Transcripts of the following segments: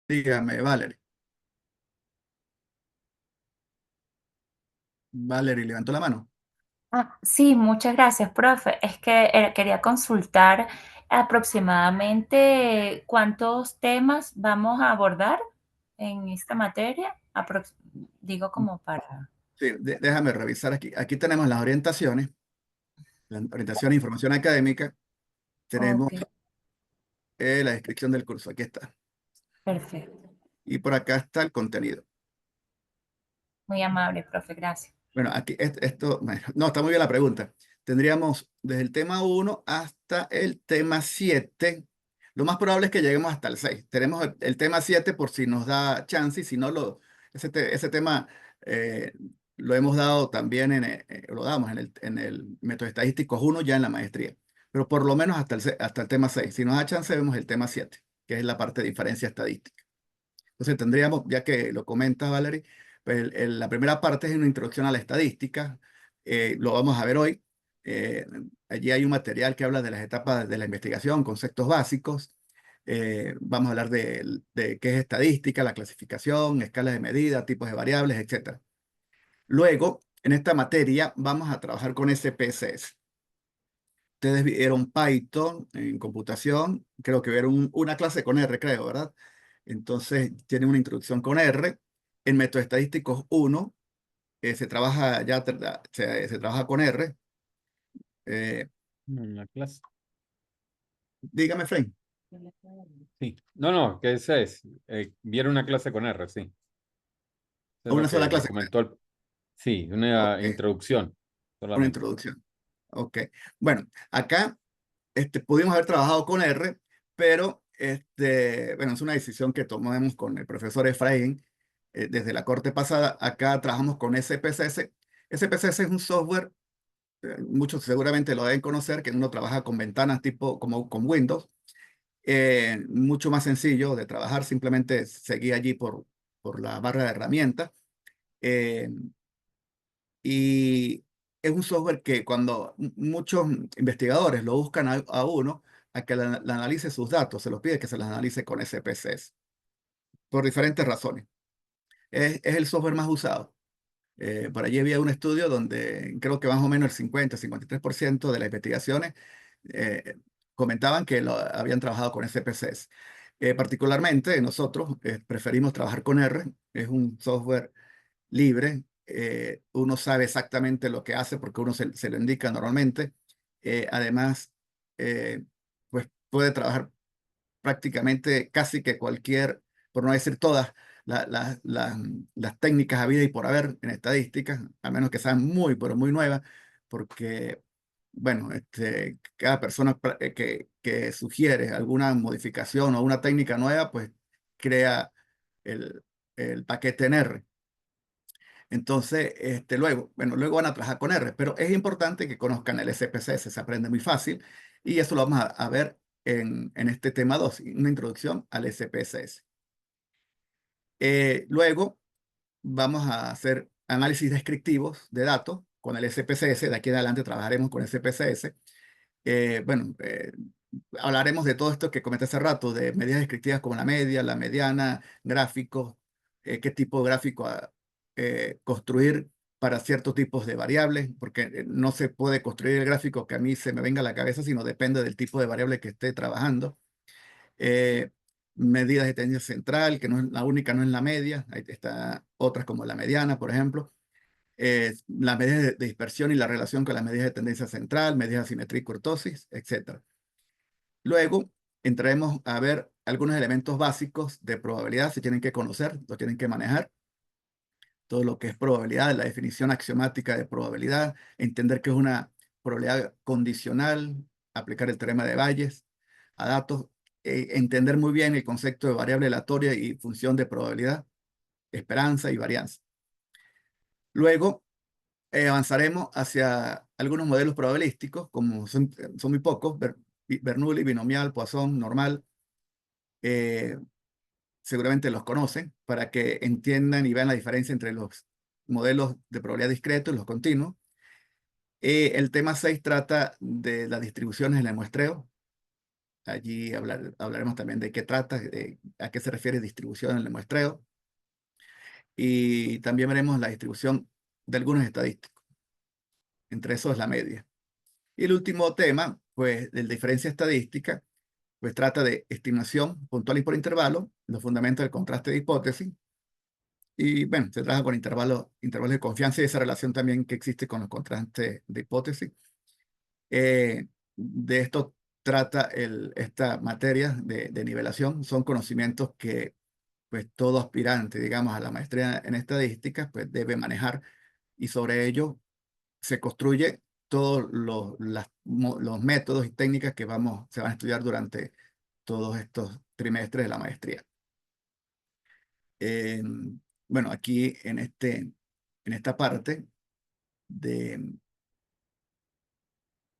Dígame, Valerie. Valerie levantó la mano. Sí, muchas gracias, profe. Es que quería consultar aproximadamente cuántos temas vamos a abordar en esta materia. Digo como para... Sí, déjame revisar aquí. Aquí tenemos las orientaciones, la orientación e información académica. Tenemos Ok, la descripción del curso. Aquí está. perfecto. Y por acá está el contenido. Muy amable, profe, gracias. Bueno, aquí esto, bueno, no, está muy bien la pregunta. Tendríamos desde el tema 1 hasta el tema 7. Lo más probable es que lleguemos hasta el 6. Tenemos el tema 7 por si nos da chance y si no, ese tema eh, lo hemos dado también, lo damos en el método estadístico 1 ya en la maestría. Pero por lo menos hasta el tema 6. Si nos da chance, vemos el tema 7, que es la parte de diferencia estadística. Entonces tendríamos, ya que lo comentas, Valerie, pues la primera parte es una introducción a la estadística. Lo vamos a ver hoy. Eh, Allí hay un material que habla de las etapas de la investigación, conceptos básicos. Vamos a hablar de qué es estadística, la clasificación, escalas de medida, tipos de variables, etcétera. Luego, en esta materia, vamos a trabajar con SPSS. Ustedes vieron Python en computación, creo que vieron una clase con R, creo, ¿verdad? Entonces, tiene una introducción con R. En métodos estadísticos 1 se trabaja se trabaja con R. Eh, En la clase. Dígame, Frank. Sí. No, no, que esa es. Vieron una clase con R, sí. Eso es Una lo sola que me clase con R. comentó. Sí, una Ok, introducción una solamente. introducción. Ok. Bueno, acá pudimos haber trabajado con R, pero bueno, es una decisión que tomamos con el profesor Efraín desde la corte pasada. Acá trabajamos con SPSS. SPSS es un software, muchos seguramente lo deben conocer, que uno trabaja con ventanas tipo como con Windows, mucho más sencillo de trabajar, simplemente seguí allí por la barra de herramientas. eh, y es un software que cuando muchos investigadores lo buscan a uno, a que le analice sus datos, se los pide que se los analice con SPSS, por diferentes razones. Es el software más usado. Por allí había un estudio donde creo que más o menos el 50-53% de las investigaciones eh, comentaban que habían trabajado con SPSS. Particularmente nosotros preferimos trabajar con R, es un software libre, uno sabe exactamente lo que hace porque uno se lo indica normalmente. Además, eh, pues puede trabajar prácticamente casi que cualquier, por no decir todas, las técnicas habidas y por haber en estadísticas, a menos que sean muy, pero muy nuevas, porque, bueno, cada persona que sugiere alguna modificación o una técnica nueva, pues crea el, el paquete en R. Entonces, luego van a trabajar con R, pero es importante que conozcan el SPSS, se aprende muy fácil, y eso lo vamos a ver en este tema 2, una introducción al SPSS. Luego vamos a hacer análisis descriptivos de datos con el SPSS, de aquí en adelante trabajaremos con SPSS. Bueno, hablaremos de todo esto que comenté hace rato, de medidas descriptivas como la media, la mediana, gráficos, qué tipo de gráfico construir para ciertos tipos de variables, porque no se puede construir el gráfico que a mí se me venga a la cabeza, sino depende del tipo de variable que esté trabajando. Eh, Medidas de tendencia central, que no es la única, no es la media, ahí está otras como la mediana, por ejemplo. Las medidas de dispersión y la relación con las medidas de tendencia central, medidas de asimetría y kurtosis, etc. Luego entraremos a ver algunos elementos básicos de probabilidad, se tienen que conocer, lo tienen que manejar. Todo lo que es probabilidad, la definición axiomática de probabilidad, entender qué es una probabilidad condicional, aplicar el teorema de Bayes a datos, entender muy bien el concepto de variable aleatoria y función de probabilidad, esperanza y varianza. Luego avanzaremos hacia algunos modelos probabilísticos, como son muy pocos, Bernoulli, binomial, Poisson, normal. eh, Seguramente los conocen, para que entiendan y vean la diferencia entre los modelos de probabilidad discreto y los continuos. El tema 6 trata de las distribuciones en el muestreo. Allí hablaremos también de qué trata, a qué se refiere distribución en el muestreo. Y también veremos la distribución de algunos estadísticos. Entre esos la media. Y el último tema, pues, de diferencia estadística, pues trata de estimación puntual y por intervalo, los fundamentos del contraste de hipótesis. Y bueno, se trabaja con intervalos de confianza y esa relación también que existe con los contrastes de hipótesis. De esto trata esta materia de nivelación. Son conocimientos que pues todo aspirante, digamos, a la maestría en estadística, pues debe manejar y sobre ello se construye todos los métodos y técnicas que se van a estudiar durante todos estos trimestres de la maestría. Bueno, aquí en esta parte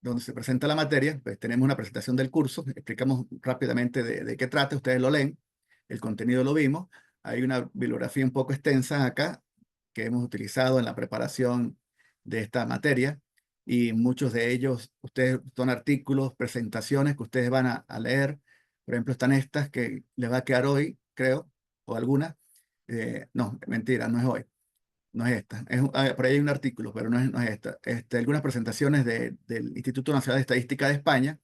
donde se presenta la materia, pues tenemos una presentación del curso, explicamos rápidamente de qué trata, ustedes lo leen, el contenido lo vimos, hay una bibliografía un poco extensa acá que hemos utilizado en la preparación de esta materia y muchos de ellos, son artículos, presentaciones que ustedes van a leer, por ejemplo están estas que les va a quedar hoy, creo, o algunas, no, mentira, no es hoy. No es esta. Por ahí hay un artículo, pero no es esta. Algunas presentaciones del Instituto Nacional de Estadística de España,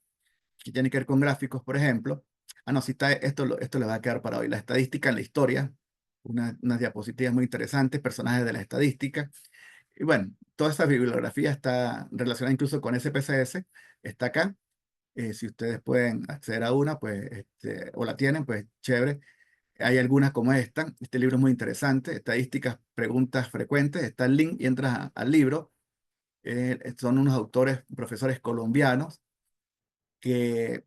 que tienen que ver con gráficos, por ejemplo. Ah, no, si está, esto le va a quedar para hoy. La estadística en la historia, unas diapositivas muy interesantes, personajes de la estadística. Y bueno, toda esta bibliografía está relacionada incluso con SPSS, está acá. Si ustedes pueden acceder a una, pues, o la tienen, pues chévere. Hay algunas como esta. Este libro es muy interesante. Estadísticas, preguntas frecuentes. Está el link y entras al libro. Son unos autores, profesores colombianos que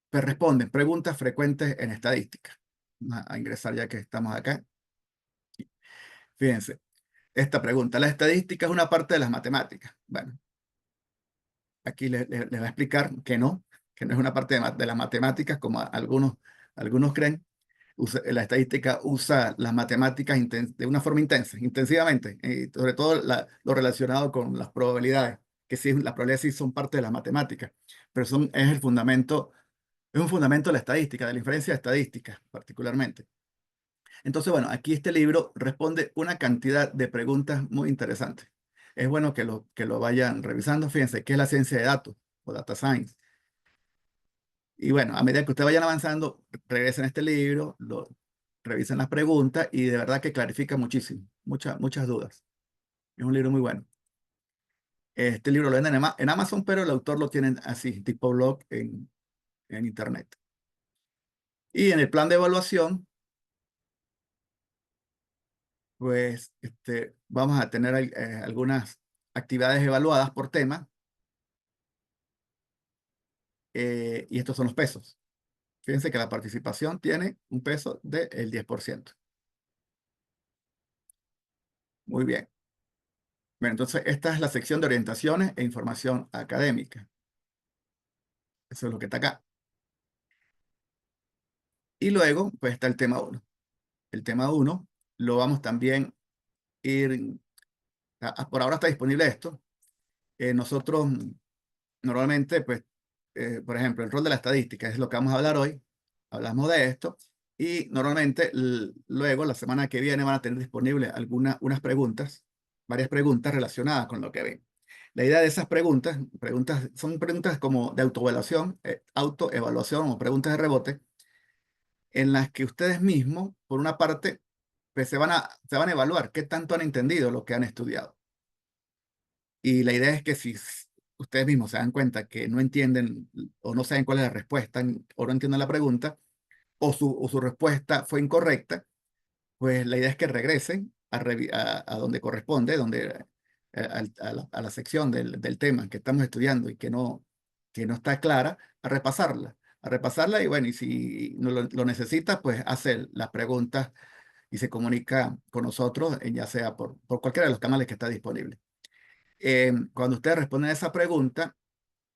pues, responden preguntas frecuentes en estadística. Vamos a ingresar ya que estamos acá. Fíjense, esta pregunta. ¿La estadística es una parte de las matemáticas? Bueno, aquí les voy a explicar que no es una parte de las matemáticas como algunos creen. La estadística usa las matemáticas de una forma intensivamente, y sobre todo lo relacionado con las probabilidades, que sí, las probabilidades sí son parte de las matemáticas, pero es un fundamento de la estadística, de la inferencia estadística particularmente. Entonces, bueno, aquí este libro responde una cantidad de preguntas muy interesantes. Es bueno que lo vayan revisando. Fíjense, ¿qué es la ciencia de datos o data science? Y bueno, a medida que ustedes vayan avanzando, regresen a este libro, revisen las preguntas y de verdad que clarifica muchísimo, muchas dudas. Es un libro muy bueno. Este libro lo venden en Amazon, pero el autor lo tiene así, tipo blog en Internet. Y en el plan de evaluación, pues vamos a tener algunas actividades evaluadas por tema. Y estos son los pesos. Fíjense que la participación tiene un peso del 10%. Muy bien. Bueno, entonces esta es la sección de orientaciones e información académica. Eso es lo que está acá. Y luego, pues está el tema 1. El tema 1 lo vamos también a ir... por ahora está disponible esto. Nosotros normalmente, pues, por ejemplo, el rol de la estadística es lo que vamos a hablar hoy. Hablamos de esto. Y normalmente, luego, la semana que viene, van a tener disponibles unas preguntas, varias preguntas relacionadas con lo que ven. La idea de esas preguntas son preguntas como de autoevaluación, autoevaluación o preguntas de rebote, en las que ustedes mismos, por una parte, pues se van a evaluar qué tanto han entendido lo que han estudiado. Y la idea es que si ustedes mismos se dan cuenta que no entienden o no saben cuál es la respuesta o no entienden la pregunta, o su respuesta fue incorrecta, pues la idea es que regresen a donde corresponde, a la sección del tema que estamos estudiando y que no está clara, a repasarla y bueno, y si no lo necesita, pues hace las preguntas y se comunica con nosotros, ya sea por cualquiera de los canales que está disponible. Cuando ustedes responden a esa pregunta,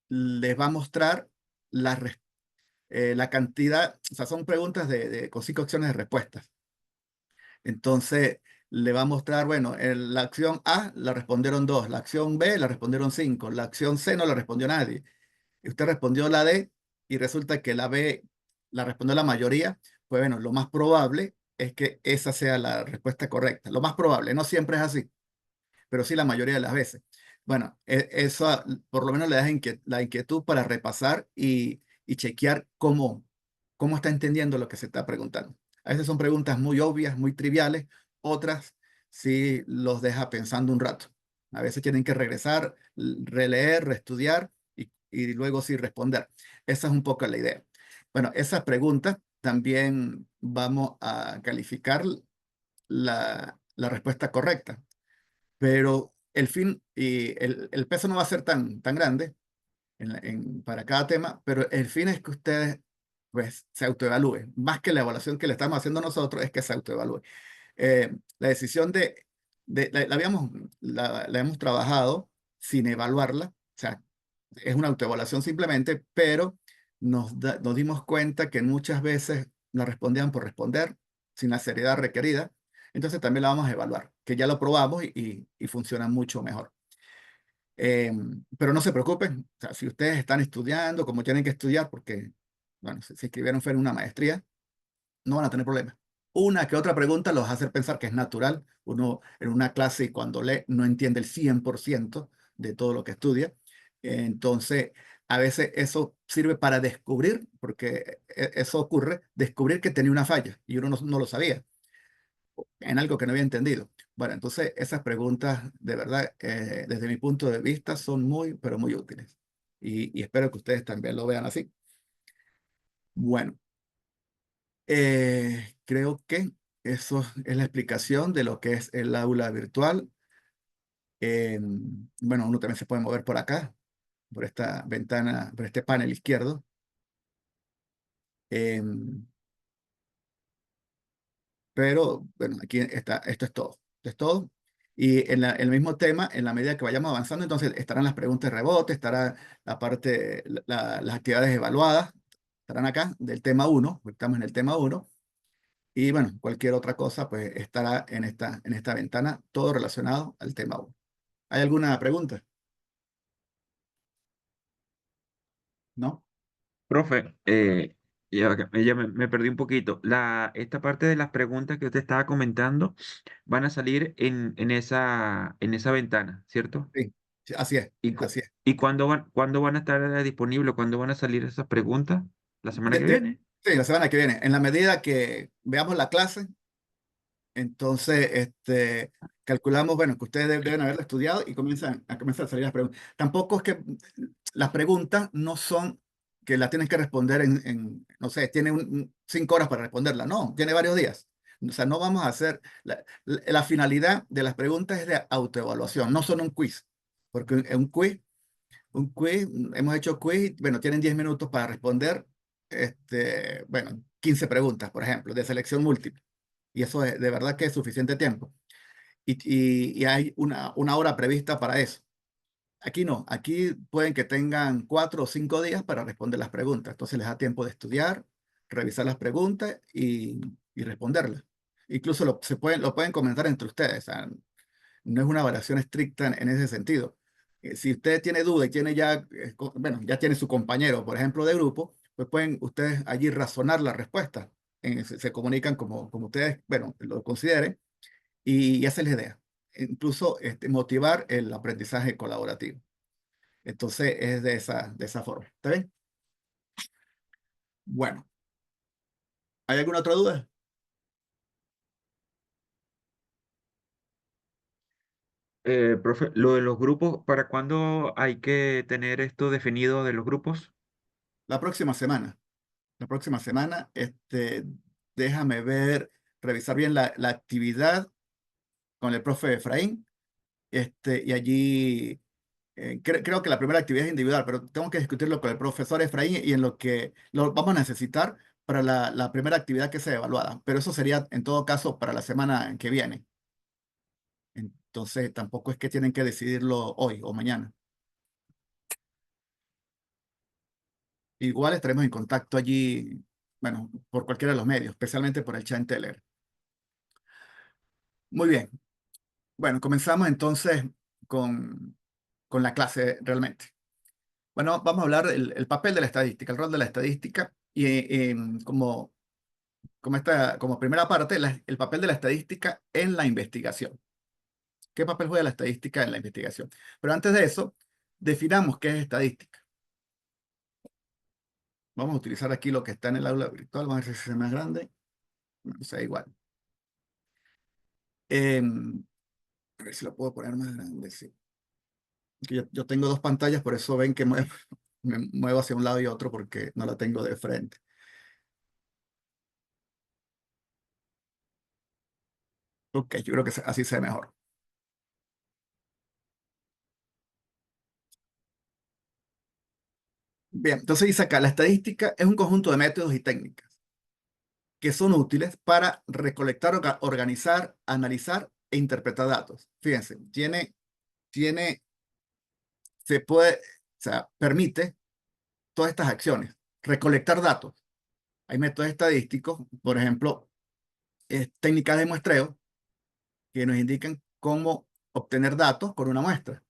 les va a mostrar la cantidad, o sea, son preguntas con 5 opciones de respuestas. Entonces, le va a mostrar, bueno, la acción A la respondieron 2, la acción B la respondieron 5, la acción C no la respondió nadie. Y usted respondió la D, y resulta que la B la respondió la mayoría, pues bueno, lo más probable es que esa sea la respuesta correcta. Lo más probable, no siempre es así, pero sí la mayoría de las veces. Bueno, eso por lo menos le da la inquietud para repasar y chequear cómo está entendiendo lo que se está preguntando. A veces son preguntas muy obvias, muy triviales, otras sí los deja pensando un rato. A veces tienen que regresar, releer, reestudiar y luego sí responder. Esa es un poco la idea. Bueno, esas preguntas también vamos a calificar la respuesta correcta, pero el fin y el peso no va a ser tan grande para cada tema, pero el fin es que ustedes pues se autoevalúen. Más que la evaluación que le estamos haciendo nosotros, es que se autoevalúen. La decisión la hemos trabajado sin evaluarla, o sea, es una autoevaluación simplemente, pero nos dimos cuenta que muchas veces nos respondían por responder, sin la seriedad requerida. Entonces también la vamos a evaluar, que ya lo probamos y funciona mucho mejor. Pero no se preocupen, o sea, si ustedes están estudiando como tienen que estudiar, porque, bueno, si escribieron fue en una maestría, no van a tener problemas. Una que otra pregunta los hace pensar que es natural. Uno en una clase cuando lee no entiende el 100% de todo lo que estudia. Entonces, a veces eso sirve para descubrir, porque eso ocurre, descubrir que tenía una falla y uno no lo sabía en algo que no había entendido. Bueno, entonces esas preguntas, de verdad, desde mi punto de vista, son muy, pero muy útiles. Y espero que ustedes también lo vean así. Bueno, creo que eso es la explicación de lo que es el aula virtual. Bueno, uno también se puede mover por acá, por esta ventana, por este panel izquierdo. Pero bueno, aquí está, esto es todo. Esto es todo. Y en el mismo tema, en la medida que vayamos avanzando, entonces estarán las preguntas de rebote, estará la parte, las actividades evaluadas, estarán acá del tema 1, porque estamos en el tema 1. Y bueno, cualquier otra cosa, pues estará en esta ventana, todo relacionado al tema 1. ¿Hay alguna pregunta? ¿No? Profe, ya me perdí un poquito. Esta parte de las preguntas que usted estaba comentando van a salir en esa ventana, ¿cierto? Sí, sí, así es, ¿Y, así es. y cuándo van a estar disponibles? ¿Cuándo van a salir esas preguntas? ¿La semana De- que de- viene? sí, la semana que viene. En la medida que veamos la clase, entonces, calculamos, bueno, que ustedes deben haberlo estudiado y comienzan a salir las preguntas. Tampoco es que las preguntas no son que las tienen que responder no sé, tiene 5 horas para responderla. No, tiene varios días. O sea, no vamos a hacer, la finalidad de las preguntas es de autoevaluación, no son un quiz. Porque un quiz, hemos hecho quiz, bueno, tienen 10 minutos para responder, bueno, 15 preguntas, por ejemplo, de selección múltiple. Y eso es de verdad que es suficiente tiempo. Y hay una hora prevista para eso. Aquí no, aquí pueden que tengan 4 o 5 días para responder las preguntas. Entonces les da tiempo de estudiar, revisar las preguntas y responderlas. Incluso lo pueden comentar entre ustedes. O sea, no es una evaluación estricta en ese sentido. Si usted tiene duda y tiene ya, bueno, ya tiene su compañero, por ejemplo, de grupo, pues pueden ustedes allí razonar la respuesta. Se comunican como ustedes, bueno, lo consideren y esa es la idea. Incluso motivar el aprendizaje colaborativo. Entonces es de esa forma. ¿Está bien? Bueno, ¿hay alguna otra duda? Profe, lo de los grupos, ¿para cuándo hay que tener esto definido de los grupos? La próxima semana. La próxima semana, déjame ver, revisar bien la actividad con el profe Efraín. Y allí creo que la primera actividad es individual, pero tengo que discutirlo con el profesor Efraín y en lo que lo vamos a necesitar para la primera actividad que sea evaluada. Pero eso sería en todo caso para la semana que viene. Entonces tampoco es que tienen que decidirlo hoy o mañana. Igual estaremos en contacto allí, bueno, por cualquiera de los medios, especialmente por el chat en Telegram. Muy bien. Bueno, comenzamos entonces con la clase realmente. Bueno, vamos a hablar el papel de la estadística, el rol de la estadística y como primera parte, el papel de la estadística en la investigación. ¿Qué papel juega la estadística en la investigación? Pero antes de eso, definamos qué es estadística. Vamos a utilizar aquí lo que está en el aula virtual. Vamos a ver si es más grande. No sea igual. A ver si lo puedo poner más grande. Sí. Yo tengo dos pantallas, por eso ven que me muevo hacia un lado y otro porque no la tengo de frente. Ok, yo creo que así se ve mejor. Bien, entonces dice acá, la estadística es un conjunto de métodos y técnicas que son útiles para recolectar, organizar, analizar e interpretar datos. Fíjense, o sea, permite todas estas acciones. Recolectar datos. Hay métodos estadísticos, por ejemplo, técnicas de muestreo que nos indican cómo obtener datos con una muestra.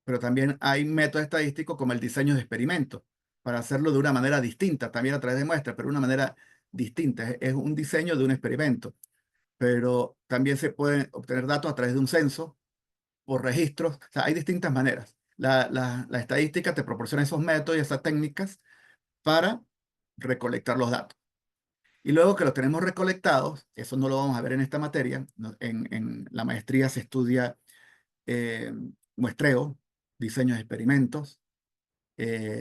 Pero también hay métodos estadísticos como el diseño de experimentos para hacerlo de una manera distinta, también a través de muestras, pero de una manera distinta. Es un diseño de un experimento. Pero también se pueden obtener datos a través de un censo, por registros. O sea, hay distintas maneras. La estadística te proporciona esos métodos y esas técnicas para recolectar los datos. Y luego que los tenemos recolectados, eso no lo vamos a ver en esta materia, en la maestría se estudia eh, muestreo, diseño de experimentos,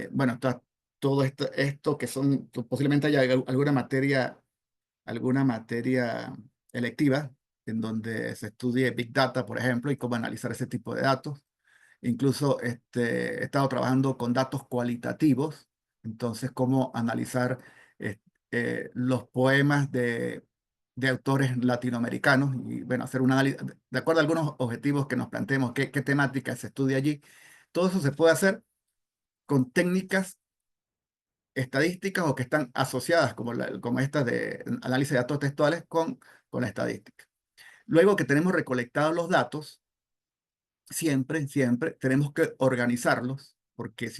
bueno, todo esto que son, posiblemente haya alguna materia electiva en donde se estudie Big Data, por ejemplo, y cómo analizar ese tipo de datos. Incluso he estado trabajando con datos cualitativos, entonces cómo analizar los poemas de autores latinoamericanos y bueno, hacer un análisis de acuerdo a algunos objetivos que nos planteemos, qué temática se estudia allí. Todo eso se puede hacer con técnicas estadísticas o que están asociadas como estas de análisis de datos textuales con la estadística. Luego que tenemos recolectados los datos, siempre tenemos que organizarlos, porque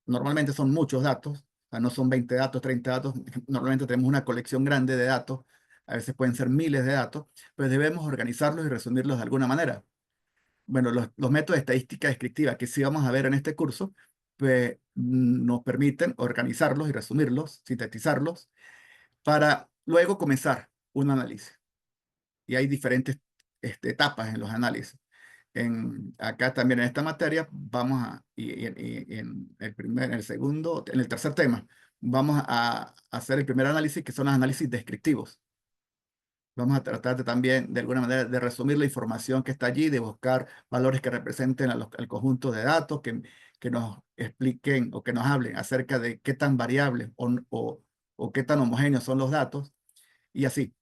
normalmente son muchos datos, o sea, no son 20 datos, 30 datos, normalmente tenemos una colección grande de datos, a veces pueden ser miles de datos, pero debemos organizarlos y resumirlos de alguna manera. Bueno, los métodos de estadística descriptiva que sí vamos a ver en este curso, pues nos permiten organizarlos y resumirlos, sintetizarlos, para luego comenzar un análisis. Y hay diferentes etapas en los análisis. Acá también en esta materia vamos y en el segundo, en el tercer tema, vamos a hacer el primer análisis, que son los análisis descriptivos. Vamos a tratar también, de alguna manera, de resumir la información que está allí, de buscar valores que representen al conjunto de datos, que nos expliquen o que nos hablen acerca de qué tan variables o qué tan homogéneos son los datos, y así.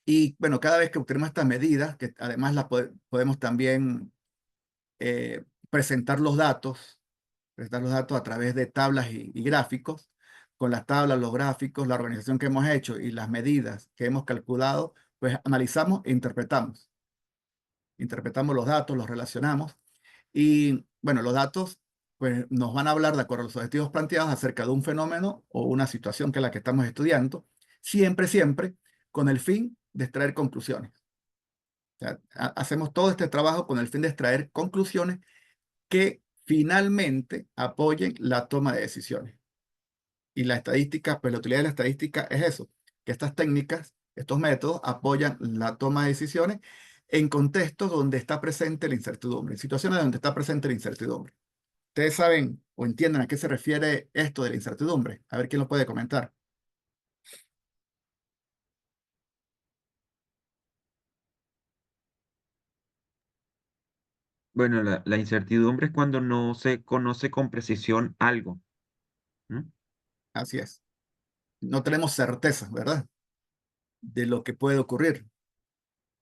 Y bueno, cada vez que obtenemos estas medidas, que además podemos también presentar los datos a través de tablas y gráficos. Con las tablas, los gráficos, la organización que hemos hecho y las medidas que hemos calculado, pues analizamos e interpretamos. Interpretamos los datos, los relacionamos y bueno, los datos pues nos van a hablar de acuerdo a los objetivos planteados acerca de un fenómeno o una situación que es la que estamos estudiando, siempre con el fin de extraer conclusiones. O sea, hacemos todo este trabajo con el fin de extraer conclusiones que finalmente apoyen la toma de decisiones. Y la estadística, pues la utilidad de la estadística es eso, que estas técnicas, estos métodos apoyan la toma de decisiones en contextos donde está presente la incertidumbre, en situaciones donde está presente la incertidumbre. ¿Ustedes saben o entienden a qué se refiere esto de la incertidumbre? A ver quién lo puede comentar. Bueno, la incertidumbre es cuando no se conoce con precisión algo, ¿no? Así es. No tenemos certeza, ¿verdad? De lo que puede ocurrir.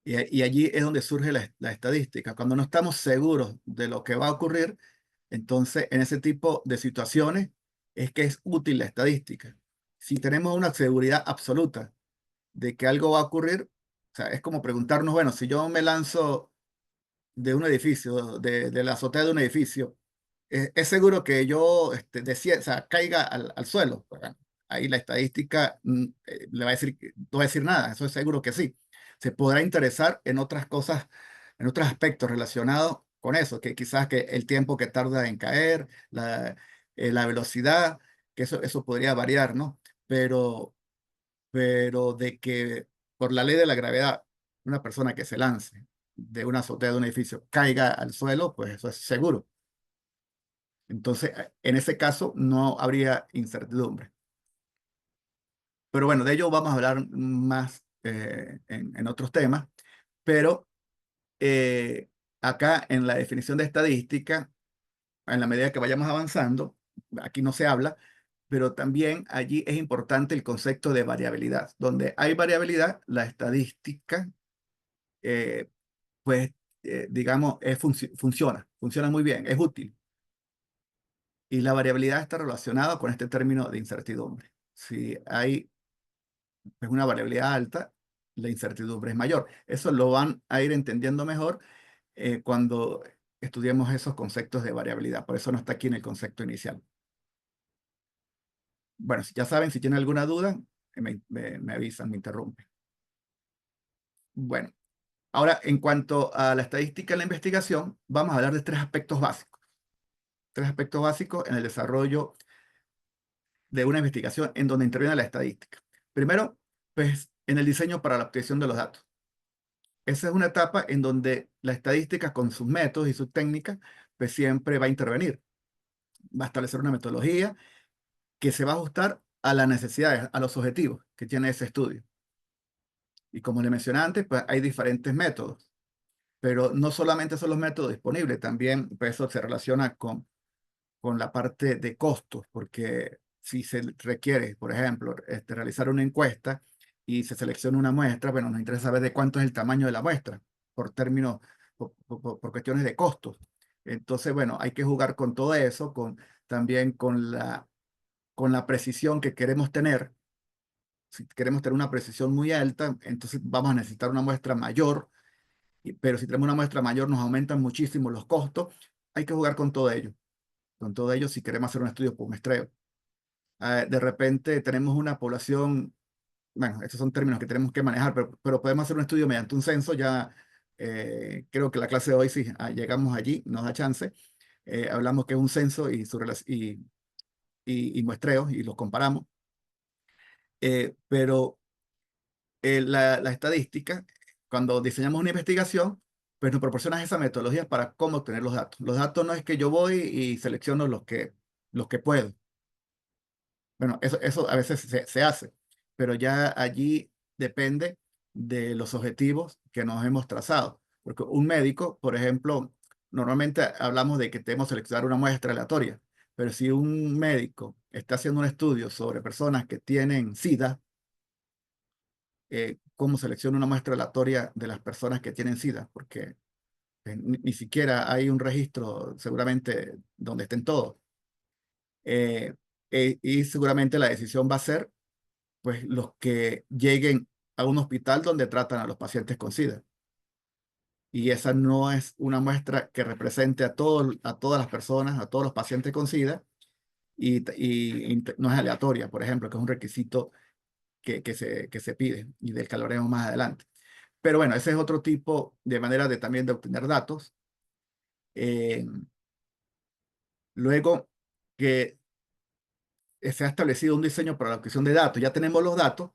Y allí es donde surge la estadística. Cuando no estamos seguros de lo que va a ocurrir, entonces en ese tipo de situaciones es que es útil la estadística. Si tenemos una seguridad absoluta de que algo va a ocurrir, o sea, es como preguntarnos, bueno, si yo me lanzo de un edificio, de la azotea de un edificio, es seguro que yo o sea, caiga al suelo. Bueno, ahí la estadística le va a decir, no va a decir nada, eso es seguro que sí. Se podrá interesar en otras cosas, en otros aspectos relacionados con eso, que quizás que el tiempo que tarda en caer, la velocidad, que eso podría variar, ¿no? Pero de que por la ley de la gravedad, una persona que se lance de una azotea de un edificio caiga al suelo, pues eso es seguro. Entonces, en ese caso no habría incertidumbre. Pero bueno, de ello vamos a hablar más en otros temas. Pero acá en la definición de estadística, en la medida que vayamos avanzando, aquí no se habla, pero también allí es importante el concepto de variabilidad. Donde hay variabilidad, la estadística, eh, pues, digamos, funciona muy bien, es útil. Y la variabilidad está relacionada con este término de incertidumbre. Si hay pues, una variabilidad alta, la incertidumbre es mayor. Eso lo van a ir entendiendo mejor cuando estudiemos esos conceptos de variabilidad. Por eso no está aquí en el concepto inicial. Bueno, ya saben, si tienen alguna duda, me avisan, me interrumpen. Bueno, ahora en cuanto a la estadística en la investigación, vamos a hablar de tres aspectos básicos. Tres aspectos básicos en el desarrollo de una investigación en donde interviene la estadística. Primero, pues en el diseño para la obtención de los datos. Esa es una etapa en donde la estadística con sus métodos y sus técnicas, pues siempre va a intervenir. Va a establecer una metodología que se va a ajustar a las necesidades, a los objetivos que tiene ese estudio. Y como le mencioné antes, pues hay diferentes métodos, pero no solamente son los métodos disponibles, también pues, eso se relaciona con la parte de costos, porque si se requiere, por ejemplo, realizar una encuesta y se selecciona una muestra, bueno, nos interesa saber de cuánto es el tamaño de la muestra, por términos, por cuestiones de costos. Entonces, bueno, hay que jugar con todo eso, también con la precisión que queremos tener. Si queremos tener una precisión muy alta, entonces vamos a necesitar una muestra mayor, pero si tenemos una muestra mayor nos aumentan muchísimo los costos. Hay que jugar con todo ello. Con todo ello, si queremos hacer un estudio por muestreo. De repente tenemos una población, bueno, estos son términos que tenemos que manejar, pero podemos hacer un estudio mediante un censo. Ya creo que la clase de hoy, sí, llegamos allí, nos da chance. Hablamos que es un censo y muestreos y los comparamos. Pero la estadística, cuando diseñamos una investigación, pues nos proporciona esa metodología para cómo obtener los datos. Los datos no es que yo voy y selecciono los que puedo. Bueno, eso a veces se hace, pero ya allí depende de los objetivos que nos hemos trazado. Porque un médico, por ejemplo, normalmente hablamos de que debemos seleccionar una muestra aleatoria, pero si un médico está haciendo un estudio sobre personas que tienen SIDA, ¿cómo selecciona una muestra aleatoria de las personas que tienen SIDA? Porque ni siquiera hay un registro seguramente donde estén todos. Y seguramente la decisión va a ser pues los que lleguen a un hospital donde tratan a los pacientes con SIDA. Y esa no es una muestra que represente a todas las personas, a todos los pacientes con SIDA, y no es aleatoria, por ejemplo, que es un requisito que se pide y del que hablaremos más adelante. Pero bueno, ese es otro tipo de manera también de obtener datos. Luego que se ha establecido un diseño para la obtención de datos, ya tenemos los datos,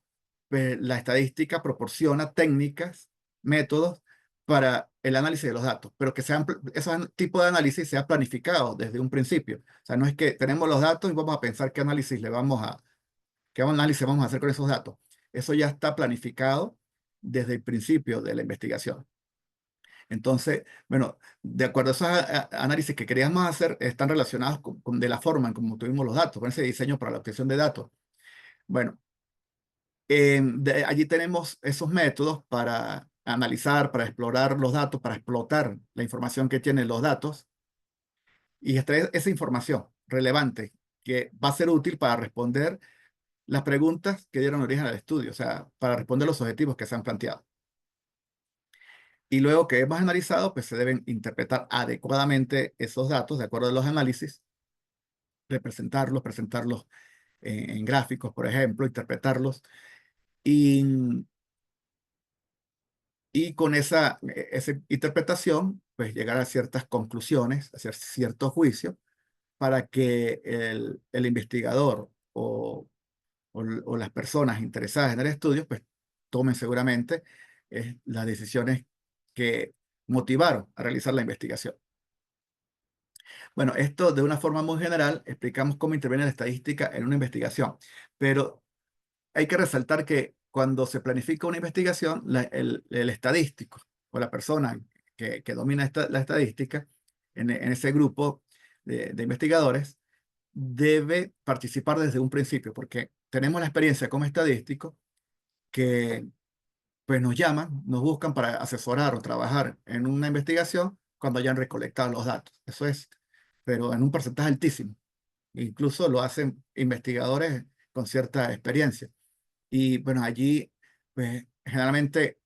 pues la estadística proporciona técnicas, métodos para el análisis de los datos, pero que ese tipo de análisis sea planificado desde un principio. O sea, no es que tenemos los datos y vamos a pensar qué análisis qué análisis vamos a hacer con esos datos. Eso ya está planificado desde el principio de la investigación. Entonces, bueno, de acuerdo a esos análisis que queríamos hacer, están relacionados de la forma en cómo tuvimos los datos, con ese diseño para la obtención de datos. Bueno, allí tenemos esos métodos para analizar, para explorar los datos, para explotar la información que tienen los datos y extraer esa información relevante que va a ser útil para responder las preguntas que dieron origen al estudio, o sea, para responder los objetivos que se han planteado. Y luego que hemos analizado, pues se deben interpretar adecuadamente esos datos de acuerdo a los análisis, presentarlos en gráficos, por ejemplo, interpretarlos. Y con esa interpretación, pues llegar a ciertas conclusiones, hacer ciertos juicios, para que el investigador o las personas interesadas en el estudio, pues tomen seguramente las decisiones que motivaron a realizar la investigación. Bueno, esto de una forma muy general explicamos cómo interviene la estadística en una investigación, pero hay que resaltar que cuando se planifica una investigación, el estadístico o la persona que domina la estadística en ese grupo de investigadores debe participar desde un principio, porque tenemos la experiencia como estadístico que pues nos llaman, nos buscan para asesorar o trabajar en una investigación cuando ya han recolectado los datos. Eso es, pero en un porcentaje altísimo. Incluso lo hacen investigadores con cierta experiencia. Y bueno, allí pues, generalmente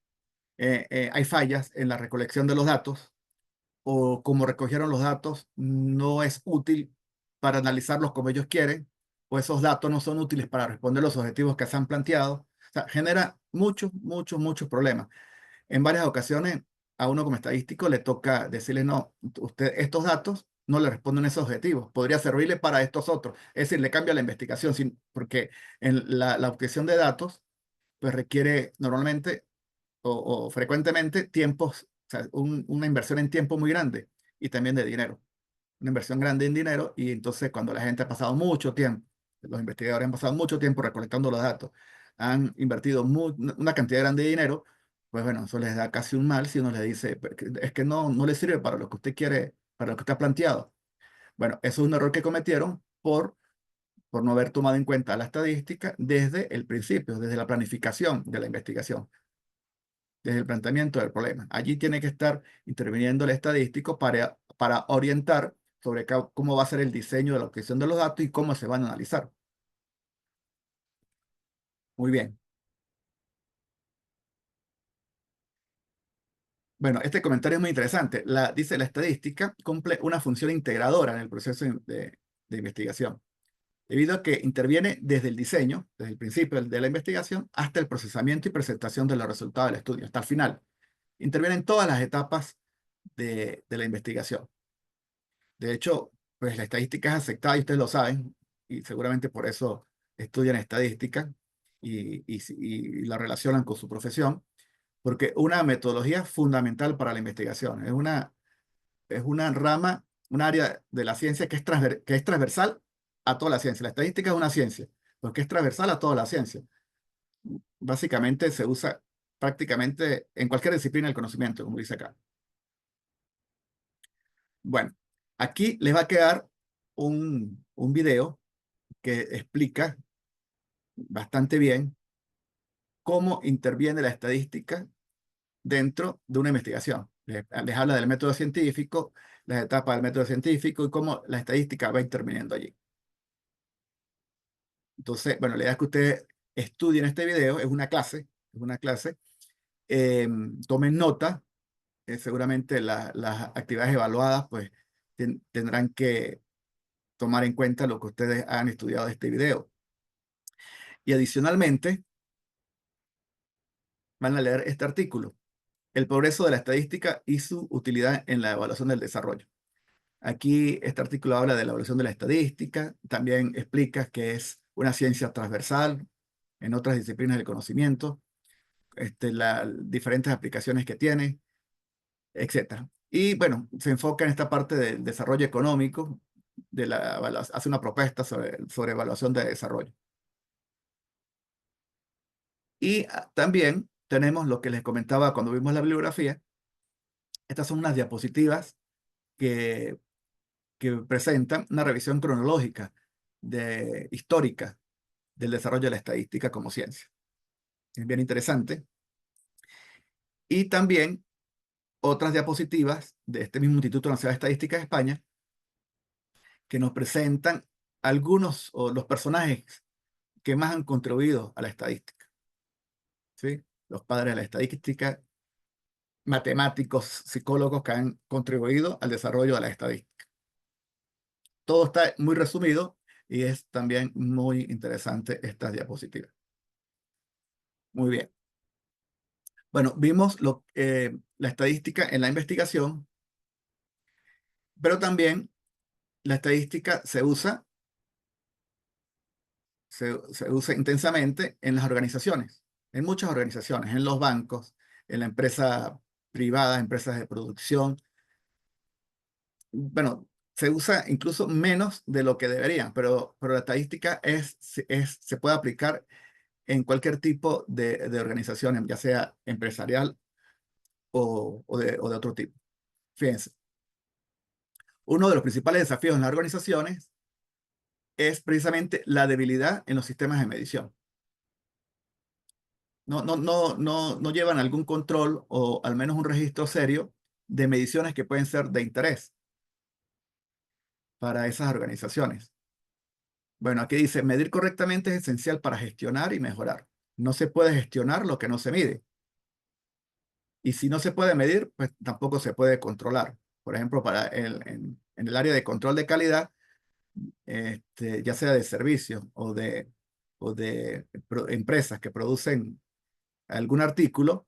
hay fallas en la recolección de los datos, o como recogieron los datos no es útil para analizarlos como ellos quieren, o esos datos no son útiles para responder los objetivos que se han planteado. O sea, genera muchos problemas. En varias ocasiones a uno como estadístico le toca decirle, no, usted estos datos no le responden a esos objetivos, podría servirle para estos otros. Es decir, le cambia la investigación, porque en la obtención de datos pues requiere normalmente o frecuentemente tiempos, o sea, una inversión en tiempo muy grande y también de dinero. Una inversión grande en dinero, y entonces cuando la gente ha pasado mucho tiempo, los investigadores han pasado mucho tiempo recolectando los datos, han invertido una cantidad grande de dinero, pues bueno, eso les da casi un mal si uno le dice, es que no le sirve para lo que usted quiere, para lo que usted ha planteado. Bueno, eso es un error que cometieron por no haber tomado en cuenta la estadística desde el principio, desde la planificación de la investigación, desde el planteamiento del problema. Allí tiene que estar interviniendo el estadístico para orientar sobre cómo va a ser el diseño de la obtención de los datos y cómo se van a analizar. Muy bien. Bueno, este comentario es muy interesante. Dice, la estadística cumple una función integradora en el proceso de investigación, debido a que interviene desde el diseño, desde el principio de la investigación, hasta el procesamiento y presentación de los resultados del estudio, hasta el final. Interviene en todas las etapas de la investigación. De hecho, pues la estadística es aceptada y ustedes lo saben, y seguramente por eso estudian estadística y la relacionan con su profesión, porque una metodología fundamental para la investigación. Es una rama, un área de la ciencia que es transversal a toda la ciencia. La estadística es una ciencia, porque es transversal a toda la ciencia. Básicamente se usa prácticamente en cualquier disciplina del conocimiento, como dice acá. Bueno, aquí les va a quedar un video que explica bastante bien cómo interviene la estadística dentro de una investigación. Les habla del método científico, las etapas del método científico y cómo la estadística va interviniendo allí. Entonces, bueno, la idea es que ustedes estudien este video, es una clase, tomen nota, seguramente las actividades evaluadas pues tendrán que tomar en cuenta lo que ustedes han estudiado de este video. Y adicionalmente, van a leer este artículo, El progreso de la estadística y su utilidad en la evaluación del desarrollo. Aquí este artículo habla de la evaluación de la estadística, también explica que es una ciencia transversal en otras disciplinas del conocimiento, las diferentes aplicaciones que tiene, etc. Y bueno, se enfoca en esta parte del desarrollo económico, hace una propuesta sobre evaluación de desarrollo. Y también tenemos lo que les comentaba cuando vimos la bibliografía. Estas son unas diapositivas que presentan una revisión cronológica histórica del desarrollo de la estadística como ciencia. Es bien interesante. Y también otras diapositivas de este mismo Instituto Nacional de Estadística de España que nos presentan algunos o los personajes que más han contribuido a la estadística. ¿Sí? Los padres de la estadística matemáticos, psicólogos que han contribuido al desarrollo de la estadística. Todo está muy resumido y es también muy interesante esta diapositiva. Muy bien. Bueno, vimos la estadística en la investigación, pero también la estadística se usa intensamente en las organizaciones, en muchas organizaciones, en los bancos, en la empresa privada, empresas de producción. Bueno, se usa incluso menos de lo que deberían, pero la estadística se puede aplicar en cualquier tipo de organización, ya sea empresarial o de otro tipo. Fíjense, uno de los principales desafíos en las organizaciones es precisamente la debilidad en los sistemas de medición. No llevan algún control o al menos un registro serio de mediciones que pueden ser de interés para esas organizaciones. Bueno, aquí dice, medir correctamente es esencial para gestionar y mejorar. No se puede gestionar lo que no se mide. Y si no se puede medir, pues tampoco se puede controlar. Por ejemplo, en el área de control de calidad, ya sea de servicios o de empresas que producen algún artículo,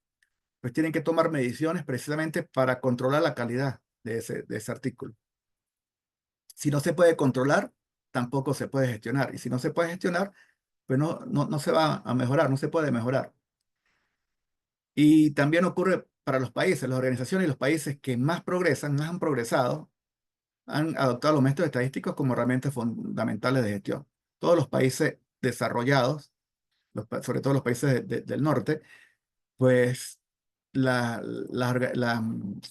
pues tienen que tomar mediciones precisamente para controlar la calidad de ese artículo. Si no se puede controlar, tampoco se puede gestionar. Y si no se puede gestionar, pues no se va a mejorar, no se puede mejorar. Y también ocurre para los países, las organizaciones y los países que más progresan, más han progresado, han adoptado los métodos estadísticos como herramientas fundamentales de gestión. Todos los países desarrollados, sobre todo los países del norte, pues los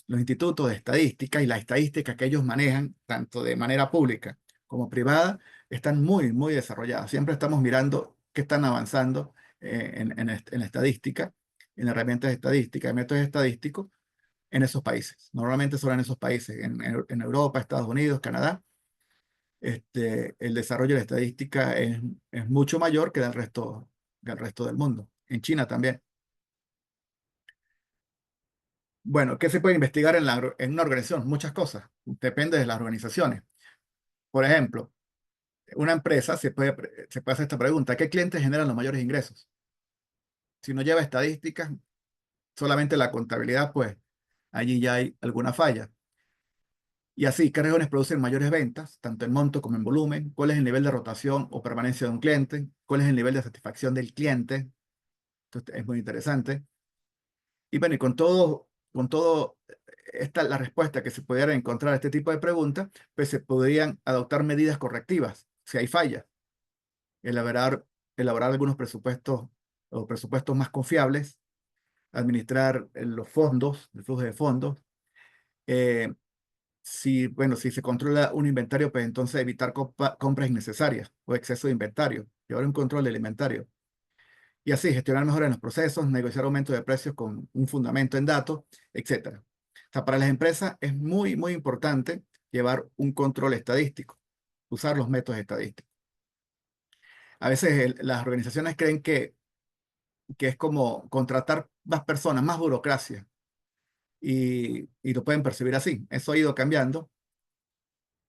institutos de estadística y la estadística que ellos manejan, tanto de manera pública como privada, están muy, muy desarrolladas. Siempre estamos mirando qué están avanzando en la estadística, en herramientas de estadística, en métodos estadísticos en esos países. Normalmente son en esos países, en Europa, Estados Unidos, Canadá. El desarrollo de la estadística es mucho mayor que del resto del mundo. En China también. Bueno, ¿qué se puede investigar en una organización? Muchas cosas. Depende de las organizaciones. Por ejemplo, una empresa se puede hacer esta pregunta: ¿qué clientes generan los mayores ingresos? Si no lleva estadísticas, solamente la contabilidad, pues allí ya hay alguna falla. Y así, ¿qué regiones producen mayores ventas, tanto en monto como en volumen? ¿Cuál es el nivel de rotación o permanencia de un cliente? ¿Cuál es el nivel de satisfacción del cliente? Esto es muy interesante. Y bueno, y con todo la respuesta que se pudiera encontrar a este tipo de preguntas, pues se podrían adoptar medidas correctivas si hay fallas. Elaborar algunos presupuestos o presupuestos más confiables, administrar los fondos, el flujo de fondos. Si se controla un inventario, pues entonces evitar compras innecesarias o exceso de inventario, llevar un control del inventario. Y así gestionar mejor en los procesos, negociar aumentos de precios con un fundamento en datos, etc. O sea, para las empresas es muy, muy importante llevar un control estadístico, usar los métodos estadísticos. A veces las organizaciones creen que es como contratar más personas, más burocracia, y lo pueden percibir así. Eso ha ido cambiando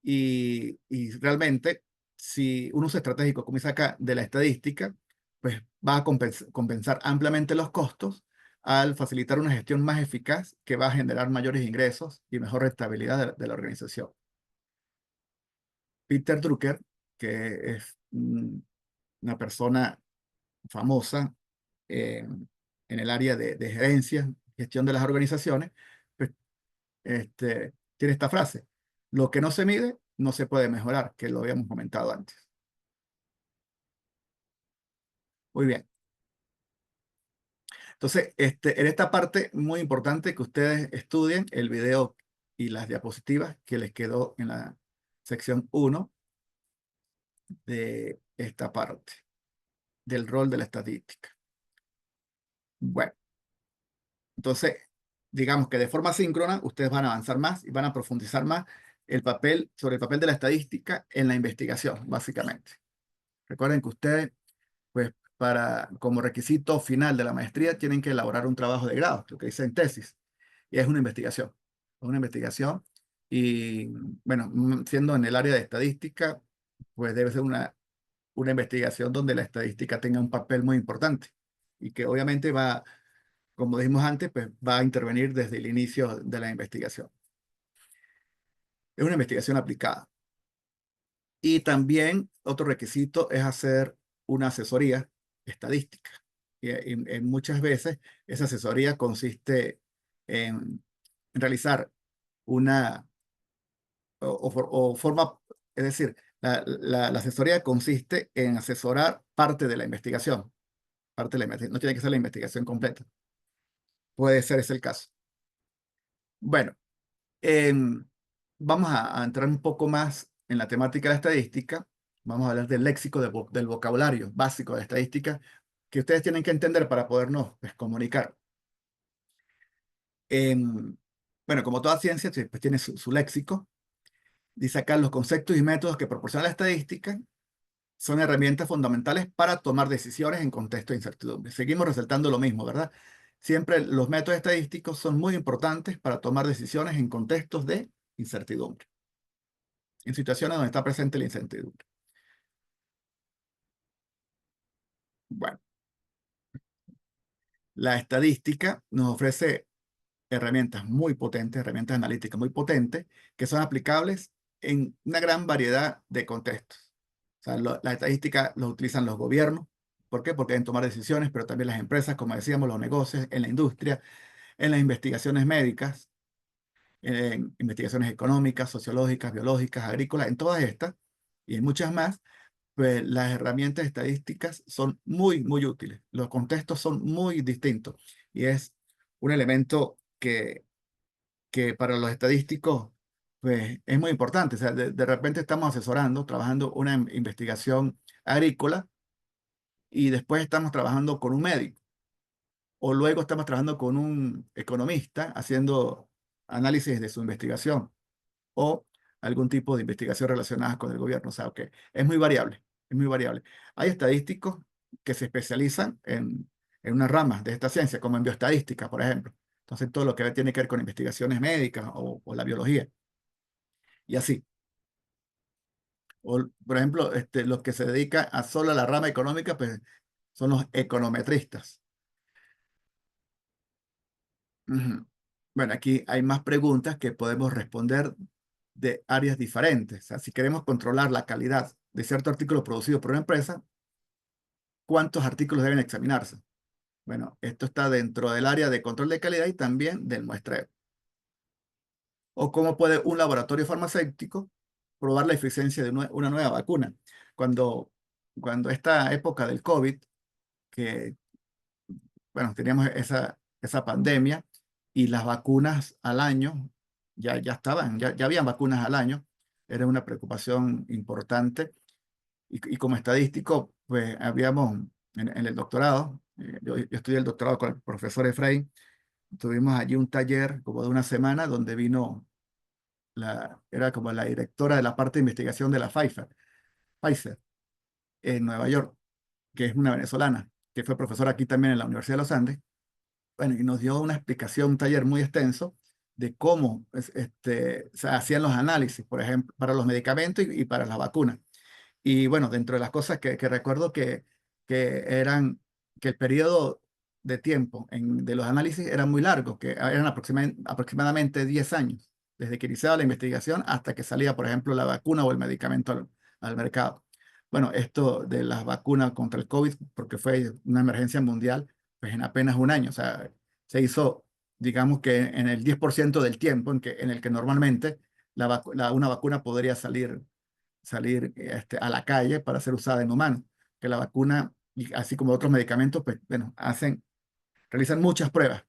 y realmente, si un uso estratégico como acá de la estadística, pues va a compensar ampliamente los costos al facilitar una gestión más eficaz que va a generar mayores ingresos y mejor rentabilidad de la organización. Peter Drucker, que es una persona famosa en el área de gerencia, gestión de las organizaciones, pues, tiene esta frase: lo que no se mide no se puede mejorar, que lo habíamos comentado antes. Muy bien. Entonces, en esta parte muy importante que ustedes estudien el video y las diapositivas que les quedó en la sección 1 de esta parte del rol de la estadística. Bueno, entonces, digamos que de forma síncrona, ustedes van a avanzar más y van a profundizar más sobre el papel de la estadística en la investigación, básicamente. Recuerden que ustedes, pues, como requisito final de la maestría, tienen que elaborar un trabajo de grado, lo que dice en tesis. y es una investigación. Es una investigación y, bueno, siendo en el área de estadística, pues debe ser una investigación donde la estadística tenga un papel muy importante y que obviamente va, como dijimos antes, pues va a intervenir desde el inicio de la investigación. Es una investigación aplicada. Y también otro requisito es hacer una asesoría estadística. Y muchas veces esa asesoría consiste en realizar una o forma, es decir, la asesoría consiste en asesorar parte de la investigación. Parte de la investigación. No tiene que ser la investigación completa. Puede ser ese el caso. Bueno, em, vamos a entrar un poco más en la temática de la estadística. Vamos a hablar del léxico, del vocabulario básico de la estadística que ustedes tienen que entender para podernos, pues, comunicar. Bueno, como toda ciencia, pues, tiene su léxico. Dice acá: los conceptos y métodos que proporciona la estadística son herramientas fundamentales para tomar decisiones en contexto de incertidumbre. Seguimos resaltando lo mismo, ¿verdad? Siempre los métodos estadísticos son muy importantes para tomar decisiones en contextos de incertidumbre, en situaciones donde está presente la incertidumbre. Bueno, la estadística nos ofrece herramientas muy potentes, herramientas analíticas muy potentes, que son aplicables en una gran variedad de contextos. O sea, la estadística lo utilizan los gobiernos. ¿Por qué? Porque deben tomar decisiones, pero también las empresas, como decíamos, los negocios, en la industria, en las investigaciones médicas, en investigaciones económicas, sociológicas, biológicas, agrícolas, en todas estas y en muchas más, pues las herramientas estadísticas son muy, muy útiles. Los contextos son muy distintos y es un elemento que para los estadísticos pues, es muy importante. O sea, de repente estamos asesorando, trabajando una investigación agrícola y después estamos trabajando con un médico o luego estamos trabajando con un economista haciendo análisis de su investigación o algún tipo de investigación relacionada con el gobierno. O sea, que es muy variable, es muy variable. Hay estadísticos que se especializan en una rama de esta ciencia, como en bioestadística, por ejemplo. Entonces, todo lo que tiene que ver con investigaciones médicas o la biología, y así. O, por ejemplo, los que se dedican a solo a la rama económica, pues son los econometristas. Ujú. Bueno, aquí hay más preguntas que podemos responder de áreas diferentes. O sea, si queremos controlar la calidad de cierto artículo producido por una empresa, ¿cuántos artículos deben examinarse? Bueno, esto está dentro del área de control de calidad y también del muestreo. O cómo puede un laboratorio farmacéutico probar la eficiencia de una nueva vacuna. Cuando esta época del COVID, que, bueno, teníamos esa pandemia y las vacunas al año, ya estaban, ya habían vacunas al año, era una preocupación importante. Y como estadístico, pues habíamos en el doctorado, yo estudié el doctorado con el profesor Efraín, tuvimos allí un taller como de una semana donde vino, era como la directora de la parte de investigación de la Pfizer en Nueva York, que es una venezolana, que fue profesora aquí también en la Universidad de los Andes. Bueno, y nos dio una explicación, un taller muy extenso de cómo se hacían los análisis, por ejemplo, para los medicamentos y para las vacunas. Y bueno, dentro de las cosas que recuerdo eran que el periodo de tiempo de los análisis era muy largo, que eran aproximadamente 10 años, desde que iniciaba la investigación hasta que salía, por ejemplo, la vacuna o el medicamento al mercado. Bueno, esto de las vacunas contra el COVID, porque fue una emergencia mundial, pues en apenas un año, o sea, se hizo, digamos que en el 10% del tiempo en el que normalmente una vacuna podría salir a la calle para ser usada en humanos. Que la vacuna, y así como otros medicamentos, pues bueno, realizan muchas pruebas.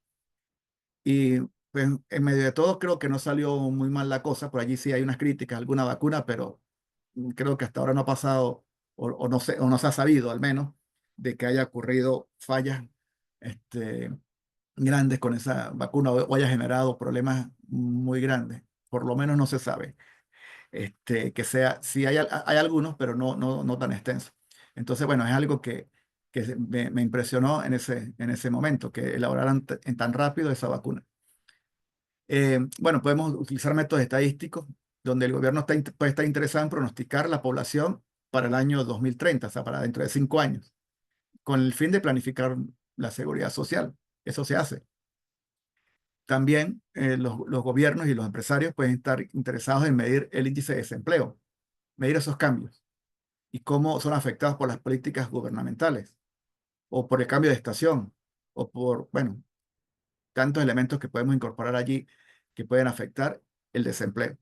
Y pues en medio de todo creo que no salió muy mal la cosa. Por allí sí hay unas críticas a alguna vacuna, pero creo que hasta ahora no ha pasado, o no sé, o no se ha sabido al menos, de que haya ocurrido fallas grandes con esa vacuna o haya generado problemas muy grandes. Por lo menos no se sabe. Sí hay algunos, pero no tan extensos. Entonces, bueno, es algo que me impresionó en ese momento, que elaboraran en tan rápido esa vacuna. Bueno, podemos utilizar métodos estadísticos donde el gobierno puede estar interesado en pronosticar la población para el año 2030, o sea, para dentro de 5 años, con el fin de planificar la seguridad social. Eso se hace. También los gobiernos y los empresarios pueden estar interesados en medir el índice de desempleo, medir esos cambios y cómo son afectados por las políticas gubernamentales o por el cambio de estación o por, bueno, tantos elementos que podemos incorporar allí que pueden afectar el desempleo.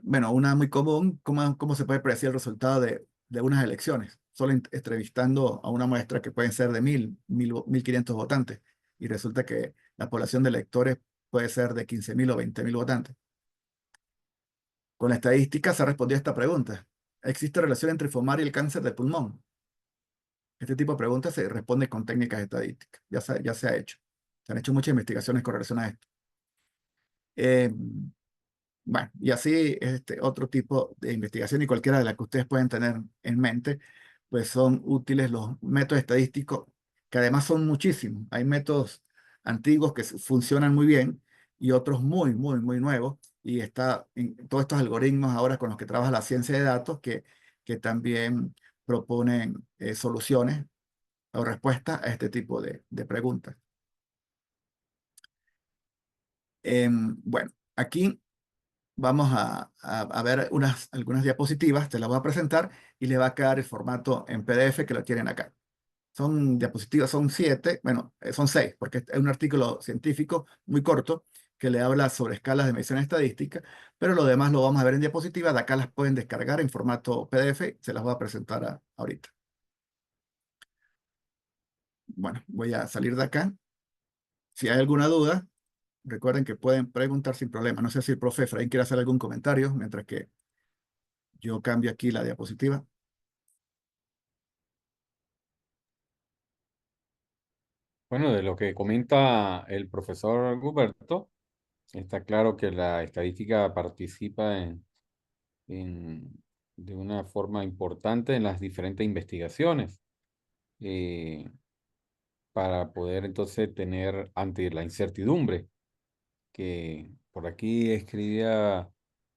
Bueno, una muy común, ¿cómo se puede predecir el resultado de unas elecciones? Solo entrevistando a una muestra que pueden ser de 1.500 votantes y resulta que la población de electores puede ser de 15.000 o 20.000 votantes. Con la estadística se ha respondido a esta pregunta. ¿Existe relación entre fumar y el cáncer de pulmón? Este tipo de preguntas se responde con técnicas estadísticas. Ya se ha hecho. Se han hecho muchas investigaciones con relación a esto. Bueno, y así otro tipo de investigación y cualquiera de las que ustedes pueden tener en mente, pues son útiles los métodos estadísticos, que además son muchísimos. Hay métodos antiguos que funcionan muy bien y otros muy, muy, muy nuevos. Y está en todos estos algoritmos ahora con los que trabaja la ciencia de datos que también proponen soluciones o respuestas a este tipo de preguntas. Bueno, aquí vamos a ver algunas diapositivas, te las voy a presentar y les va a quedar el formato en PDF que lo tienen acá. Son diapositivas, son 7, bueno, son 6, porque es un artículo científico muy corto que le habla sobre escalas de medición estadística, pero lo demás lo vamos a ver en diapositivas, de acá las pueden descargar en formato PDF, se las voy a presentar ahorita. Bueno, voy a salir de acá. Si hay alguna duda, recuerden que pueden preguntar sin problema. No sé si el profe Efraín quiere hacer algún comentario mientras que yo cambio aquí la diapositiva. Bueno, de lo que comenta el profesor Guberto, está claro que la estadística participa de una forma importante en las diferentes investigaciones eh, para poder entonces tener ante la incertidumbre que por aquí escribía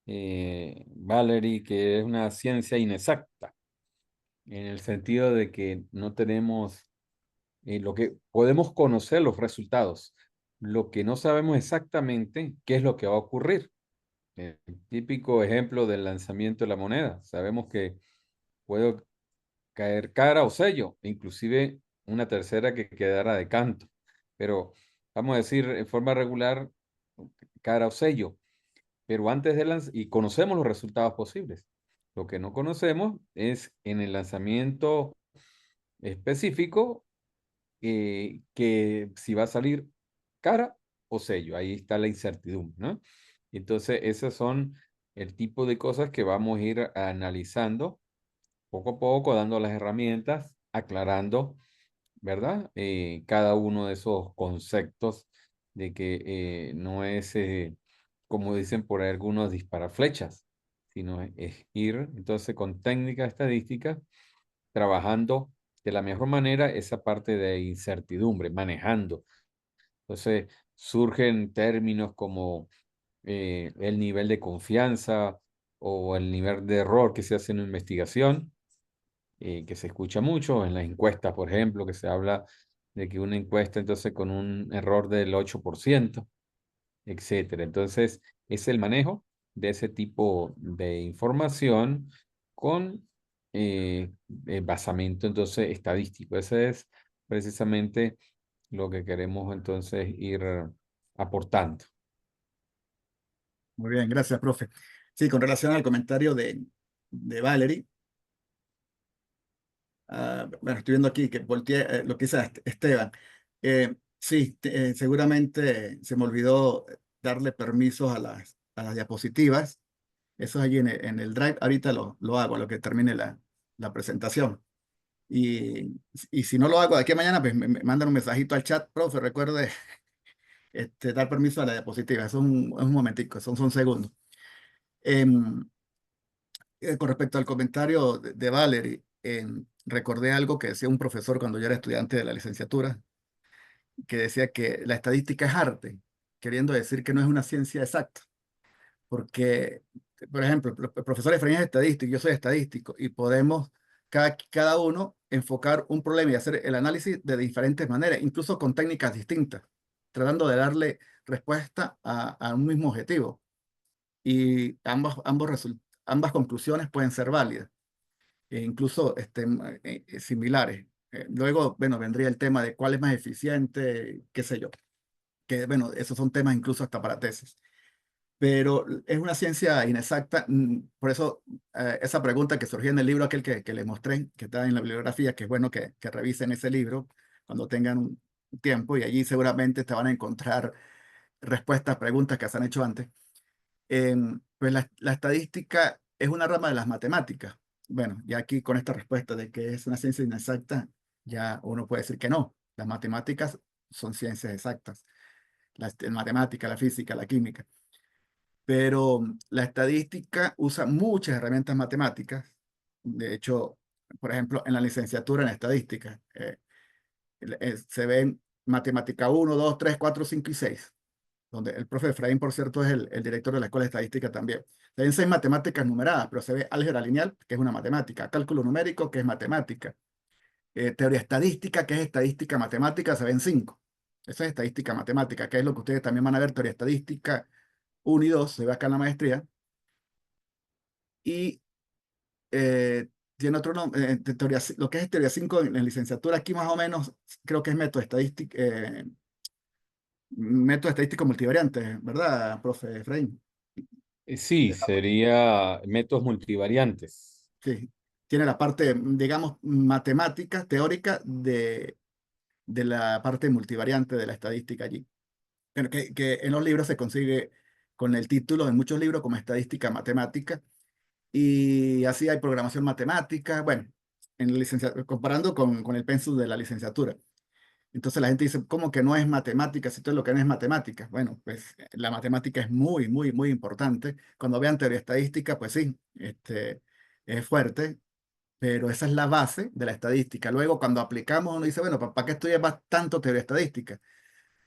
Valerie, que es una ciencia inexacta, en el sentido de que no tenemos lo que podemos conocer los resultados, lo que no sabemos exactamente qué es lo que va a ocurrir. El típico ejemplo del lanzamiento de la moneda. Sabemos que puede caer cara o sello, inclusive una tercera que quedara de canto. Pero vamos a decir en forma regular, cara o sello. Pero antes de lanzar, y conocemos los resultados posibles. Lo que no conocemos es en el lanzamiento específico que si va a salir cara o sello. Ahí está la incertidumbre, ¿no? Entonces, esos son el tipo de cosas que vamos a ir analizando poco a poco, dando las herramientas, aclarando, ¿verdad? Cada uno de esos conceptos de que no es, como dicen por ahí algunos, disparar flechas, sino es ir entonces con técnicas estadísticas trabajando de la mejor manera esa parte de incertidumbre, manejando. Entonces surgen términos como el nivel de confianza o el nivel de error que se hace en una investigación, que se escucha mucho en las encuestas, por ejemplo, que se habla de que una encuesta entonces con un error del 8%, etcétera. Entonces, es el manejo de ese tipo de información con basamento entonces estadístico. Ese es precisamente lo que queremos entonces ir aportando. Muy bien, gracias, profe. Sí, con relación al comentario de Valerie, bueno, estoy viendo aquí que volteé lo que dice Esteban. Sí, seguramente se me olvidó darle permisos a las diapositivas. Eso es allí en el Drive. Ahorita lo hago a lo que termine la presentación. Y si no lo hago de aquí a mañana, pues me mandan un mensajito al chat, profe, recuerde dar permiso a la diapositiva. Es un momentico, son segundos. Em, con respecto al comentario de Valerie, recordé algo que decía un profesor cuando yo era estudiante de la licenciatura, que decía que la estadística es arte. queriendo decir que no es una ciencia exacta, porque, por ejemplo, el profesor Efraín es estadístico, yo soy estadístico, y podemos cada uno enfocar un problema y hacer el análisis de diferentes maneras, incluso con técnicas distintas, tratando de darle respuesta a un mismo objetivo. Y ambas conclusiones pueden ser válidas, e incluso similares. Luego, bueno, vendría el tema de cuál es más eficiente, qué sé yo, que bueno, esos son temas incluso hasta para tesis. Pero es una ciencia inexacta, por eso esa pregunta que surgió en el libro aquel que les mostré, que está en la bibliografía, que es bueno que revisen ese libro cuando tengan un tiempo, y allí seguramente te van a encontrar respuestas a preguntas que se han hecho antes. Pues la estadística es una rama de las matemáticas. Bueno, y aquí con esta respuesta de que es una ciencia inexacta, ya uno puede decir que no. Las matemáticas son ciencias exactas. La matemática, la física, la química. Pero la estadística usa muchas herramientas matemáticas. De hecho, por ejemplo, en la licenciatura en estadística, se ven matemática 1, 2, 3, 4, 5 y 6, donde el profe Efraín, por cierto, es el director de la Escuela de Estadística también. Se ven 6 matemáticas numeradas, pero se ve álgebra lineal, que es una matemática, cálculo numérico, que es matemática, teoría estadística, que es estadística matemática, se ven 5. Eso es estadística matemática, que es lo que ustedes también van a ver, teoría estadística 1 y 2, se ve acá en la maestría. Y tiene otro nombre, lo que es teoría 5 en licenciatura, aquí más o menos creo que es método estadístico multivariante, ¿verdad, profe Efraín? Sí, sería métodos multivariantes. Sí, tiene la parte, digamos, matemática, teórica de la parte multivariante de la estadística allí. Pero que en los libros se consigue con el título, en muchos libros, como estadística matemática, y así hay programación matemática, bueno, comparando con el pensum de la licenciatura. Entonces la gente dice, ¿cómo que no es matemática si todo lo que no es matemática? Bueno, pues la matemática es muy, muy, muy importante. Cuando vean teoría estadística, pues sí, es fuerte, pero esa es la base de la estadística. Luego, cuando aplicamos, uno dice, bueno, ¿para qué estudias tanto teoría estadística?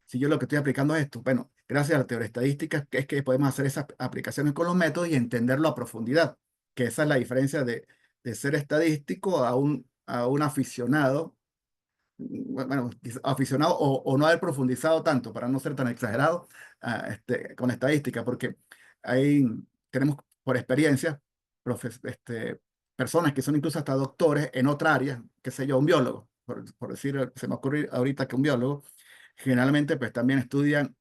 Si yo lo que estoy aplicando es esto. Bueno, gracias a la teoría estadística es que podemos hacer esas aplicaciones con los métodos y entenderlo a profundidad, que esa es la diferencia de ser estadístico a un aficionado, bueno, aficionado o no haber profundizado tanto, para no ser tan exagerado, con estadística, porque ahí tenemos por experiencia personas que son incluso hasta doctores en otra área, qué sé yo, un biólogo, por decir, se me ocurre ahorita que un biólogo, generalmente pues también estudian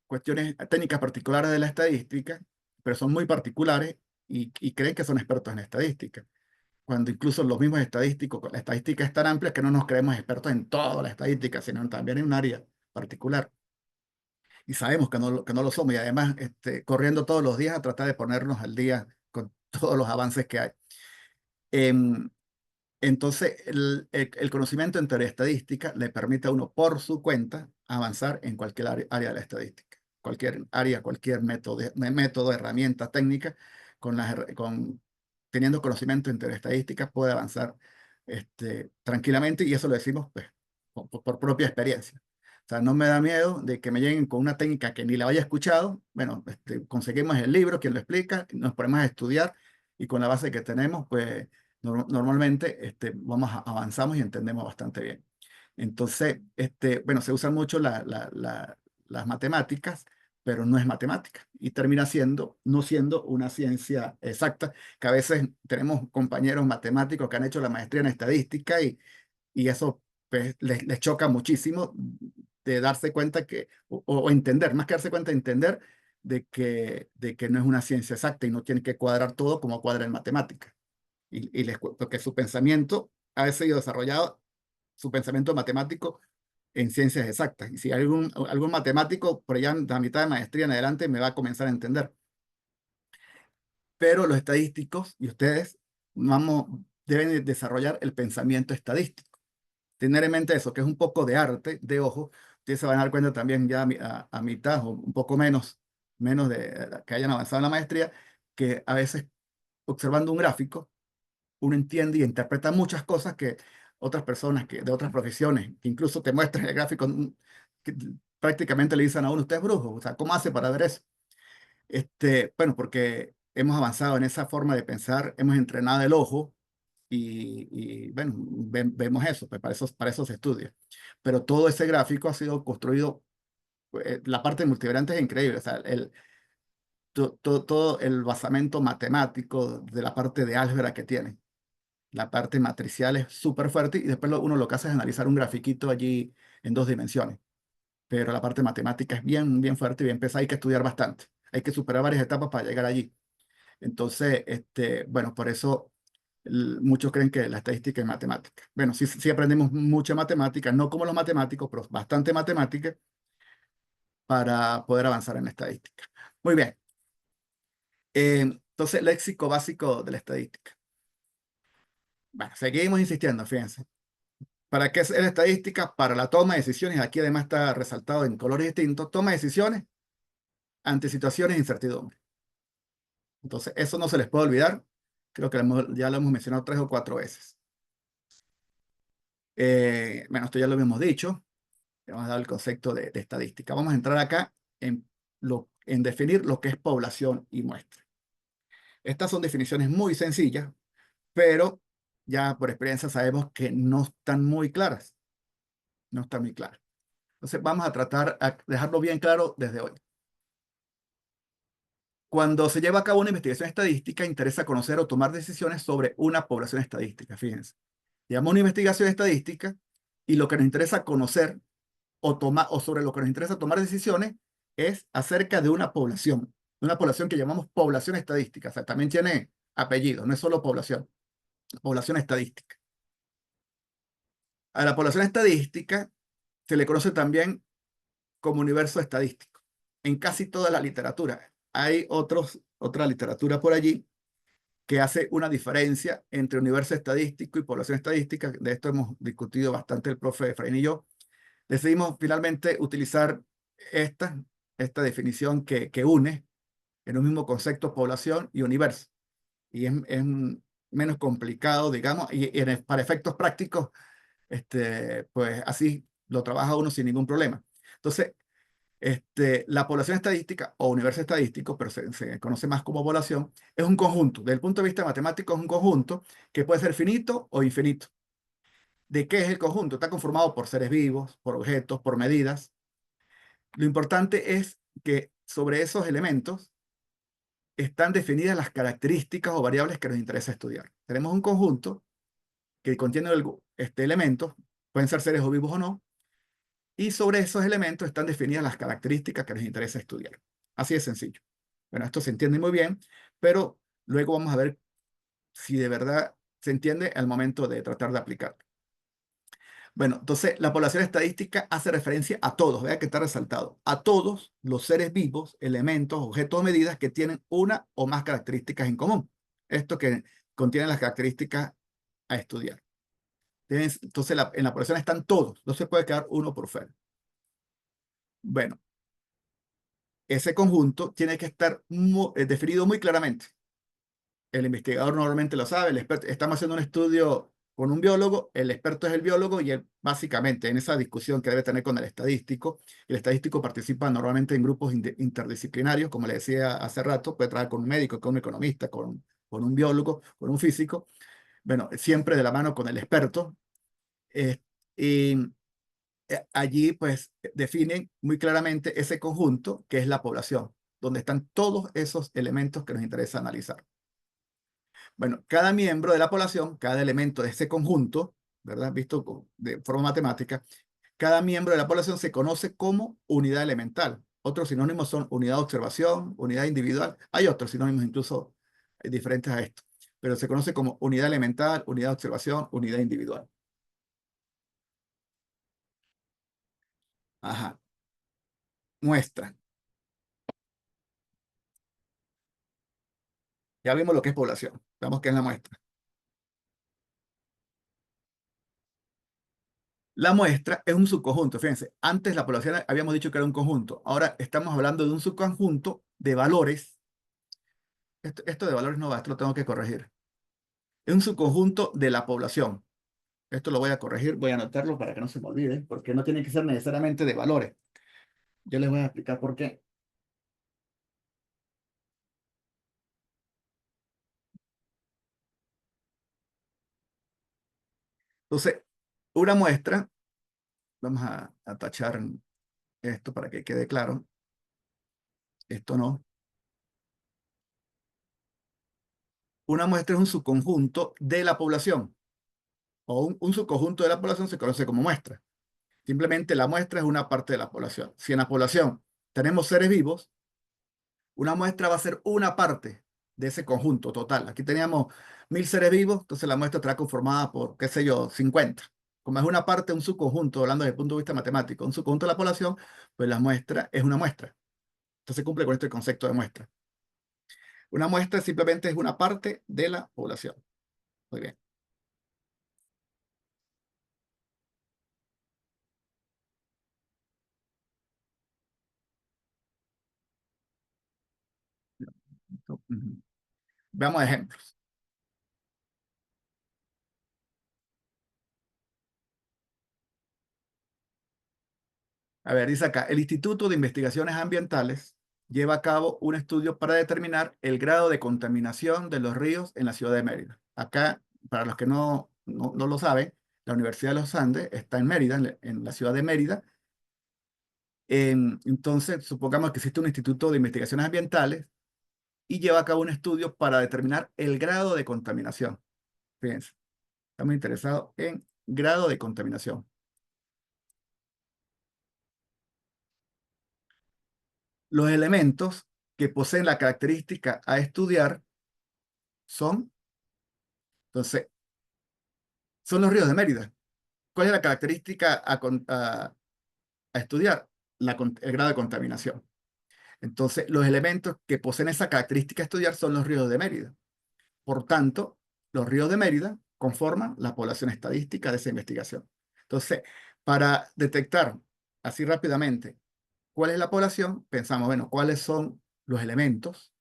cuestiones técnicas particulares de la estadística, pero son muy particulares y creen que son expertos en estadística, cuando incluso los mismos estadísticos, la estadística es tan amplia que no nos creemos expertos en toda la estadística, sino también en un área particular. Y sabemos que no lo somos, y además corriendo todos los días a tratar de ponernos al día con todos los avances que hay. Em, entonces, el conocimiento en teoría estadística le permite a uno por su cuenta avanzar en cualquier área de la estadística. Cualquier área, cualquier método, herramienta técnica, teniendo conocimiento en teoría estadística, puede avanzar tranquilamente, y eso lo decimos pues, por propia experiencia. O sea, no me da miedo de que me lleguen con una técnica que ni la haya escuchado. Bueno, conseguimos el libro, quien lo explica, nos ponemos a estudiar, y con la base que tenemos, pues normalmente avanzamos y entendemos bastante bien. Entonces, bueno, se usan mucho las matemáticas, pero no es matemática y termina no siendo una ciencia exacta, que a veces tenemos compañeros matemáticos que han hecho la maestría en estadística, y eso pues, les choca muchísimo de darse cuenta o entender, más que darse cuenta, entender de que no es una ciencia exacta y no tiene que cuadrar todo como cuadra en matemática. Y porque su pensamiento ha sido desarrollado, su pensamiento matemático, en ciencias exactas. Y si hay algún matemático por allá en la mitad de maestría en adelante me va a comenzar a entender. Pero los estadísticos y ustedes deben desarrollar el pensamiento estadístico. Tener en mente eso, que es un poco de arte, de ojo. Ustedes se van a dar cuenta también ya a mitad o un poco menos de que hayan avanzado en la maestría, que a veces observando un gráfico, uno entiende y interpreta muchas cosas que otras personas de otras profesiones, que incluso te muestran el gráfico, que prácticamente le dicen a uno, usted es brujo. O sea, ¿cómo hace para ver eso? Bueno, porque hemos avanzado en esa forma de pensar, hemos entrenado el ojo bueno, vemos eso, pues para esos estudios. Pero todo ese gráfico ha sido construido, la parte de multivariante es increíble, o sea, todo el basamento matemático de la parte de álgebra que tiene. La parte matricial es súper fuerte y después uno lo que hace es analizar un grafiquito allí en 2 dimensiones. Pero la parte matemática es bien, bien fuerte y bien pesada, hay que estudiar bastante. Hay que superar varias etapas para llegar allí. Entonces, bueno, por eso muchos creen que la estadística es matemática. Bueno, sí, sí aprendemos mucha matemática, no como los matemáticos, pero bastante matemática para poder avanzar en la estadística. Muy bien. Entonces, léxico básico de la estadística. Bueno, seguimos insistiendo, fíjense. ¿Para qué es la estadística? Para la toma de decisiones. Aquí además está resaltado en colores distintos. Toma de decisiones ante situaciones de incertidumbre. Entonces, eso no se les puede olvidar. Creo que ya lo hemos mencionado 3 o 4 veces. Bueno, esto ya lo habíamos dicho. Hemos dado el concepto de estadística. Vamos a entrar acá en definir lo que es población y muestra. Estas son definiciones muy sencillas, pero ya por experiencia sabemos que no están muy claras. No están muy claras. Entonces vamos a tratar de dejarlo bien claro desde hoy. Cuando se lleva a cabo una investigación estadística, interesa conocer o tomar decisiones sobre una población estadística. Fíjense. Llevamos una investigación estadística y lo que nos interesa conocer o sobre lo que nos interesa tomar decisiones es acerca de una población que llamamos población estadística. O sea, también tiene apellido, no es solo población estadística. A la población estadística se le conoce también como universo estadístico. En casi toda la literatura. Hay otra literatura por allí que hace una diferencia entre universo estadístico y población estadística. De esto hemos discutido bastante el profe Efraín y yo. Decidimos finalmente utilizar esta definición que une en un mismo concepto población y universo. Y es menos complicado, digamos, para efectos prácticos, pues así lo trabaja uno sin ningún problema. Entonces, la población estadística o universo estadístico, pero se conoce más como población, es un conjunto. Desde el punto de vista matemático es un conjunto que puede ser finito o infinito. ¿De qué es el conjunto? Está conformado por seres vivos, por objetos, por medidas. Lo importante es que sobre esos elementos están definidas las características o variables que nos interesa estudiar. Tenemos un conjunto que contiene elementos, pueden ser seres o vivos o no, y sobre esos elementos están definidas las características que nos interesa estudiar. Así de sencillo. Bueno, esto se entiende muy bien, pero luego vamos a ver si de verdad se entiende al momento de tratar de aplicarlo. Bueno, entonces la población estadística hace referencia a todos, vea que está resaltado, a todos los seres vivos, elementos, objetos o medidas que tienen una o más características en común. Esto que contiene las características a estudiar. Entonces en la población están todos, no se puede quedar uno por fuera. Bueno, ese conjunto tiene que estar definido muy claramente. El investigador normalmente lo sabe, el experto, estamos haciendo un estudio con un biólogo, el experto es el biólogo y él básicamente en esa discusión que debe tener con el estadístico participa normalmente en grupos interdisciplinarios, como le decía hace rato, puede trabajar con un médico, con un economista, con un biólogo, con un físico, bueno, siempre de la mano con el experto. Y allí pues definen muy claramente ese conjunto que es la población, donde están todos esos elementos que nos interesa analizar. Bueno, cada miembro de la población, cada elemento de ese conjunto, ¿verdad? Visto de forma matemática, cada miembro de la población se conoce como unidad elemental. Otros sinónimos son unidad de observación, unidad individual. Hay otros sinónimos incluso diferentes a esto, pero se conoce como unidad elemental, unidad de observación, unidad individual. Ajá. Muestra. Ya vimos lo que es población. Veamos qué es la muestra. La muestra es un subconjunto. Fíjense, antes la población habíamos dicho que era un conjunto. Ahora estamos hablando de un subconjunto de valores. Esto de valores no va, esto lo tengo que corregir. Es un subconjunto de la población. Esto lo voy a corregir, voy a anotarlo para que no se me olvide, porque no tiene que ser necesariamente de valores. Yo les voy a explicar por qué. Entonces, una muestra, vamos a tachar esto para que quede claro. Esto no. Una muestra es un subconjunto de la población, o un subconjunto de la población se conoce como muestra. Simplemente la muestra es una parte de la población. Si en la población tenemos seres vivos, una muestra va a ser una parte de ese conjunto total. Aquí teníamos 1000 seres vivos, entonces la muestra estará conformada por, qué sé yo, 50. Como es una parte, un subconjunto, hablando desde el punto de vista matemático, un subconjunto de la población, pues la muestra es una muestra. Entonces cumple con este concepto de muestra. Una muestra simplemente es una parte de la población. Muy bien. Ujú. Veamos ejemplos. A ver, dice acá, el Instituto de Investigaciones Ambientales lleva a cabo un estudio para determinar el grado de contaminación de los ríos en la ciudad de Mérida. Acá, para los que no lo saben, la Universidad de los Andes está en Mérida, en la ciudad de Mérida. Entonces, supongamos que existe un Instituto de Investigaciones Ambientales y lleva a cabo un estudio para determinar el grado de contaminación. Fíjense, estamos interesados en grado de contaminación. Los elementos que poseen la característica a estudiar son, entonces, son los ríos de Mérida. ¿Cuál es la característica a estudiar? El grado de contaminación. Entonces, los elementos que poseen esa característica a estudiar son los ríos de Mérida. Por tanto, los ríos de Mérida conforman la población estadística de esa investigación. Entonces, para detectar así rápidamente cuál es la población, pensamos, bueno, ¿cuáles son los elementos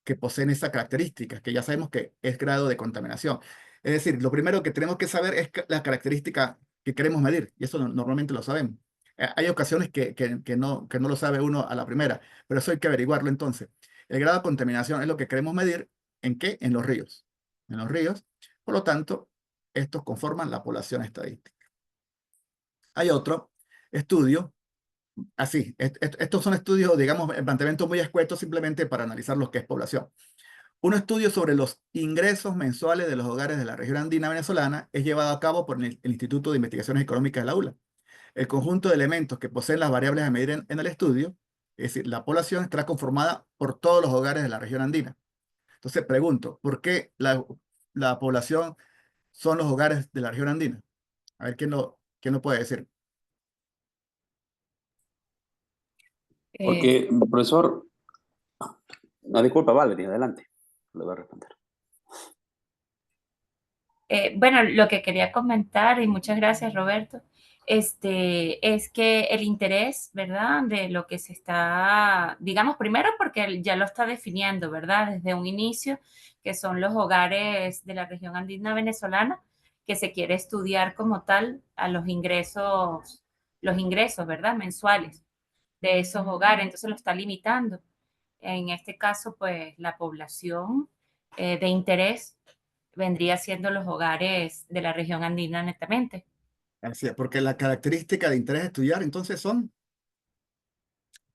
que poseen esa característica, que ya sabemos que es grado de contaminación? Es decir, lo primero que tenemos que saber es la característica que queremos medir, y eso normalmente lo sabemos. Hay ocasiones que no lo sabe uno a la primera, pero eso hay que averiguarlo entonces. El grado de contaminación es lo que queremos medir. ¿En qué? En los ríos. En los ríos. Por lo tanto, estos conforman la población estadística. Hay otro estudio, así, estos son estudios, digamos, en planteamiento muy escuetos simplemente para analizar lo que es población. Un estudio sobre los ingresos mensuales de los hogares de la región andina venezolana es llevado a cabo por el Instituto de Investigaciones Económicas de la ULA. El conjunto de elementos que poseen las variables a medir en el estudio, es decir, la población estará conformada por todos los hogares de la región andina. Entonces pregunto, ¿por qué la población son los hogares de la región andina? A ver, quién lo puede decir? Eh, Porque, profesor, no, disculpa, Valerie, adelante. Le voy a responder. Bueno, lo que quería comentar, y muchas gracias, Roberto, es que el interés, ¿verdad? De lo que se está, digamos, primero porque él ya lo está definiendo, ¿verdad? Desde un inicio, que son los hogares de la región andina venezolana, que se quiere estudiar como tal a los ingresos, ¿verdad? Mensuales de esos hogares, entonces lo está limitando. En este caso, pues la población de interés vendría siendo los hogares de la región andina netamente. Así es, porque la característica de interés estudiar entonces son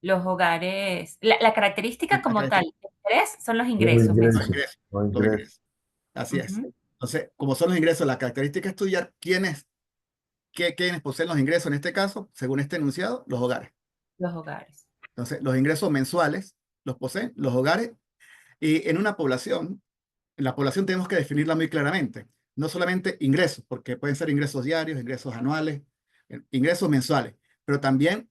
Los hogares, la característica la como tal característica de interés son los Los ingresos de los mensuales. ingresos, ingresos. los Los ingresos. ingresos. Así es. Ujú. Entonces, como son los ingresos, la característica de estudiar, ¿quiénes poseen los ingresos en este caso? Según este enunciado, los hogares. Los hogares. Entonces, los ingresos mensuales los poseen los hogares. Y en una población, la población tenemos que definirla muy claramente. No solamente ingresos, porque pueden ser ingresos diarios, ingresos anuales, ingresos mensuales, pero también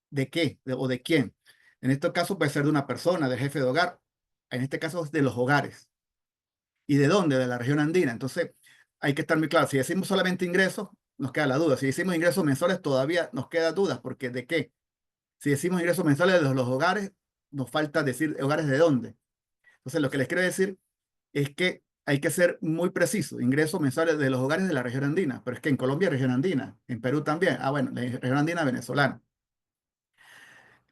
de qué o de quién. En este caso puede ser de una persona, del jefe de hogar. En este caso es de los hogares. ¿Y de dónde? De la región andina. Entonces, hay que estar muy claro. Si decimos solamente ingresos, nos queda la duda. Si decimos ingresos mensuales, todavía nos queda dudas, porque ¿de qué? Si decimos ingresos mensuales de los hogares, nos falta decir hogares de dónde. Entonces, lo que les quiero decir es que hay que ser muy preciso. Ingresos mensuales de los hogares de la región andina. Pero es que en Colombia, región andina. En Perú también. Ah, bueno, la región andina venezolana.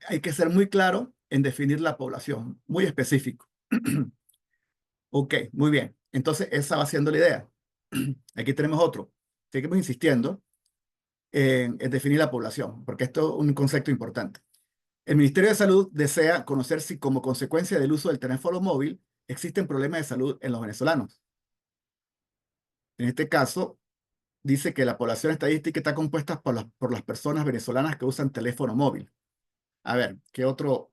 hay que ser muy claro en definir la población, muy específico. Ok, muy bien. Entonces, esa va siendo la idea. Aquí tenemos otro. Seguimos insistiendo en definir la población, porque esto es un concepto importante. El Ministerio de Salud desea conocer si como consecuencia del uso del teléfono móvil existen problemas de salud en los venezolanos. En este caso, dice que la población estadística está compuesta por las personas venezolanas que usan teléfono móvil. A ver, ¿qué otro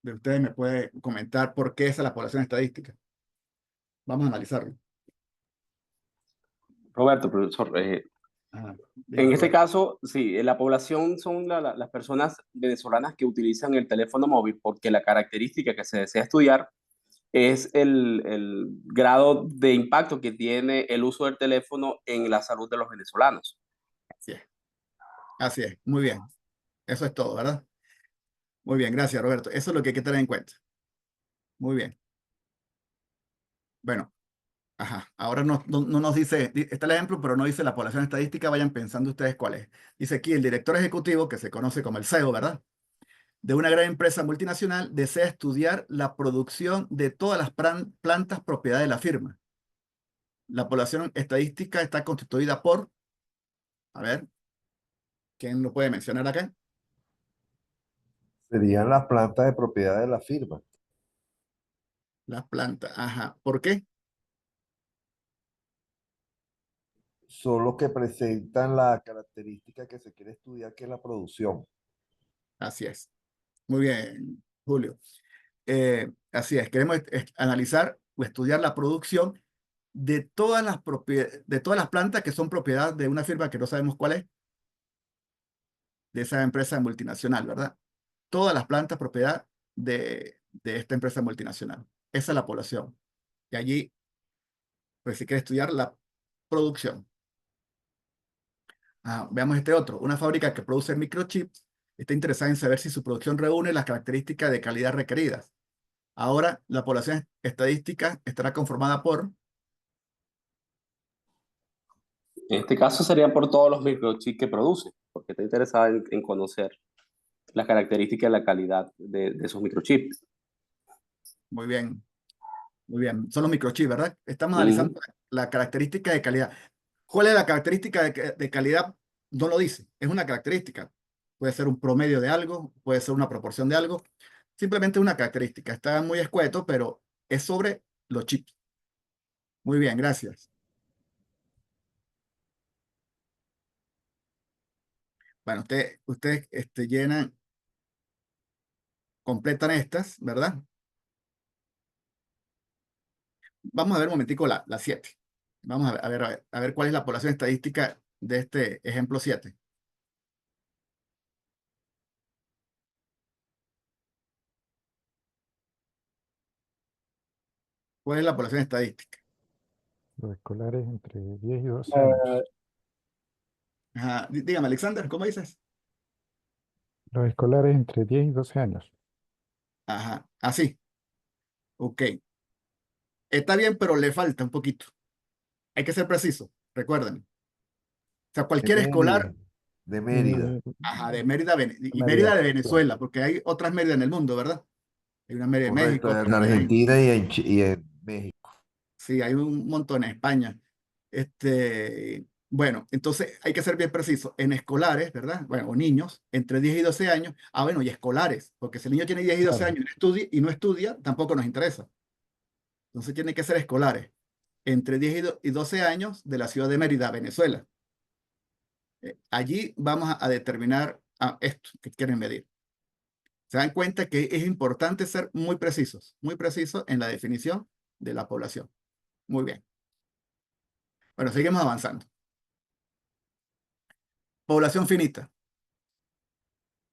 de ustedes me puede comentar por qué esa es la población estadística? Vamos a analizarlo. Roberto, profesor, Ajá, en dígame, este Roberto. caso, sí, la población son las personas venezolanas que utilizan el teléfono móvil porque la característica que se desea estudiar es el grado de impacto que tiene el uso del teléfono en la salud de los venezolanos. Así es. Así es. Muy bien. Eso es todo, ¿verdad? Muy bien, gracias, Roberto. Eso es lo que hay que tener en cuenta. Muy bien. Bueno, ajá. Ahora no nos dice, está el ejemplo, pero no dice la población estadística. Vayan pensando ustedes cuál es. Dice aquí el director ejecutivo, que se conoce como el CEO, ¿verdad? De una gran empresa multinacional, desea estudiar la producción de todas las plantas propiedad de la firma. La población estadística está constituida por, a ver, ¿quién lo puede mencionar acá? Serían las plantas de propiedad de la firma. Las plantas, ajá. ¿Por qué? Son los que presentan la característica que se quiere estudiar, que es la producción. Así es. Muy bien, Julio. Así es, queremos analizar o estudiar la producción de todas de todas las plantas que son propiedad de una firma que no sabemos cuál es, de esa empresa multinacional, ¿verdad? Todas las plantas propiedad de esta empresa multinacional. Esa es la población. Y allí, pues, se quiere estudiar la producción. Veamos este otro. Una fábrica que produce microchips está interesada en saber si su producción reúne las características de calidad requeridas. Ahora, la población estadística estará conformada por, En este caso sería por todos los microchips que produce, porque está interesada en conocer las características y la calidad de esos microchips. muy bien, muy bien, son los microchips, ¿verdad? Estamos Ujú. analizando la característica de calidad. ¿Cuál es la característica de calidad? No lo dice, es una característica. Puede ser un promedio de algo, puede ser una proporción de algo, simplemente una característica. Está muy escueto, pero es sobre los chips. Muy bien, gracias. Bueno, ustedes llenan, completan estas, ¿verdad? Vamos a ver un momentico la 7. Vamos a ver cuál es la población estadística de este ejemplo 7. ¿Cuál es la población estadística? Los escolares entre 10 y 12 años. Ajá, dígame, Alexander, ¿cómo dices? Los escolares entre 10 y 12 años. Ajá, así. Ok. Está bien, pero le falta un poquito. Hay que ser preciso, recuerden. O sea, De cualquier escolar, Mérida. De Mérida. Mm, ajá, de Mérida, y Mérida, Mérida de claro. Venezuela, porque hay otras Méridas en el mundo, ¿verdad? Hay una Mérida de Correcto, México, en otra Mérida en... Argentina y en México. Sí, hay un montón en España. Bueno, entonces hay que ser bien preciso. En escolares, ¿verdad? Bueno, o niños entre 10 y 12 años. Bueno, y escolares, porque si el niño tiene 10 y 12 Claro. años y no estudia, tampoco nos interesa. Entonces tiene que ser escolares entre 10 y 12 años de la ciudad de Mérida, Venezuela. Allí vamos a determinar esto que quieren medir. Se dan cuenta que es importante ser muy precisos en la definición de la población. Muy bien. Bueno, seguimos avanzando. Población finita.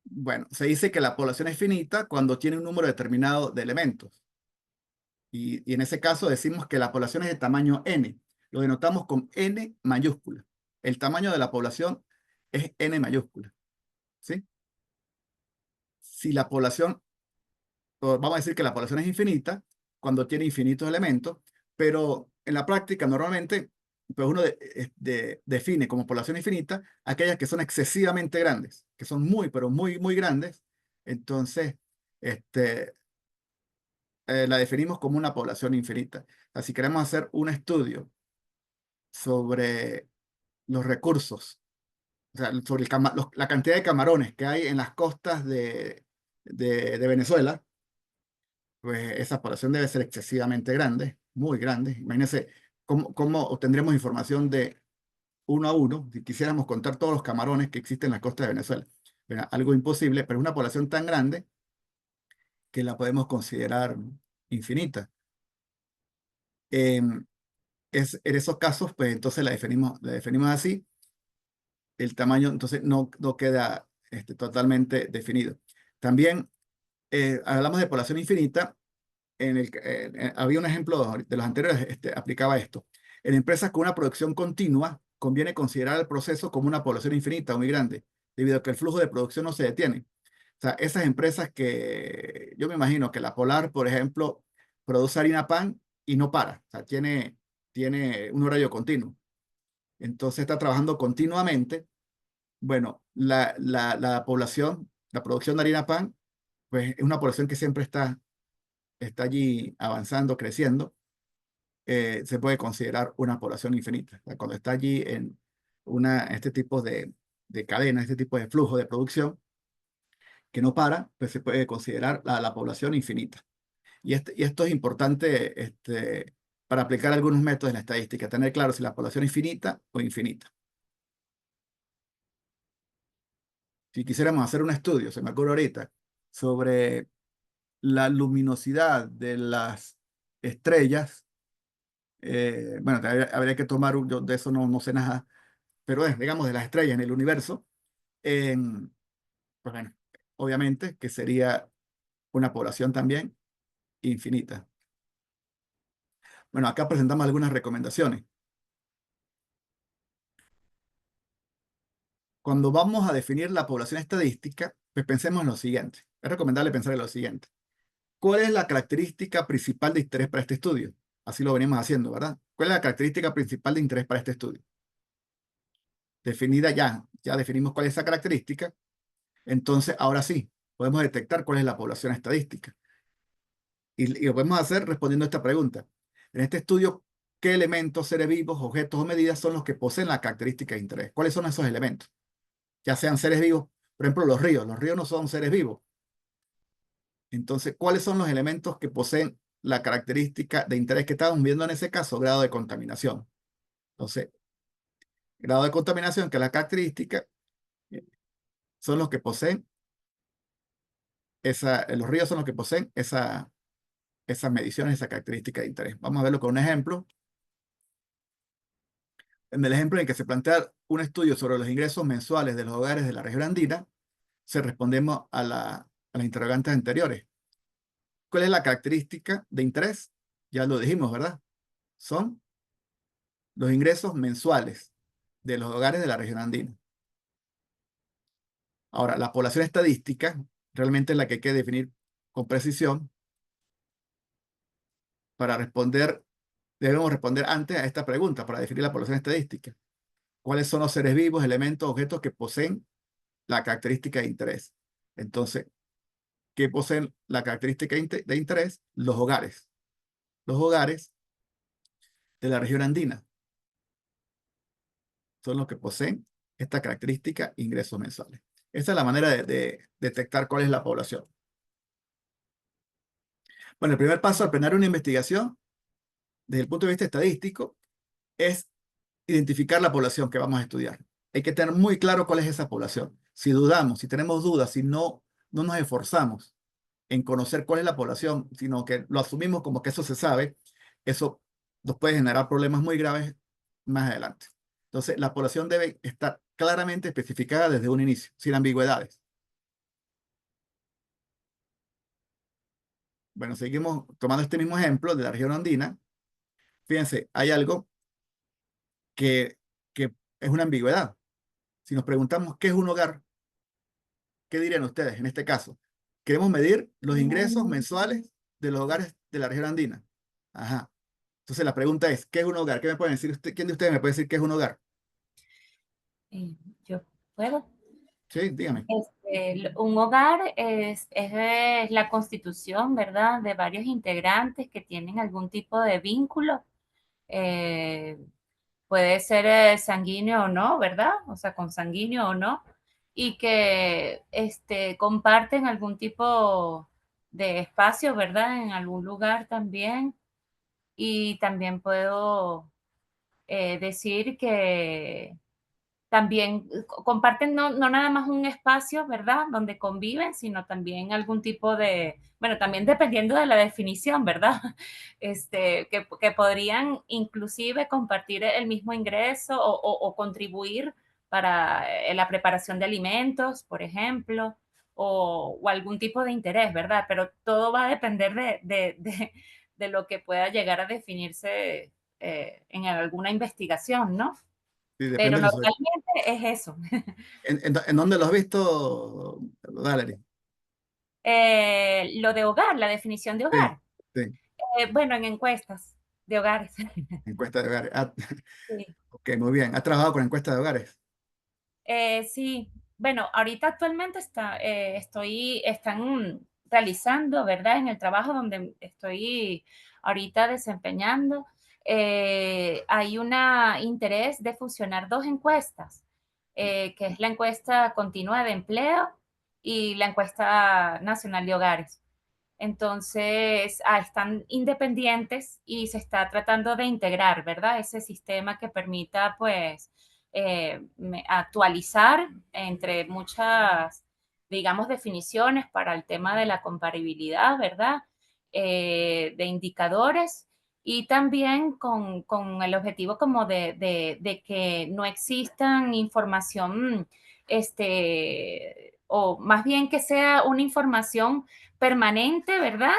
Bueno, se dice que la población es finita cuando tiene un número determinado de elementos. Y en ese caso decimos que la población es de tamaño n. Lo denotamos con n mayúscula. El tamaño de la población es n mayúscula. ¿Sí? Si la población, vamos a decir que la población es infinita cuando tiene infinitos elementos, pero en la práctica normalmente pues uno define como población infinita aquellas que son excesivamente grandes, que son muy, pero muy, muy grandes, Entonces, la definimos como una población infinita. O sea, si queremos hacer un estudio sobre los recursos, o sea, sobre la cantidad de camarones que hay en las costas de Venezuela, pues esa población debe ser excesivamente grande, muy grande. Imagínense cómo obtendremos información de uno a uno si quisiéramos contar todos los camarones que existen en la costa de Venezuela. Bueno, algo imposible, pero es una población tan grande que la podemos considerar infinita. En esos casos, pues entonces la definimos así. El tamaño entonces no queda totalmente definido. También hablamos de población infinita. Había un ejemplo de los anteriores, aplicaba esto. En empresas con una producción continua, conviene considerar el proceso como una población infinita o muy grande, debido a que el flujo de producción no se detiene. O sea, esas empresas que yo me imagino que la Polar, por ejemplo, produce harina pan y no para. O sea, tiene un horario continuo. Entonces está trabajando continuamente. Bueno, la población, la producción de harina pan, pues es una población que siempre está allí avanzando, creciendo. Se puede considerar una población infinita. O sea, cuando está allí en este tipo de cadena, este tipo de flujo de producción que no para, pues se puede considerar la población infinita. Y esto es importante para aplicar algunos métodos en la estadística, tener claro si la población es finita o infinita. Si quisiéramos hacer un estudio, se me ocurre ahorita, sobre la luminosidad de las estrellas, bueno, habría que tomar, yo de eso no sé nada, pero digamos, de las estrellas en el universo, pues bueno, obviamente que sería una población también infinita. Bueno, acá presentamos algunas recomendaciones. Cuando vamos a definir la población estadística, pues pensemos en lo siguiente. Es recomendable pensar en lo siguiente. ¿Cuál es la característica principal de interés para este estudio? Así lo venimos haciendo, ¿verdad? ¿Cuál es la característica principal de interés para este estudio? Definida ya definimos cuál es esa característica. Entonces, ahora sí, podemos detectar cuál es la población estadística. Y lo podemos hacer respondiendo a esta pregunta. En este estudio, ¿qué elementos, seres vivos, objetos o medidas son los que poseen la característica de interés? ¿Cuáles son esos elementos? Ya sean seres vivos, por ejemplo, los ríos. Los ríos no son seres vivos. Entonces, ¿cuáles son los elementos que poseen la característica de interés que estamos viendo en ese caso? Grado de contaminación. Entonces, grado de contaminación, que es la característica, son los que poseen los ríos son los que poseen esas mediciones, esa característica de interés. Vamos a verlo con un ejemplo. En el ejemplo en que se plantea un estudio sobre los ingresos mensuales de los hogares de la región andina, se respondemos a las interrogantes anteriores. ¿Cuál es la característica de interés? Ya lo dijimos, ¿verdad? Son los ingresos mensuales de los hogares de la región andina. Ahora, la población estadística realmente es la que hay que definir con precisión para responder. Debemos responder antes a esta pregunta para definir la población estadística. ¿Cuáles son los seres vivos, elementos, objetos que poseen la característica de interés? Entonces, ¿qué poseen la característica de interés? Los hogares. Los hogares de la región andina son los que poseen esta característica ingresos mensuales. Esa es la manera de detectar cuál es la población. Bueno, el primer paso al planear una investigación desde el punto de vista estadístico es identificar la población que vamos a estudiar. Hay que tener muy claro cuál es esa población. Si dudamos, si tenemos dudas, si no nos esforzamos en conocer cuál es la población, sino que lo asumimos como que eso se sabe, eso nos puede generar problemas muy graves más adelante. Entonces, la población debe estar claramente especificada desde un inicio, sin ambigüedades. Bueno, seguimos tomando este mismo ejemplo de la región andina. Fíjense, hay algo que es una ambigüedad. Si nos preguntamos qué es un hogar, ¿qué dirían ustedes en este caso? Queremos medir los ingresos mensuales de los hogares de la región andina. Ajá. Entonces la pregunta es, ¿qué es un hogar? ¿Qué me pueden decir? ¿Quién de ustedes me puede decir qué es un hogar? Yo puedo. Sí, dígame. Un hogar es la constitución, ¿verdad?, de varios integrantes que tienen algún tipo de vínculo. eh, Puede ser sanguíneo o no, ¿verdad? O sea, consanguíneo o no. Y que comparten algún tipo de espacio, ¿verdad? En algún lugar también. Y también puedo decir que también comparten no nada más un espacio, ¿verdad?, donde conviven, sino también algún tipo de, bueno, también dependiendo de la definición, ¿verdad? Que podrían inclusive compartir el mismo ingreso o contribuir para la preparación de alimentos, por ejemplo, o algún tipo de interés, ¿verdad? Pero todo va a depender de lo que pueda llegar a definirse en alguna investigación, ¿no? Sí, Pero depende de su... normalmente es eso. ¿En dónde lo has visto, Valerie? Lo de hogar, la definición de Sí, hogar. sí, Bueno, en encuestas de hogares. encuesta de hogares. Ah, Sí. ok, muy bien. ¿Has trabajado con encuesta de hogares? Sí, bueno, ahorita actualmente están realizando, ¿verdad? En el trabajo donde estoy ahorita desempeñando, hay un interés de fusionar dos encuestas, que es la encuesta continua de empleo y la encuesta nacional de hogares. Entonces, están independientes y se está tratando de integrar, ¿verdad? Ese sistema que permita, pues, actualizar entre muchas, digamos, definiciones para el tema de la comparabilidad, ¿verdad? De indicadores y también con el objetivo como de que no existan información, o más bien que sea una información permanente, ¿verdad?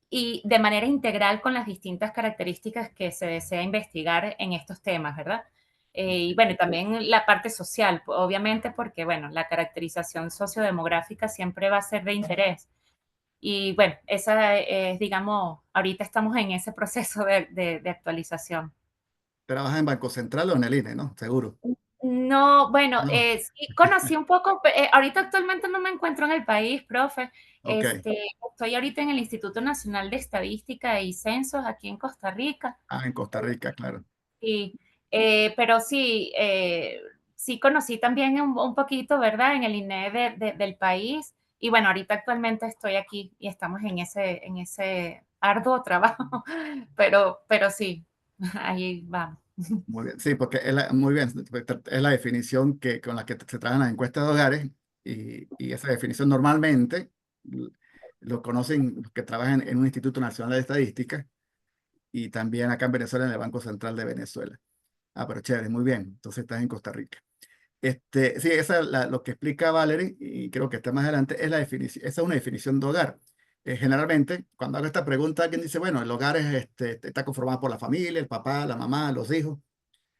Y de manera integral con las distintas características que se desea investigar en estos temas, ¿verdad? Y bueno, también la parte social, obviamente, porque bueno, la caracterización sociodemográfica siempre va a ser de interés. Y bueno, esa es, digamos, ahorita estamos en ese proceso de actualización. ¿Trabajas en Banco Central o en el INE, no? Seguro. No, bueno, No. sí conocí un poco, ahorita actualmente no me encuentro en el país, profe. Ok. Estoy ahorita en el Instituto Nacional de Estadística y Censos aquí en Costa Rica. Ah, en Costa Rica, claro. Sí, pero sí, sí conocí también un poquito, ¿verdad? En el INE del país. Y bueno, ahorita actualmente estoy aquí y estamos en ese arduo trabajo, pero sí, ahí vamos. Muy bien. Sí, porque muy bien, es la definición con la que se trabajan las encuestas de hogares y esa definición normalmente l- lo conocen los que trabajan en un Instituto Nacional de Estadística y también acá en Venezuela en el Banco Central de Venezuela. Ah, pero chévere, muy bien. Entonces estás en Costa Rica. Sí, esa lo que explica Valerie, y creo que está más adelante, es la definición, esa es una definición de hogar. Generalmente, cuando hago esta pregunta, alguien dice, bueno, el hogar está conformado por la familia, el papá, la mamá, los hijos.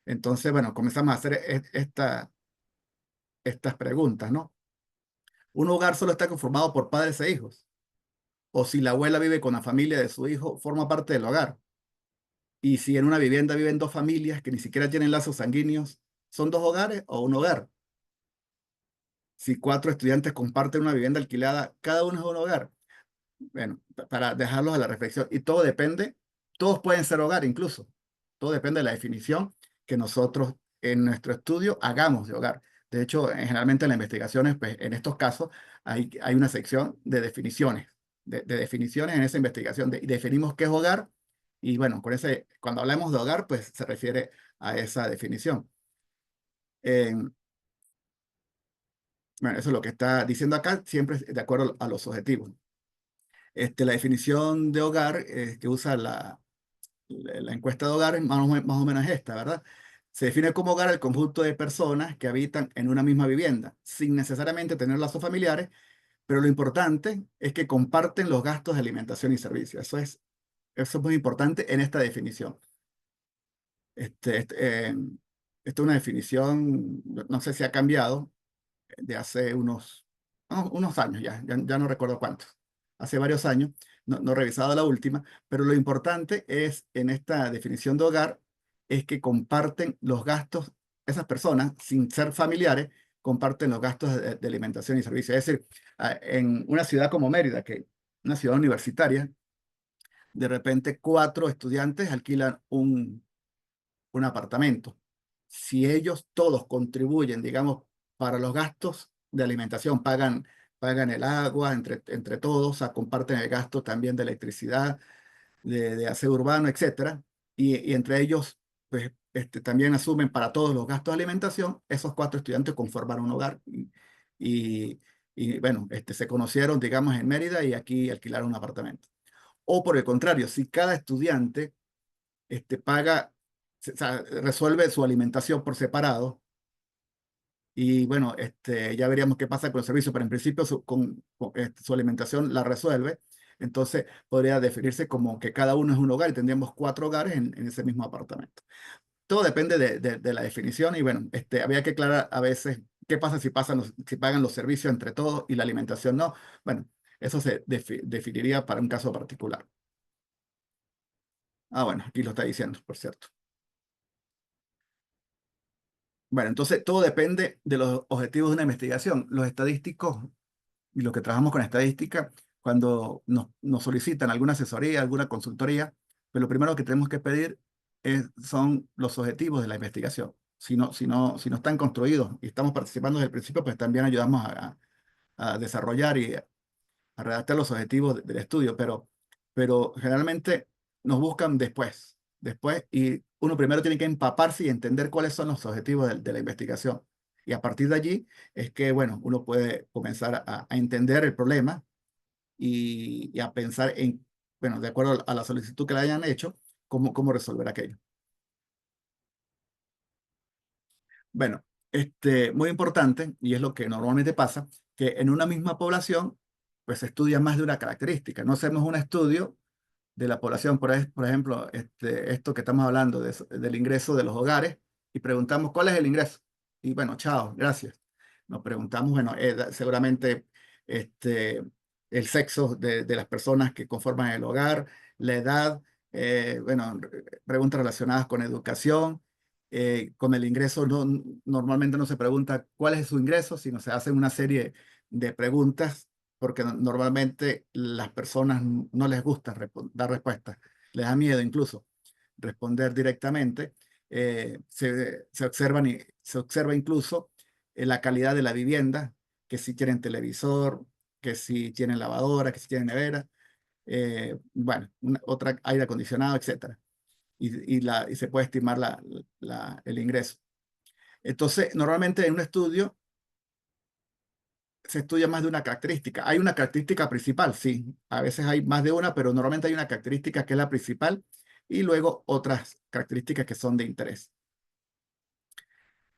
Entonces, bueno, comenzamos a hacer estas preguntas, ¿no? ¿Un hogar solo está conformado por padres e hijos? ¿O si la abuela vive con la familia de su hijo, forma parte del hogar? Y si en una vivienda viven dos familias que ni siquiera tienen lazos sanguíneos, ¿son dos hogares o un hogar? Si cuatro estudiantes comparten una vivienda alquilada, cada uno es un hogar. Bueno, para dejarlos a la reflexión. Y todo depende, todos pueden ser hogar incluso. Todo depende de la definición que nosotros en nuestro estudio hagamos de hogar. De hecho, generalmente en las investigaciones, pues en estos casos, hay una sección de definiciones, de definiciones en esa investigación. Y definimos qué es hogar. Y bueno, cuando hablamos de hogar, pues se refiere a esa definición. Bueno, eso es lo que está diciendo acá, siempre de acuerdo a los objetivos. La definición de hogar que usa la encuesta de hogar es más o menos esta, ¿verdad? Se define como hogar el conjunto de personas que habitan en una misma vivienda, sin necesariamente tener lazos familiares, pero lo importante es que comparten los gastos de alimentación y servicios. Eso es muy importante en esta definición. Esta es una definición, no sé si ha cambiado, de hace unos años ya no recuerdo cuántos, hace varios años, no he revisado la última, pero lo importante es en esta definición de hogar es que comparten los gastos, esas personas, sin ser familiares, comparten los gastos de alimentación y servicios. Es decir, en una ciudad como Mérida, que una ciudad universitaria, de repente 4 estudiantes alquilan un apartamento. Si ellos todos contribuyen, digamos, para los gastos de alimentación, pagan el agua entre todos, o sea, comparten el gasto también de electricidad, de aseo urbano, etcétera, y entre ellos, pues, también asumen para todos los gastos de alimentación, esos 4 estudiantes conforman un hogar y, bueno, se conocieron, digamos, en Mérida y aquí alquilaron un apartamento. O por el contrario, si cada estudiante paga, o sea, resuelve su alimentación por separado, y bueno, ya veríamos qué pasa con el servicio, pero en principio su alimentación la resuelve, entonces podría definirse como que cada uno es un hogar y tendríamos 4 hogares en ese mismo apartamento. Todo depende de la definición y bueno, había que aclarar a veces qué pasa si pagan los servicios entre todos y la alimentación no. Bueno, eso se definiría para un caso particular. Ah, bueno, aquí lo está diciendo, por cierto. Bueno, entonces todo depende de los objetivos de una investigación. Los estadísticos y los que trabajamos con estadística, cuando nos solicitan alguna asesoría, alguna consultoría, pues lo primero que tenemos que pedir son los objetivos de la investigación. Si no están construidos y estamos participando desde el principio, pues también ayudamos a desarrollar y a redactar los objetivos del estudio, pero generalmente nos buscan después, y uno primero tiene que empaparse y entender cuáles son los objetivos de la investigación. Y a partir de allí es que, bueno, uno puede comenzar a entender el problema y a pensar en, bueno, de acuerdo a la solicitud que le hayan hecho, cómo resolver aquello. Bueno, muy importante, y es lo que normalmente pasa, que en una misma población, pues se estudia más de una característica. No hacemos un estudio de la población, por ejemplo, esto que estamos hablando del ingreso de los hogares, y preguntamos cuál es el ingreso. Y bueno, chao, gracias. Nos preguntamos, bueno, seguramente el sexo de las personas que conforman el hogar, la edad, bueno, preguntas relacionadas con educación. Con el ingreso normalmente no se pregunta cuál es su ingreso, sino se hacen una serie de preguntas porque normalmente las personas no les gusta dar respuestas, les da miedo incluso responder directamente. Se observa incluso la calidad de la vivienda, que si tienen televisor, que si tienen lavadora, que si tienen nevera, bueno, otra aire acondicionado, etcétera. Y se puede estimar el ingreso. Entonces, normalmente en un estudio se estudia más de una característica. Hay una característica principal, sí. A veces hay más de una, pero normalmente hay una característica que es la principal y luego otras características que son de interés.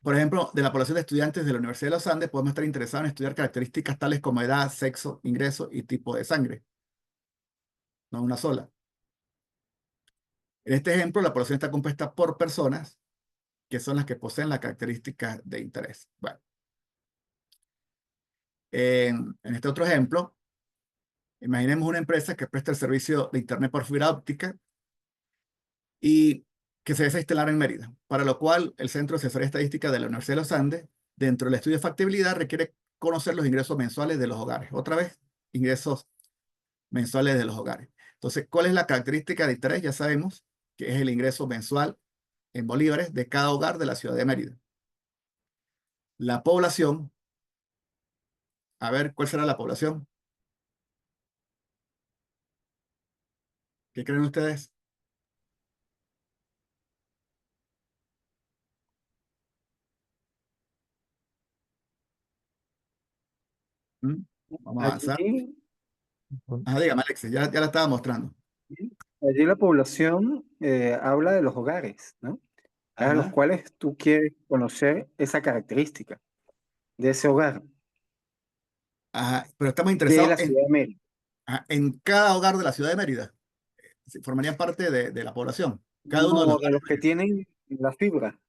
Por ejemplo, de la población de estudiantes de la Universidad de los Andes, podemos estar interesados en estudiar características tales como edad, sexo, ingreso y tipo de sangre. No una sola. En este ejemplo, la población está compuesta por personas que son las que poseen las características de interés. Bueno, en este otro ejemplo, imaginemos una empresa que presta el servicio de Internet por fibra óptica y que se desea instalar en Mérida, para lo cual el Centro de Asesoría Estadística de la Universidad de los Andes, dentro del estudio de factibilidad, requiere conocer los ingresos mensuales de los hogares. Otra vez, ingresos mensuales de los hogares. Entonces, ¿cuál es la característica de interés? Ya sabemos que es el ingreso mensual en bolívares de cada hogar de la ciudad de Mérida. La población, a ver, ¿cuál será la población? ¿Qué creen ustedes? Vamos a avanzar. Allí, Dígame, Alexis, ya la estaba mostrando. allí la población habla de los hogares, ¿no? A los Ajá. cuales tú quieres conocer esa característica de ese hogar, Ajá, pero estamos de interesados la ciudad de Mérida. en cada hogar de la ciudad de Mérida. Formarían parte de la población. Cada uno de los No, de hogares. los que tienen la fibra,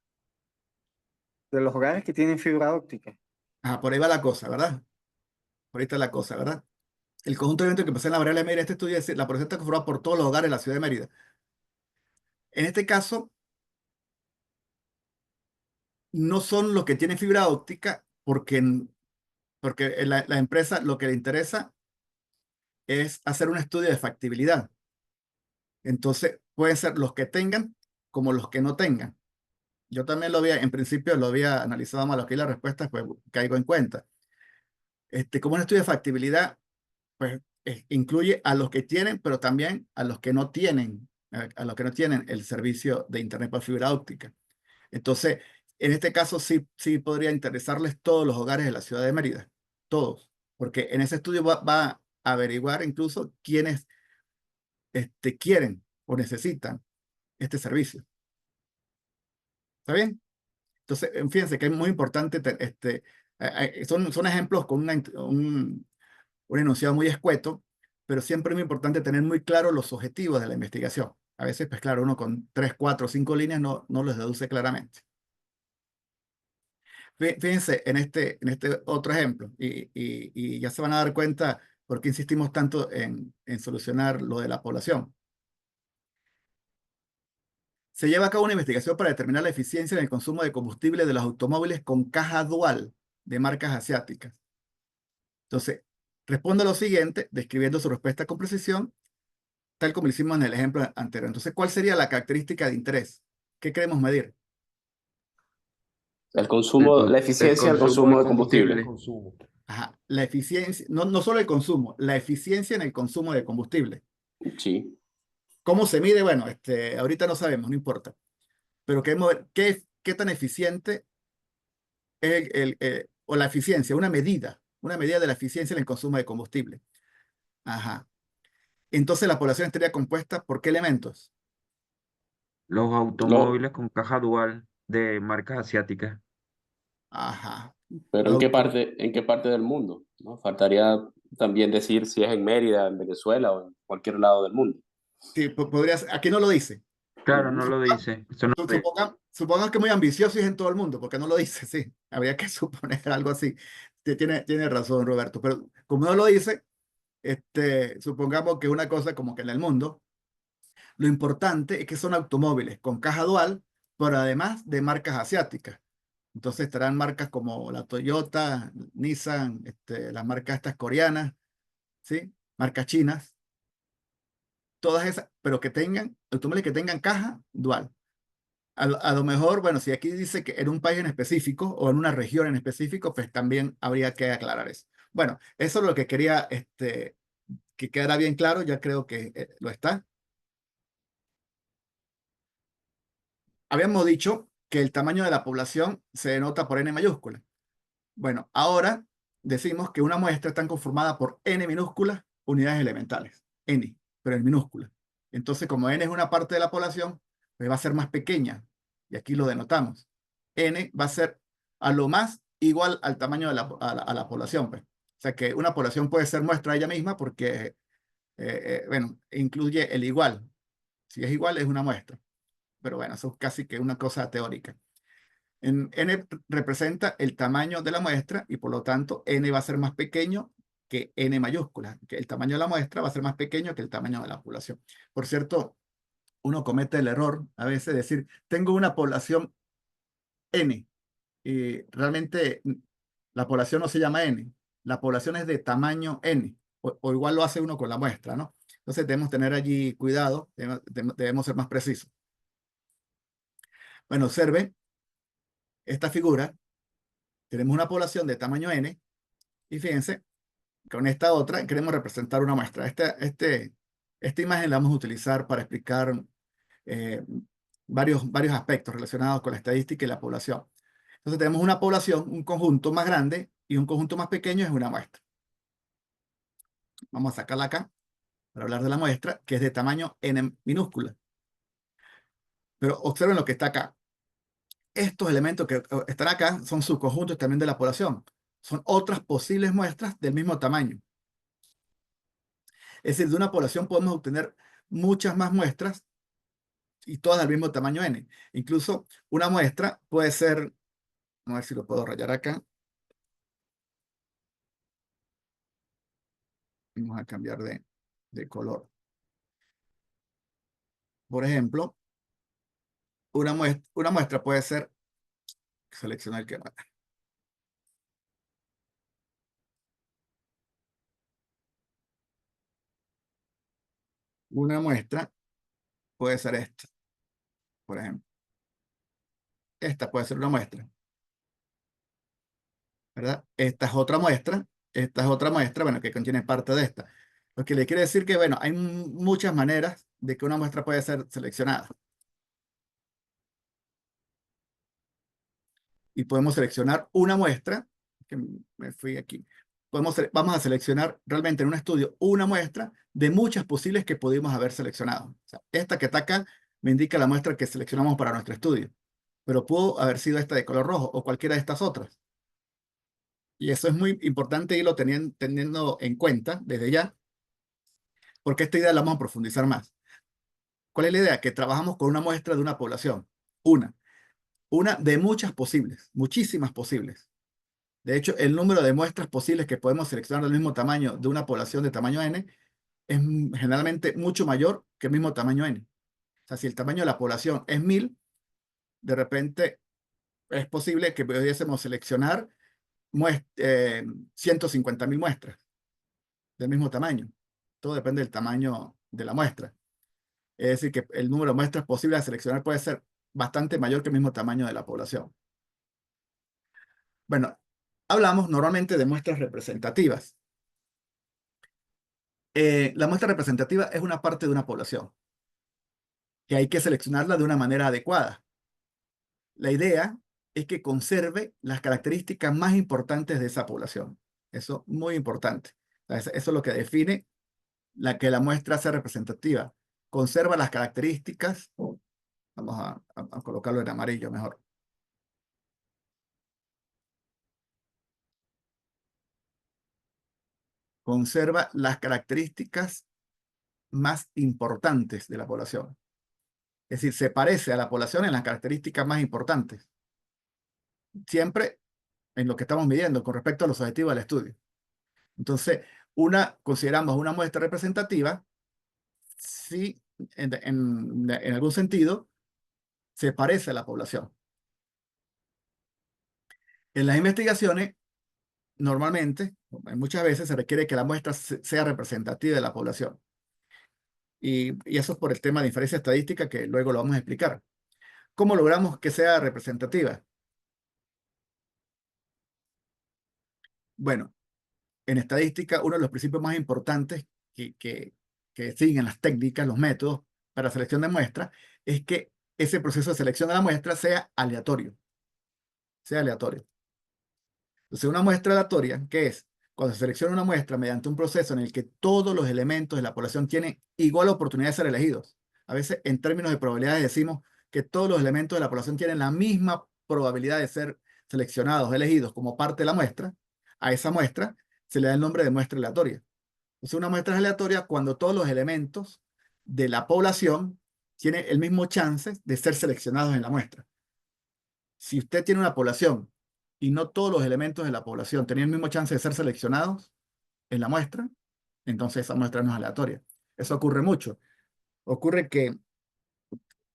de los hogares que tienen fibra óptica. Ajá, por ahí va la cosa, ¿verdad? Por ahí está la cosa, ¿verdad? El conjunto de eventos que poseen la variable de Mérida, este estudio es la población está conformada por todos los hogares de la ciudad de Mérida. En este caso, no son los que tienen fibra óptica, porque, porque la empresa lo que le interesa es hacer un estudio de factibilidad. Entonces, pueden ser los que tengan como los que no tengan. Yo también en principio lo había analizado mal, aquí las respuestas, pues caigo en cuenta. Como un estudio de factibilidad, pues incluye a los que tienen, pero también a los que no tienen, a los que no tienen el servicio de Internet por fibra óptica. Entonces, en este caso sí podría interesarles todos los hogares de la ciudad de Mérida, todos, porque en ese estudio va a averiguar incluso quiénes quieren o necesitan este servicio. ¿Está bien? Entonces, fíjense que es muy importante, son ejemplos con un enunciado muy escueto, pero siempre es muy importante tener muy claro los objetivos de la investigación. A veces, pues claro, uno con 3, 4, 5 líneas no los deduce claramente. Fíjense en este otro ejemplo, y ya se van a dar cuenta por qué insistimos tanto en solucionar lo de la población. Se lleva a cabo una investigación para determinar la eficiencia en el consumo de combustible de los automóviles con caja dual de marcas asiáticas. Entonces, responde lo siguiente, describiendo su respuesta con precisión, tal como lo hicimos en el ejemplo anterior. Entonces, ¿cuál sería la característica de interés? ¿Qué queremos medir? El consumo, la eficiencia del consumo de combustible. Ajá, la eficiencia, no solo el consumo, la eficiencia en el consumo de combustible. Sí. ¿Cómo se mide? Bueno, ahorita no sabemos, no importa. Pero queremos ver qué tan eficiente es o la eficiencia, una medida de la eficiencia en el consumo de combustible. Ajá. Entonces la población estaría compuesta ¿por qué elementos? Los automóviles con caja dual de marcas asiáticas. Ajá. Pero ¿en qué parte del mundo? ¿No? Faltaría también decir si es en Mérida, en Venezuela o en cualquier lado del mundo. Sí, podrías, aquí no lo dice. Claro, no lo dice. Eso no lo dice. Supongamos que muy ambicioso y es en todo el mundo, porque no lo dice, sí. Habría que suponer algo así. Tiene razón, Roberto. Pero como no lo dice, supongamos que una cosa como que en el mundo, lo importante es que son automóviles con caja dual, pero además de marcas asiáticas. Entonces estarán marcas como la Toyota, Nissan, las marcas estas coreanas, ¿sí? Marcas chinas, todas esas, pero que tengan, automóviles que tengan caja dual. A lo mejor, bueno, si aquí dice que en un país en específico o en una región en específico, pues también habría que aclarar eso. Bueno, eso es lo que quería que quedara bien claro, ya creo que lo está. Habíamos dicho que el tamaño de la población se denota por n mayúscula. Bueno, ahora decimos que una muestra está conformada por n minúsculas unidades elementales, n, pero en minúscula. Entonces, como n es una parte de la población, pues va a ser más pequeña, y aquí lo denotamos. N va a ser a lo más igual al tamaño de a la población, pues. O sea que una población puede ser muestra ella misma porque, bueno, incluye el igual. Si es igual, es una muestra. Pero bueno, eso es casi que una cosa teórica. N representa el tamaño de la muestra y por lo tanto N va a ser más pequeño que N mayúscula, que el tamaño de la muestra va a ser más pequeño que el tamaño de la población. Por cierto, uno comete el error a veces de decir, tengo una población N, y realmente la población no se llama N, la población es de tamaño N, o igual lo hace uno con la muestra, ¿no? Entonces debemos tener allí cuidado, debemos ser más precisos. Bueno, observe esta figura, tenemos una población de tamaño N, y fíjense, con esta otra queremos representar una muestra. Esta imagen la vamos a utilizar para explicar varios aspectos relacionados con la estadística y la población. Entonces tenemos una población, un conjunto más grande y un conjunto más pequeño es una muestra. Vamos a sacarla acá para hablar de la muestra, que es de tamaño n minúscula. Pero observen lo que está acá. Estos elementos que están acá son subconjuntos también de la población. Son otras posibles muestras del mismo tamaño. Es decir, de una población podemos obtener muchas más muestras y todas del mismo tamaño n. Incluso una muestra puede ser, a ver si lo puedo rayar acá. Vamos a cambiar de color. Por ejemplo, una muestra puede ser, seleccionar el que Una muestra puede ser esta, por ejemplo. Esta puede ser una muestra, ¿verdad? Esta es otra muestra. Esta es otra muestra, bueno, que contiene parte de esta. Lo que le quiere decir que, bueno, hay muchas maneras de que una muestra puede ser seleccionada. Y podemos seleccionar una muestra, que me fui aquí. Vamos a seleccionar realmente en un estudio una muestra de muchas posibles que pudimos haber seleccionado. O sea, esta que está acá me indica la muestra que seleccionamos para nuestro estudio, pero pudo haber sido esta de color rojo o cualquiera de estas otras. Y eso es muy importante irlo teniendo en cuenta desde ya, porque esta idea la vamos a profundizar más. ¿Cuál es la idea? Que trabajamos con una muestra de una población. Una de muchas posibles, muchísimas posibles. De hecho, el número de muestras posibles que podemos seleccionar del mismo tamaño de una población de tamaño n es generalmente mucho mayor que el mismo tamaño n. O sea, si el tamaño de la población es 1000, de repente es posible que pudiésemos seleccionar 150.000 muestras del mismo tamaño. Todo depende del tamaño de la muestra. Es decir, que el número de muestras posibles a seleccionar puede ser bastante mayor que el mismo tamaño de la población. Bueno, hablamos normalmente de muestras representativas. La muestra representativa es una parte de una población que hay que seleccionarla de una manera adecuada. La idea es que conserve las características más importantes de esa población. Eso es muy importante. Eso es lo que define que la muestra sea representativa. Conserva las características. Vamos a colocarlo en amarillo mejor. Conserva las características más importantes de la población. Es decir, se parece a la población en las características más importantes. Siempre en lo que estamos midiendo con respecto a los objetivos del estudio. Entonces, consideramos una muestra representativa si en algún sentido se parece a la población. En las investigaciones, normalmente, muchas veces se requiere que la muestra sea representativa de la población. Y eso es por el tema de inferencia estadística que luego lo vamos a explicar. ¿Cómo logramos que sea representativa? Bueno, en estadística, uno de los principios más importantes que siguen las técnicas, los métodos para selección de muestras, es que ese proceso de selección de la muestra sea aleatorio. Sea aleatorio. Entonces, una muestra aleatoria, ¿qué es? Cuando se selecciona una muestra mediante un proceso en el que todos los elementos de la población tienen igual oportunidad de ser elegidos. A veces, en términos de probabilidades, decimos que todos los elementos de la población tienen la misma probabilidad de ser seleccionados, elegidos como parte de la muestra. A esa muestra se le da el nombre de muestra aleatoria. Entonces, una muestra es aleatoria cuando todos los elementos de la población tienen el mismo chance de ser seleccionados en la muestra. Si usted tiene una población y no todos los elementos de la población tienen el mismo chance de ser seleccionados en la muestra, entonces esa muestra no es aleatoria. Eso ocurre mucho. Ocurre que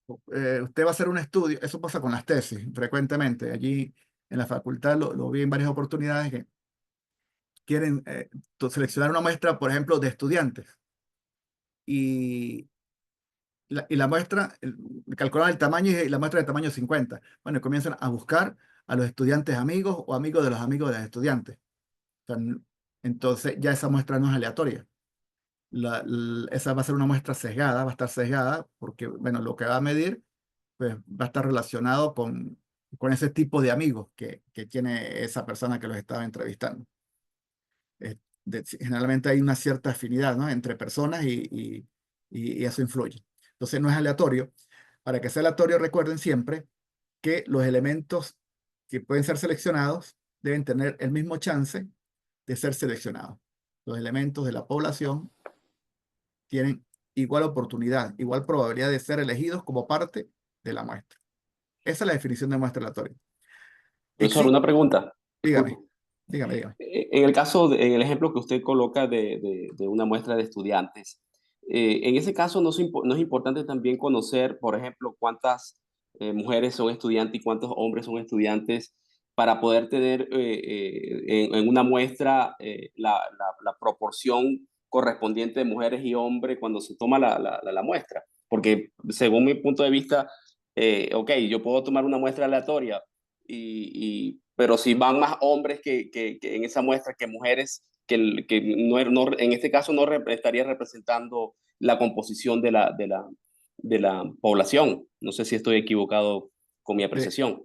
usted va a hacer un estudio, eso pasa con las tesis frecuentemente. Allí en la facultad lo vi en varias oportunidades que quieren seleccionar una muestra, por ejemplo, de estudiantes. Y la muestra, calculan el tamaño y la muestra de tamaño 50. Bueno, y comienzan a buscar a los estudiantes amigos o amigos de los estudiantes. O sea, entonces ya esa muestra no es aleatoria. Esa va a ser una muestra sesgada, va a estar sesgada porque, bueno, lo que va a medir pues, va a estar relacionado con ese tipo de amigos que tiene esa persona que los estaba entrevistando. Generalmente hay una cierta afinidad, ¿no?, entre personas y eso influye. Entonces no es aleatorio. Para que sea aleatorio, recuerden siempre que los elementos que pueden ser seleccionados deben tener el mismo chance de ser seleccionados. Los elementos de la población tienen igual oportunidad, igual probabilidad de ser elegidos como parte de la muestra. Esa es la definición de muestra aleatoria. Profesor, una pregunta. Dígame, Disculpe. dígame. En el caso, en el ejemplo que usted coloca de una muestra de estudiantes, en ese caso no es importante también conocer, por ejemplo, cuántas mujeres son estudiantes y cuántos hombres son estudiantes para poder tener en una muestra la proporción correspondiente de mujeres y hombres cuando se toma la muestra. Porque según mi punto de vista, ok, yo puedo tomar una muestra aleatoria, pero si van más hombres que en esa muestra que mujeres, que en este caso no estaría representando la composición de la población. No sé si estoy equivocado con mi apreciación.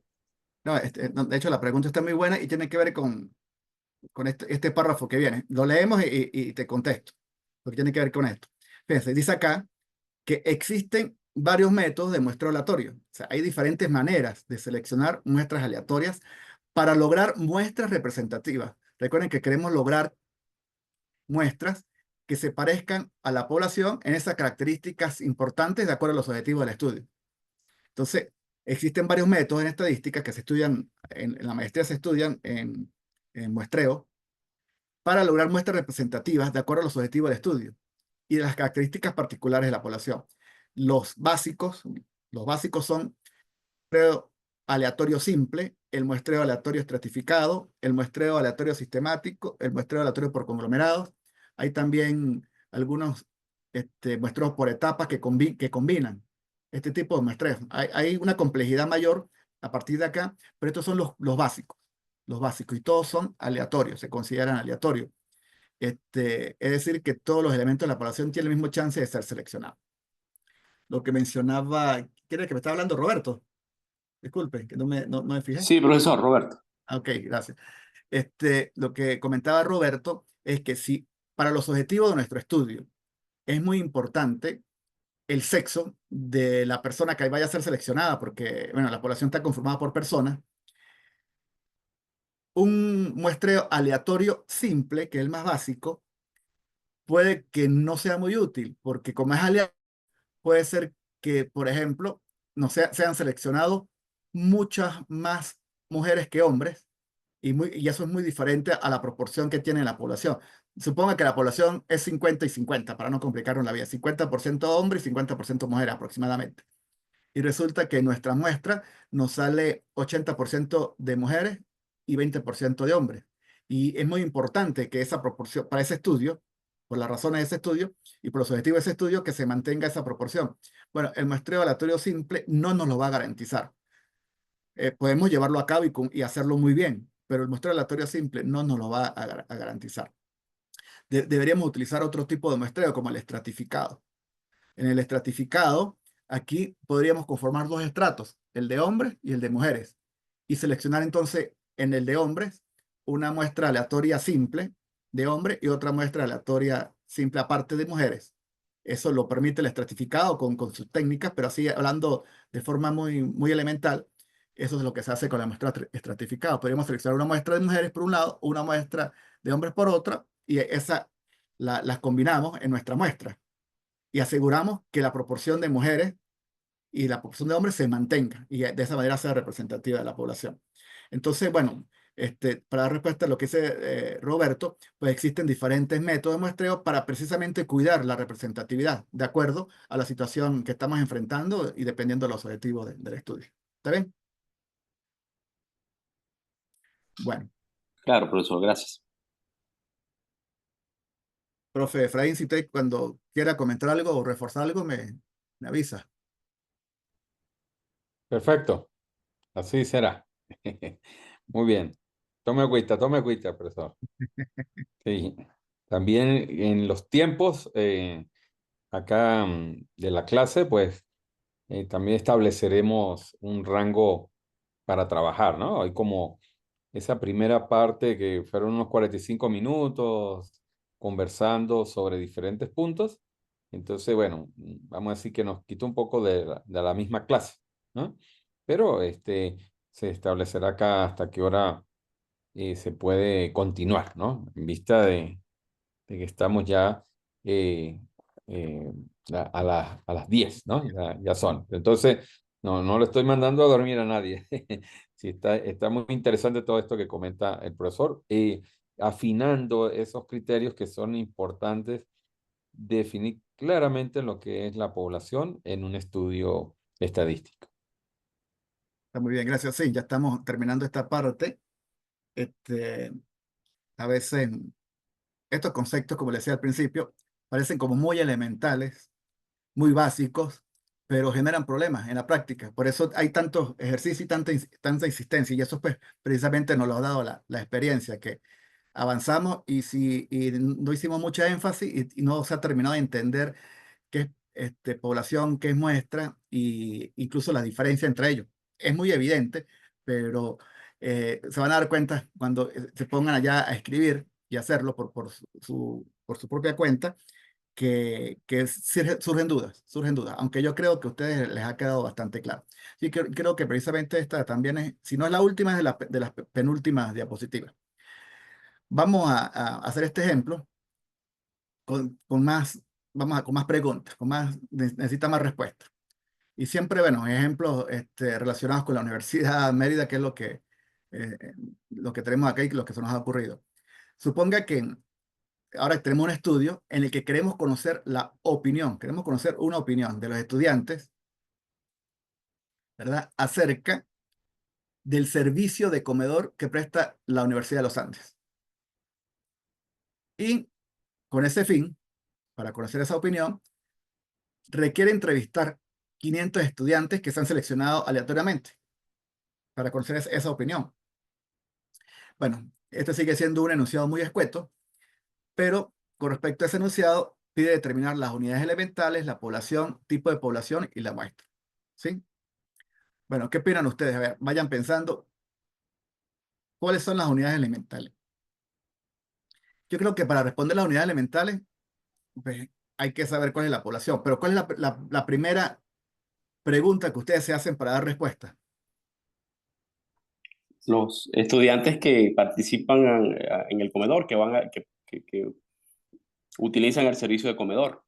No, no, de hecho, la pregunta está muy buena y tiene que ver con este párrafo que viene. Lo leemos y te contesto, porque tiene que ver con esto. Fíjense, dice acá que existen varios métodos de muestreo aleatorio. O sea, hay diferentes maneras de seleccionar muestras aleatorias para lograr muestras representativas. Recuerden que queremos lograr muestras que se parezcan a la población en esas características importantes de acuerdo a los objetivos del estudio. Entonces, existen varios métodos en estadística que se estudian, en la maestría se estudian en muestreo, para lograr muestras representativas de acuerdo a los objetivos del estudio y de las características particulares de la población. Los básicos son muestreo aleatorio simple, el muestreo aleatorio estratificado, el muestreo aleatorio sistemático, el muestreo aleatorio por conglomerados. Hay también algunos muestreos por etapas que combinan este tipo de muestreos. Hay una complejidad mayor a partir de acá, pero estos son los básicos, y todos son aleatorios, se consideran aleatorios. Es decir, que todos los elementos de la población tienen el mismo chance de ser seleccionados. Lo que mencionaba, ¿quiere que me estaba hablando Roberto? Disculpe, que no me fijé. Sí, profesor Roberto. Ok, gracias. Lo que comentaba Roberto es que si para los objetivos de nuestro estudio es muy importante el sexo de la persona que vaya a ser seleccionada, porque bueno, la población está conformada por personas, un muestreo aleatorio simple, que es el más básico, puede que no sea muy útil, porque como es aleatorio, puede ser que, por ejemplo, no sean seleccionados muchas más mujeres que hombres, y eso es muy diferente a la proporción que tiene la población. Suponga que la población es 50 y 50, para no complicarnos la vida, 50% hombres y 50% mujeres aproximadamente. Y resulta que en nuestra muestra nos sale 80% de mujeres y 20% de hombres. Y es muy importante que esa proporción, para ese estudio, por las razones de ese estudio y por los objetivos de ese estudio, que se mantenga esa proporción. Bueno, el muestreo aleatorio simple no nos lo va a garantizar. Podemos llevarlo a cabo y hacerlo muy bien, pero el muestreo aleatorio simple no nos lo va a garantizar. Deberíamos utilizar otro tipo de muestreo, como el estratificado. En el estratificado, aquí podríamos conformar dos estratos, el de hombres y el de mujeres, y seleccionar entonces en el de hombres una muestra aleatoria simple de hombres y otra muestra aleatoria simple aparte de mujeres. Eso lo permite el estratificado con sus técnicas, pero así hablando de forma muy elemental, eso es lo que se hace con la muestra estratificada. Podríamos seleccionar una muestra de mujeres por un lado, una muestra de hombres por otra, y las combinamos en nuestra muestra y aseguramos que la proporción de mujeres y la proporción de hombres se mantenga y de esa manera sea representativa de la población. Entonces, bueno, para dar respuesta a lo que dice Roberto, pues existen diferentes métodos de muestreo para precisamente cuidar la representatividad de acuerdo a la situación que estamos enfrentando y dependiendo de los objetivos del estudio. ¿Está bien? Bueno, Claro, profesor, gracias. profe Efraín, si usted cuando quiera comentar algo o reforzar algo, me avisa. Perfecto. Así será. Muy bien. Tome agüita, profesor. Sí. También en los tiempos acá de la clase, pues también estableceremos un rango para trabajar, ¿no? Hay como esa primera parte que fueron unos 45 minutos conversando sobre diferentes puntos. Entonces, bueno, vamos a decir que nos quitó un poco de la misma clase, ¿no? Pero se establecerá acá hasta qué hora se puede continuar, ¿no? En vista de que estamos ya eh, eh, a las 10, ¿no? Ya son. Entonces, no le estoy mandando a dormir a nadie. Sí, está muy interesante todo esto que comenta el profesor, afinando esos criterios que son importantes, definir claramente lo que es la población en un estudio estadístico. Está muy bien, gracias. Sí, ya estamos terminando esta parte. A veces estos conceptos, como les decía al principio, parecen como muy elementales, muy básicos, pero generan problemas en la práctica. Por eso hay tantos ejercicios y tanta insistencia, y eso pues precisamente nos lo ha dado la experiencia, que avanzamos y no hicimos mucha énfasis y no se ha terminado de entender qué es población, qué es muestra, y incluso la diferencia entre ellos. Es muy evidente, pero se van a dar cuenta cuando se pongan allá a escribir y hacerlo por su propia cuenta, que surgen dudas, aunque yo creo que a ustedes les ha quedado bastante claro. Sí, creo que precisamente esta también es, si no es la última, es de las penúltimas diapositivas. Vamos a hacer este ejemplo con más, con más preguntas, necesita más respuestas. Y siempre, bueno, ejemplos relacionados con la Universidad de Mérida, que es eh, lo que tenemos acá y lo que se nos ha ocurrido. Suponga que ahora tenemos un estudio en el que queremos conocer queremos conocer una opinión de los estudiantes, ¿verdad?, acerca del servicio de comedor que presta la Universidad de los Andes. Y con ese fin, para conocer esa opinión, requiere entrevistar 500 estudiantes que se han seleccionado aleatoriamente para conocer esa opinión. Bueno, este sigue siendo un enunciado muy escueto, pero con respecto a ese enunciado, pide determinar las unidades elementales, la población, tipo de población y la muestra. ¿Sí? Bueno, ¿qué opinan ustedes? A ver, vayan pensando, ¿cuáles son las unidades elementales? Yo creo que para responder las unidades elementales, pues, hay que saber cuál es la población, pero ¿cuál es la primera pregunta que ustedes se hacen para dar respuesta? Los estudiantes que participan en el comedor, que utilizan el servicio de comedor.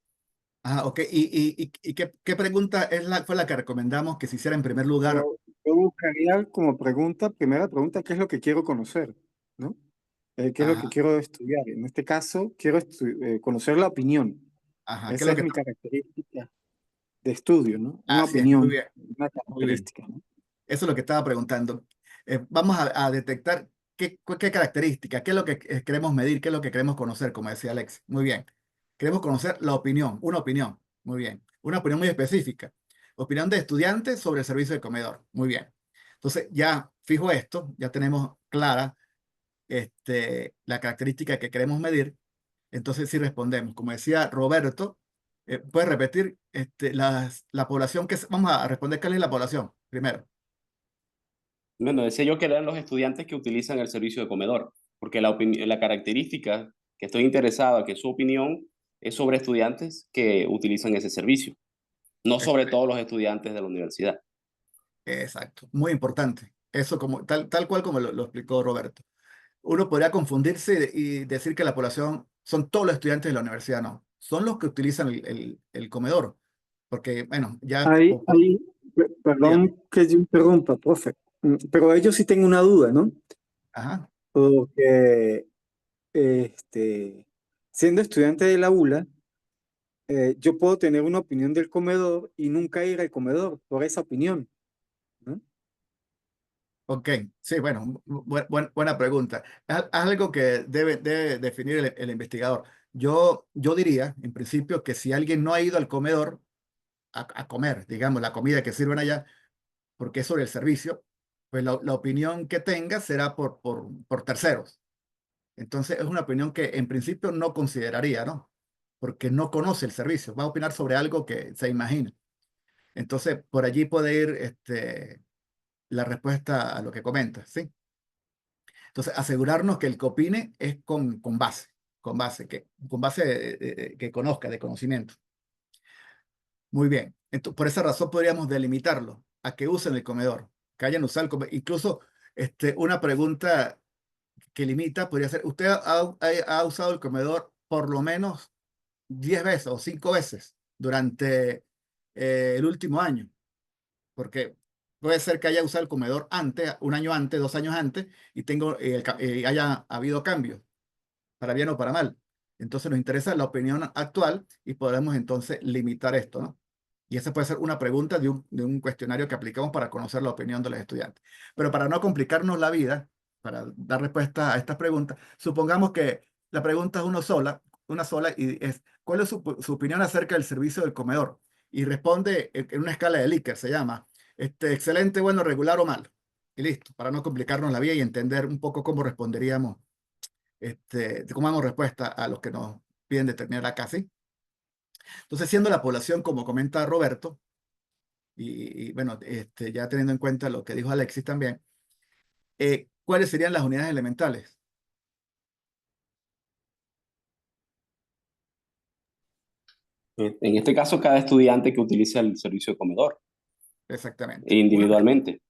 Ah, ok. ¿Y qué pregunta fue la que recomendamos que se hiciera en primer lugar? Yo buscaría como pregunta, primera pregunta, ¿qué es lo que quiero conocer? ¿No? ¿Qué es lo que Ajá, quiero estudiar? En este caso, quiero conocer la opinión. ajá. ¿Qué es Esa lo es que mi característica de estudio, ¿no? Una Así es, muy opinión, bien, una muy bien. característica, ¿no? Eso es lo que estaba preguntando. Vamos a detectar qué características, qué es lo que queremos medir, qué es lo que queremos conocer, como decía Alex. Muy bien. Queremos conocer la opinión, una opinión. Muy bien. Una opinión muy específica. Opinión de estudiantes sobre el servicio de comedor. Muy bien. Entonces, ya fijo esto, ya tenemos clara la característica que queremos medir. Entonces, si respondemos, como decía Roberto, ¿puedes repetir la población vamos a responder cuál es la población primero? Bueno, decía yo que eran los estudiantes que utilizan el servicio de comedor, porque la característica que estoy interesado, que su opinión es sobre estudiantes que utilizan ese servicio, no sobre todos los estudiantes de la universidad. Exacto, muy importante. Eso tal cual como lo explicó Roberto. Uno podría confundirse y decir que la población son todos los estudiantes de la universidad, no. Son los que utilizan el comedor. Porque, bueno, ya... Dígame. Perdón que yo interrumpa, profe, pero ellos sí tengo una duda, ¿no? Ajá. Porque siendo estudiante de la ULA, yo puedo tener una opinión del comedor y nunca ir al comedor por esa opinión, ¿no? Ok, sí, bueno, buena pregunta. Es algo que debe definir el investigador. Yo diría, en principio, que si alguien no ha ido al comedor a comer, digamos, la comida que sirven allá, porque es sobre el servicio, pues la opinión que tenga será por terceros. Entonces, es una opinión que en principio no consideraría, ¿no? Porque no conoce el servicio, va a opinar sobre algo que se imagina. Entonces, por allí puede ir la respuesta a lo que comenta, ¿sí? Entonces, asegurarnos que el que opine es con base, que conozca, de conocimiento. Muy bien. Entonces, por esa razón podríamos delimitarlo a que usen el comedor, que hayan usado el comedor. Incluso una pregunta que limita podría ser, ¿usted ha usado el comedor por lo menos 10 veces o 5 veces durante el último año? Porque puede ser que haya usado el comedor antes, un año antes, 2 años antes, y haya habido cambios, para bien o para mal. Entonces nos interesa la opinión actual y podemos entonces limitar esto, ¿no? Y esa puede ser una pregunta de un cuestionario que aplicamos para conocer la opinión de los estudiantes. Pero para no complicarnos la vida, para dar respuesta a estas preguntas, supongamos que la pregunta es una sola, y es, ¿cuál es su opinión acerca del servicio del comedor? Y responde en una escala de Likert, se llama, excelente, bueno, regular o malo. Y listo, para no complicarnos la vida y entender un poco cómo responderíamos, cómo damos respuesta a los que nos piden determinar acá, ¿sí? Entonces, siendo la población, como comenta Roberto, y bueno, ya teniendo en cuenta lo que dijo Alexis también, ¿cuáles serían las unidades elementales? En este caso, cada estudiante que utiliza el servicio de comedor Exactamente. individualmente.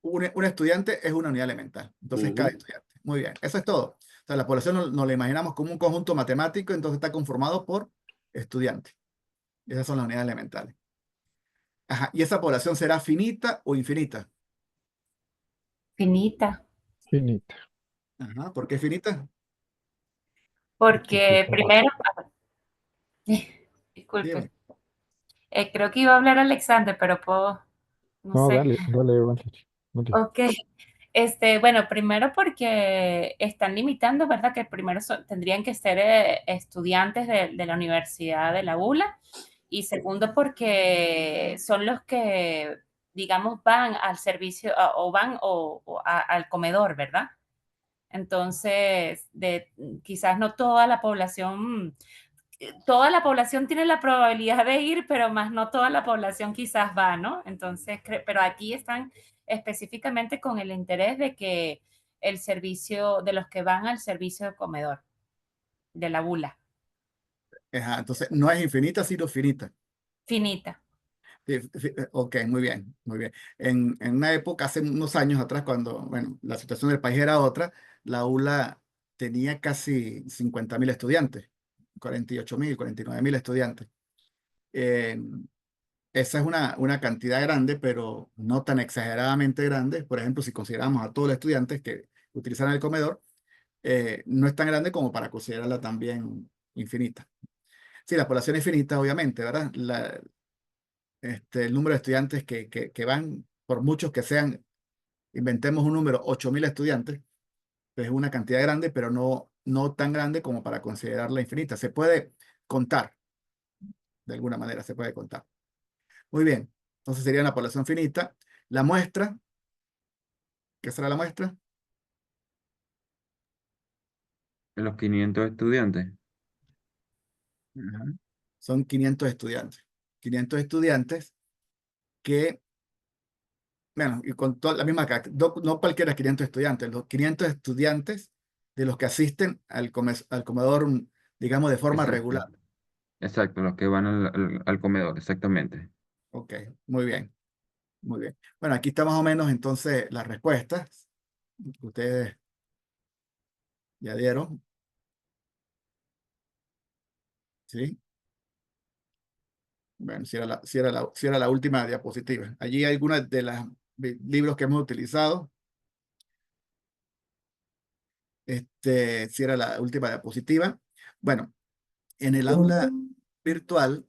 Un estudiante es una unidad elemental. Entonces, cada estudiante. Muy bien, eso es todo. O sea, la población nos la imaginamos como un conjunto matemático, entonces está conformado por estudiantes. Esas son las unidades elementales. Ajá. ¿Y esa población será finita o infinita? Finita. Finita. Ajá. ¿Por qué finita? Porque primero, disculpe, Dime. creo que iba a hablar Alexander, pero no No, sé. dale, Valeria. Dale. Ok. Bueno, primero porque están limitando, ¿verdad? Que primero tendrían que ser estudiantes de la Universidad de la ULA. Y segundo porque son los que, digamos, van al servicio o van al comedor, ¿verdad? Entonces, quizás no toda la población tiene la probabilidad de ir, pero más no toda la población quizás va, ¿no? Entonces, pero aquí están específicamente con el interés de que el servicio, de los que van al servicio de comedor, de la bula, Ajá. Entonces, no es infinita, sino finita. finita. Sí, sí, ok, muy bien, muy bien. En una época, hace unos años atrás, cuando, bueno, la situación del país era otra, la ULA tenía casi 50.000 estudiantes, 48.000, 49.000 estudiantes. Eh, Esa es una cantidad grande, pero no tan exageradamente grande. Por ejemplo, si consideramos a todos los estudiantes que utilizan el comedor, no es tan grande como para considerarla también infinita. Sí, la población es finita, obviamente, ¿verdad? El número de estudiantes que van, por muchos que sean, inventemos un número, 8.000 estudiantes, pues es una cantidad grande, pero no tan grande como para considerarla infinita. Se puede contar, de alguna manera se puede contar. Muy bien, entonces sería una población finita. La muestra, ¿qué será la muestra? De los 500 estudiantes. Ajá. Son 500 estudiantes. 500 estudiantes que, bueno, y con toda la misma no cualquiera 500 estudiantes, los 500 estudiantes de los que asisten al comedor, digamos, de forma Exacto, regular. exacto, los que van al comedor, exactamente. Ok, muy bien, muy bien. Bueno, aquí está más o menos entonces las respuestas que ustedes ya dieron, ¿sí? Bueno, si era la última diapositiva. Allí hay algunas de los libros que hemos utilizado. Si era la última diapositiva. Bueno, en el aula virtual,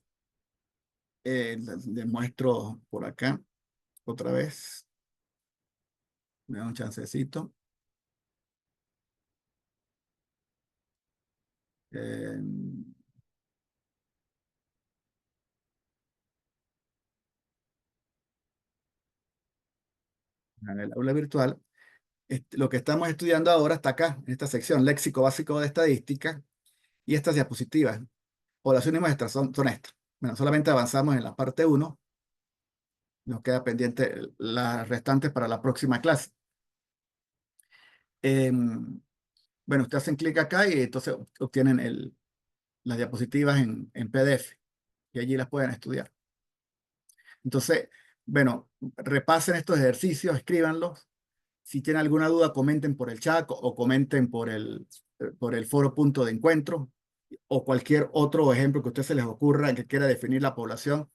les muestro por acá otra vez. Me da un chancecito. Eh, en el aula virtual, lo que estamos estudiando ahora está acá, en esta sección, léxico básico de estadística, y estas diapositivas, población y muestras, son estas. Bueno, solamente avanzamos en la parte 1, nos queda pendiente las restantes para la próxima clase. Bueno, ustedes hacen clic acá y entonces obtienen las diapositivas en PDF y allí las pueden estudiar. Entonces, bueno, repasen estos ejercicios, escríbanlos. Si tienen alguna duda, comenten por el chat o comenten por el foro punto de encuentro o cualquier otro ejemplo que a ustedes se les ocurra que quiera definir la población,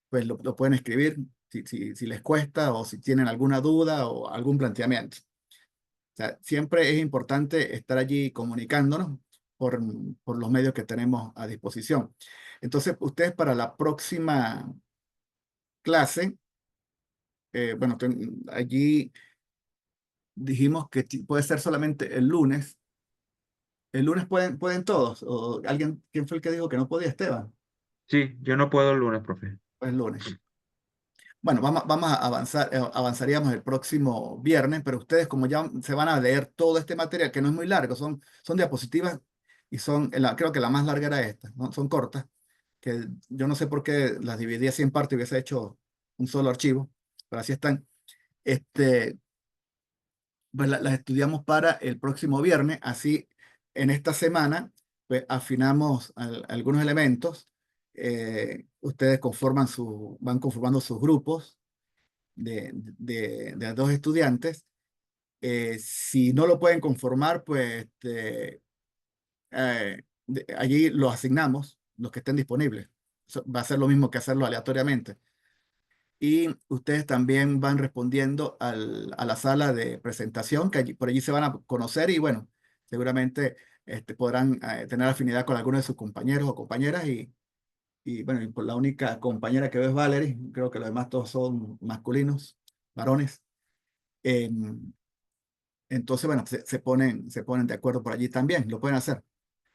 pues lo pueden escribir si les cuesta o si tienen alguna duda o algún planteamiento. O sea, siempre es importante estar allí comunicándonos por los medios que tenemos a disposición. Entonces, ustedes para la próxima clase, bueno, allí dijimos que puede ser solamente el lunes, El lunes pueden todos. O alguien, ¿quién fue el que dijo que no podía, Esteban? Sí, yo no puedo el lunes, profe. Pues el lunes. Bueno, vamos a avanzar, avanzaríamos el próximo viernes, pero ustedes como ya se van a leer todo este material, que no es muy largo, son diapositivas y creo que la más larga era esta, ¿no? Son cortas, que yo no sé por qué las dividí así en parte y hubiese hecho un solo archivo, pero así están. Este, pues las estudiamos para el próximo viernes, así en esta semana pues, afinamos algunos elementos, ustedes van conformando sus grupos de dos estudiantes. Si no lo pueden conformar, pues allí los asignamos, los que estén disponibles. Va a ser lo mismo que hacerlo aleatoriamente. Y ustedes también van respondiendo a la sala de presentación, que por allí se van a conocer y bueno, seguramente podrán tener afinidad con algunos de sus compañeros o compañeras y bueno, y por la única compañera que veo es Valerie, creo que los demás todos son masculinos, varones. Entonces, bueno, se ponen de acuerdo por allí también, lo pueden hacer.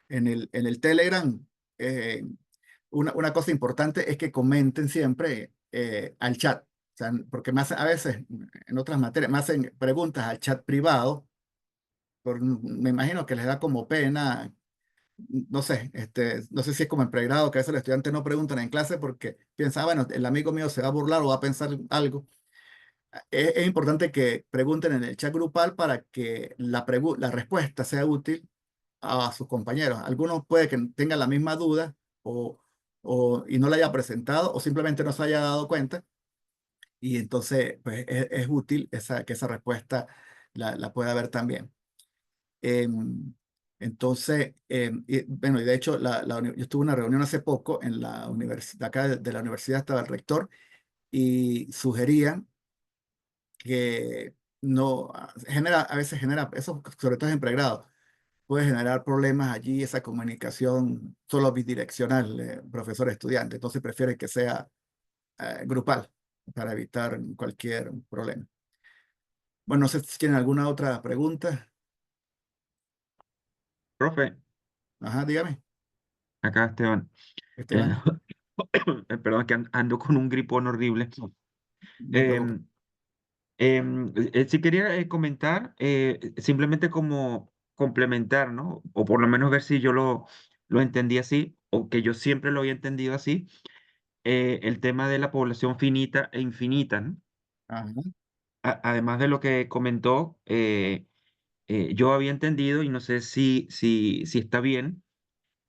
En el Telegram, eh, una cosa importante es que comenten siempre al chat. O sea, porque a veces en otras materias me hacen preguntas al chat privado, me imagino que les da como pena, no sé, no sé si es como en pregrado, que a veces los estudiantes no preguntan en clase porque piensan, bueno, el amigo mío se va a burlar o va a pensar algo. Es importante que pregunten en el chat grupal para que la respuesta sea útil a sus compañeros. Algunos puede que tengan la misma duda y no la haya presentado o simplemente no se haya dado cuenta y entonces pues, es útil que esa respuesta la pueda ver también. Entonces, bueno, y de hecho yo estuve en una reunión hace poco en la universidad, acá de la universidad estaba el rector y sugerían que no a veces genera, eso sobre todo en pregrado, puede generar problemas allí, esa comunicación solo bidireccional, profesor-estudiante. Entonces prefiere que sea grupal para evitar cualquier problema. Bueno, no sé si tienen alguna otra pregunta. Profe, Ajá, dígame, acá Esteban. Eh, Esteban, perdón, que ando con un gripón horrible. no te preocupes. Em, sí quería comentar, simplemente como complementar, ¿no? O por lo menos ver si yo lo entendí así, o que yo siempre lo había entendido así, el tema de la población finita e infinita, ¿no? Ajá, Además de lo que comentó, yo había entendido, y no sé si está bien,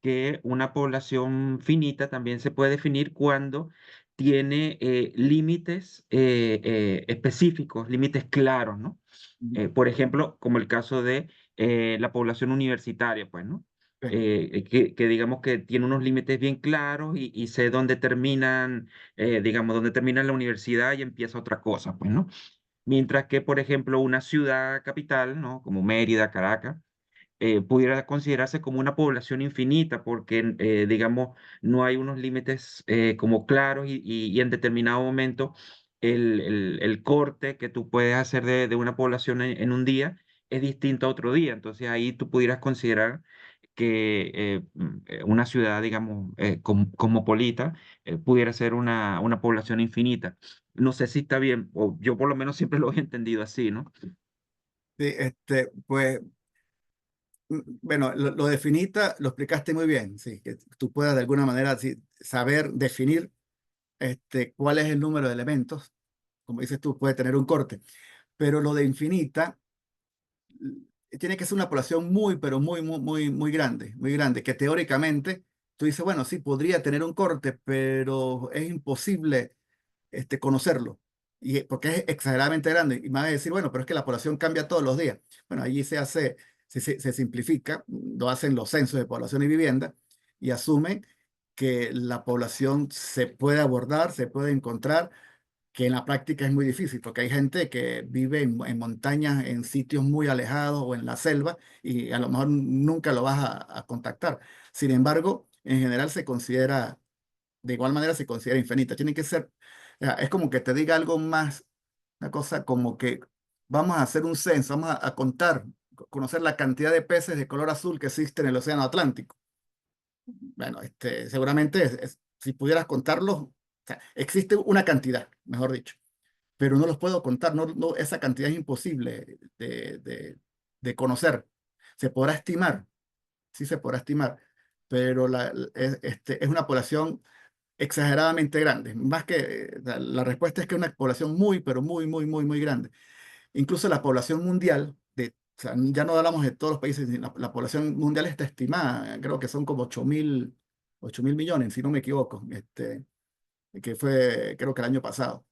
que una población finita también se puede definir cuando tiene límites específicos, límites claros, ¿no? ujú, Por ejemplo, como el caso de la población universitaria, pues, ¿no? sí, Que digamos que tiene unos límites bien claros y sé dónde terminan, digamos, dónde termina la universidad y empieza otra cosa, pues, ¿no? Mientras que, por ejemplo, una ciudad capital, ¿no? Como Mérida, Caracas, pudiera considerarse como una población infinita, porque, digamos, no hay unos límites como claros y en determinado momento el corte que tú puedes hacer de una población en un día es distinto a otro día. Entonces ahí tú pudieras considerar que una ciudad, digamos, cosmopolita, pudiera ser una población infinita. No sé si está bien, o yo por lo menos siempre lo he entendido así, ¿no? sí, pues, bueno, lo de finita lo explicaste muy bien, sí, que tú puedas de alguna manera sí, saber definir cuál es el número de elementos, como dices tú, puede tener un corte, pero lo de infinita tiene que ser una población muy, pero muy, muy, muy grande, que teóricamente tú dices, bueno, sí, podría tener un corte, pero es imposible conocerlo, porque es exageradamente grande. Y me vas a decir, bueno, pero es que la población cambia todos los días. Bueno, allí se simplifica, lo hacen los censos de población y vivienda, y asumen que la población se puede abordar, se puede encontrar, que en la práctica es muy difícil, porque hay gente que vive en montañas, en sitios muy alejados o en la selva, y a lo mejor nunca lo vas a contactar. Sin embargo, en general de igual manera se considera infinita. Tiene que ser, es como que te diga algo más, una cosa como que vamos a hacer un censo, vamos a contar conocer la cantidad de peces de color azul que existe en el Océano Atlántico. Bueno, seguramente si pudieras contarlos, o sea, existe una cantidad, mejor dicho, pero no los puedo contar, esa cantidad es imposible de conocer. Se podrá estimar, sí se podrá estimar, pero es una población exageradamente grande. Más que, la respuesta es que es una población muy, pero muy, muy, muy, muy grande. Incluso la población mundial, o sea, ya no hablamos de todos los países, la población mundial está estimada, creo que son como 8.000 millones, si no me equivoco, que fue, creo que el año pasado,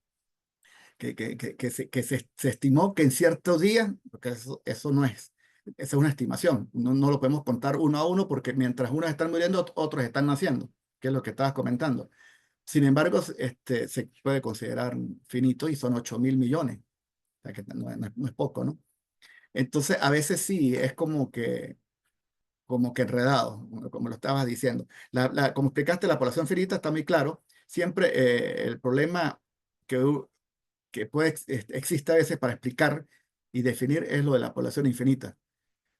se estimó que en ciertos días, porque eso no es, esa es una estimación, no lo podemos contar uno a uno porque mientras unos están muriendo, otros están naciendo, que es lo que estabas comentando. Sin embargo, se puede considerar finito y son 8.000 millones, o sea que no es poco, ¿no? Entonces, a veces sí, es como que enredado, como lo estabas diciendo. Como explicaste, la población finita está muy claro. Siempre el problema que existe a veces para explicar y definir es lo de la población infinita.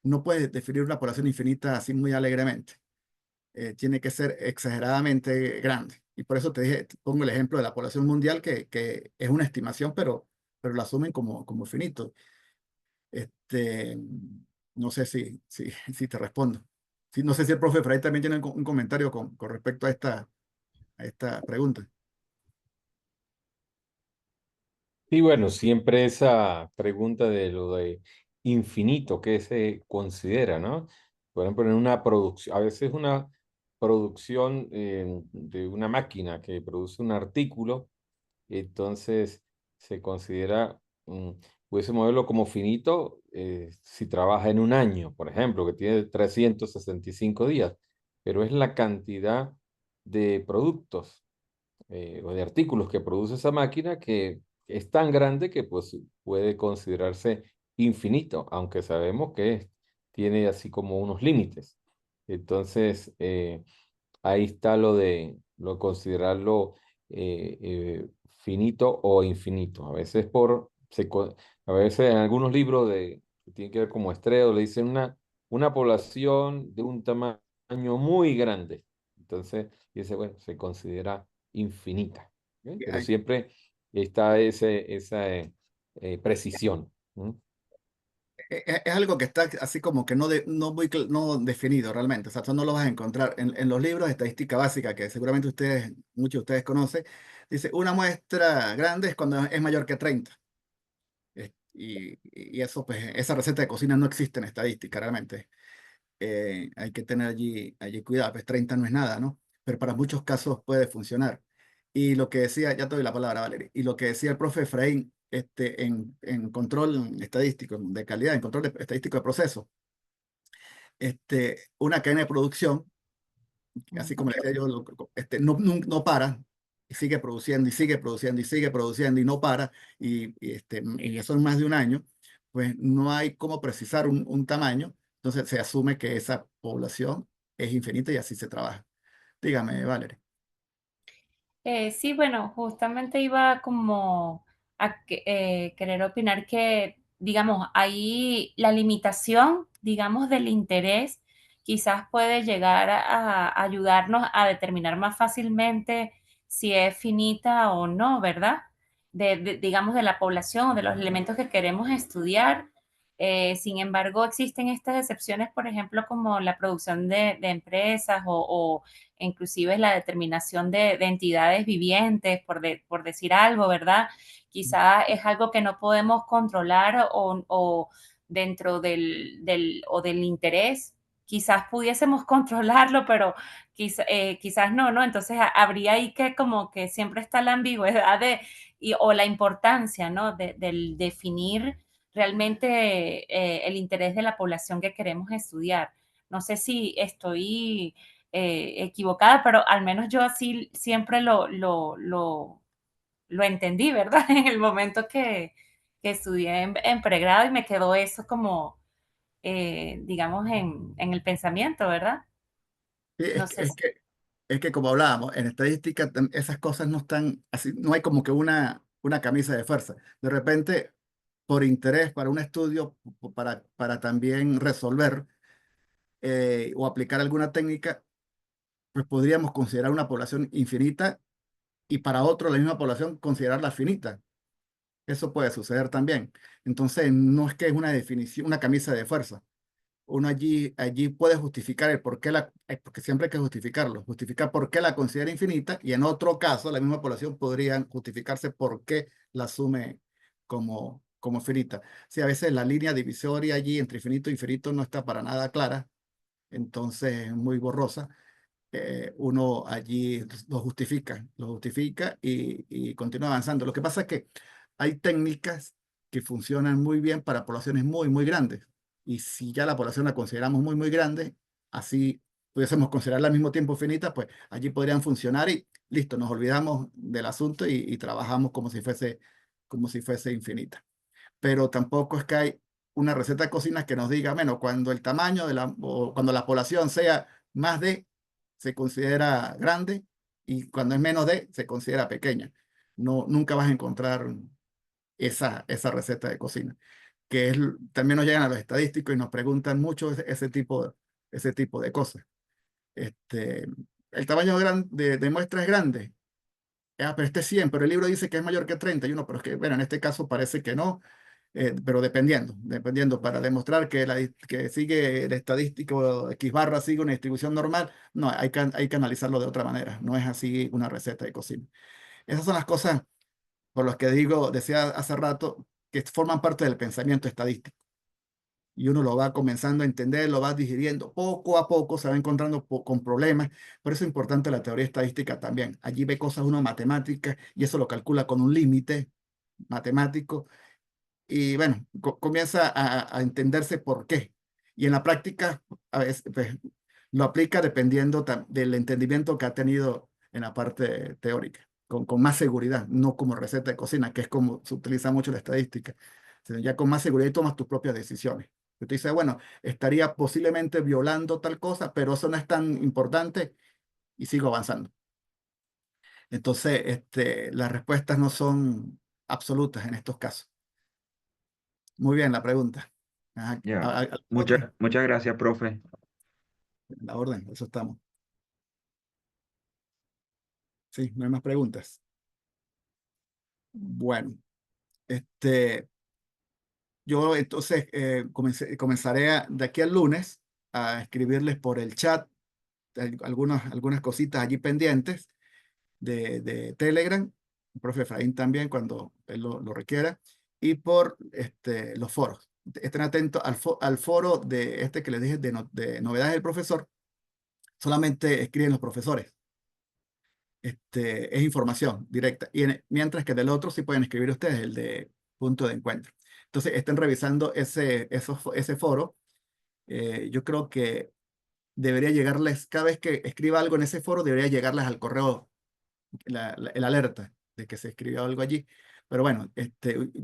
No puedes definir una población infinita así muy alegremente. Tiene que ser exageradamente grande. Y por eso te dije, pongo el ejemplo de la población mundial, que es una estimación, pero lo asumen como finito. Este, no sé si te respondo. Sí, no sé si el profe Fray también tiene un comentario con respecto a esta pregunta. Y bueno, siempre esa pregunta de lo de infinito, ¿qué se considera, no? Por ejemplo, en una producción, a veces una producción de una máquina que produce un artículo, entonces se considera, puede moverlo como finito si trabaja en un año, por ejemplo, que tiene 365 días, pero es la cantidad de productos o de artículos que produce esa máquina que es tan grande que pues puede considerarse infinito, aunque sabemos que tiene así como unos límites. Entonces, ahí está lo de considerarlo finito o infinito. A veces a veces en algunos libros que tienen que ver como estrellas le dicen una población de un tamaño muy grande. Entonces, dice, bueno, se considera infinita. ¿Eh? Pero siempre está esa precisión. ¿Mm? Es algo que está así como que no definido realmente. O sea, tú no lo vas a encontrar en los libros de estadística básica, que seguramente muchos de ustedes conocen. Dice, una muestra grande es cuando es mayor que 30. Y eso, pues, esa receta de cocina no existe en estadística realmente. Hay que tener allí cuidado, pues 30 no es nada, ¿no? Pero para muchos casos puede funcionar. Y lo que decía, ya te doy la palabra, Valeria, y lo que decía el profe Efraín, en control estadístico de calidad, en control estadístico de proceso, una cadena de producción, así como le decía yo, no para, y sigue produciendo, y sigue produciendo, y sigue produciendo, y no para, y eso en más de un año, pues no hay cómo precisar un tamaño, entonces se asume que esa población es infinita y así se trabaja. Dígame, Valerie. Sí, bueno, justamente iba como a querer opinar que, digamos, ahí la limitación, digamos, del interés quizás puede llegar a ayudarnos a determinar más fácilmente si es finita o no, ¿verdad? Digamos, de la población o de los elementos que queremos estudiar. Sin embargo, existen estas excepciones, por ejemplo, como la producción de empresas o inclusive la determinación de entidades vivientes, por decir algo, ¿verdad? Quizá es algo que no podemos controlar o dentro del interés. Quizás pudiésemos controlarlo, pero quizás no, ¿no? Entonces habría ahí que como que siempre está la ambigüedad o la importancia, ¿no? Del definir realmente el interés de la población que queremos estudiar. No sé si estoy equivocada, pero al menos yo así siempre lo entendí, ¿verdad? En el momento que estudié en pregrado y me quedó eso como, digamos, en el pensamiento, ¿verdad? Sí, No sé si... es que como hablábamos, en estadística esas cosas no están así, no hay como que una camisa de fuerza. De repente por interés, para un estudio, para también resolver o aplicar alguna técnica, pues podríamos considerar una población infinita y para otro la misma población considerarla finita. Eso puede suceder también. Entonces, no es que es una definición, una camisa de fuerza. Uno allí puede justificar el por qué porque siempre hay que justificarlo, justificar por qué la considera infinita y en otro caso la misma población podría justificarse por qué la asume como finita. Si a veces la línea divisoria allí entre infinito e infinito no está para nada clara, entonces es muy borrosa, uno allí lo justifica y continúa avanzando. Lo que pasa es que hay técnicas que funcionan muy bien para poblaciones muy, muy grandes. Y si ya la población la consideramos muy, muy grande, así pudiésemos considerarla al mismo tiempo finita, pues allí podrían funcionar y listo, nos olvidamos del asunto y trabajamos como si fuese infinita. Pero tampoco es que hay una receta de cocina que nos diga, bueno, cuando el tamaño o cuando la población sea más de, se considera grande y cuando es menos de, se considera pequeña. No, nunca vas a encontrar esa receta de cocina, que también nos llegan a los estadísticos y nos preguntan mucho ese tipo de cosas. Este, el tamaño de muestra es grande. Pero este es 100, pero el libro dice que es mayor que 31, pero es que, bueno, en este caso parece que no, pero dependiendo, para demostrar que sigue el estadístico X barra sigue una distribución normal, no, hay que analizarlo de otra manera, no es así una receta de cocina. Esas son las cosas por las que decía hace rato, que forman parte del pensamiento estadístico. Y uno lo va comenzando a entender, lo va digiriendo, poco a poco se va encontrando con problemas. Por eso es importante la teoría estadística también. Allí ve cosas uno matemáticas y eso lo calcula con un límite matemático y bueno, comienza a entenderse por qué. Y en la práctica, a veces, pues, lo aplica dependiendo del entendimiento que ha tenido en la parte teórica, con más seguridad, no como receta de cocina, que es como se utiliza mucho la estadística, sino ya con más seguridad y tomas tus propias decisiones. Tú dices, bueno, estaría posiblemente violando tal cosa, pero eso no es tan importante y sigo avanzando. Entonces, las respuestas no son absolutas en estos casos. Muy bien, la pregunta. Ajá, Ya. a la orden, Muchas gracias, profe. la orden, eso estamos. Sí, no hay más preguntas. Bueno, yo entonces comenzaré de aquí al lunes a escribirles por el chat algunas cositas allí pendientes de Telegram, el profe Efraín también cuando él lo requiera, y por los foros. Estén atentos al foro de que les dije de novedades del profesor, solamente escriben los profesores. Es información directa. Mientras que del otro sí pueden escribir ustedes, el de punto de encuentro. Entonces, estén revisando ese foro. Yo creo que debería llegarles, cada vez que escriba algo en ese foro, debería llegarles al correo el alerta de que se escribió algo allí. Pero bueno,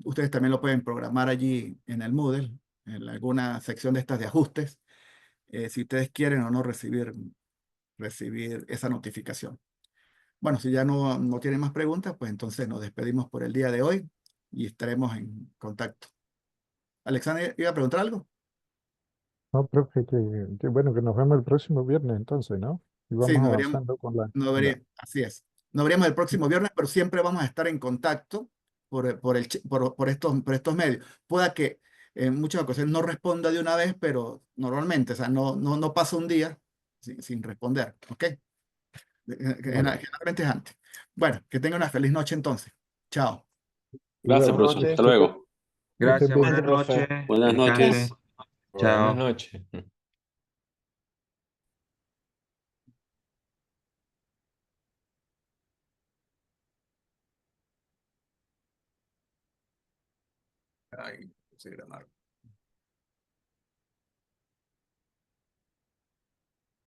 ustedes también lo pueden programar allí en el Moodle, en alguna sección de estas de ajustes, si ustedes quieren o no recibir esa notificación. Bueno, si ya no tienen más preguntas, pues entonces nos despedimos por el día de hoy y estaremos en contacto. Alexander, ¿iba a preguntar algo? No, profe, bueno, que nos vemos el próximo viernes entonces, ¿no? Y Sí, vamos avanzando con la. así es. Nos veremos el próximo viernes, pero siempre vamos a estar en contacto por estos medios. Pueda que en muchas ocasiones no responda de una vez, pero normalmente, o sea, no pasa un día sin responder, ¿ok? Vale. Generalmente es antes. Bueno, que tenga una feliz noche entonces. Chao. Gracias, Buenas Igual, profesor. noches. Hasta luego. que estés Gracias, bien. buenas Gracias, noches. profe. Buenas Descanse. noches. Buenas Chao. noches. Ay, sí, grabar.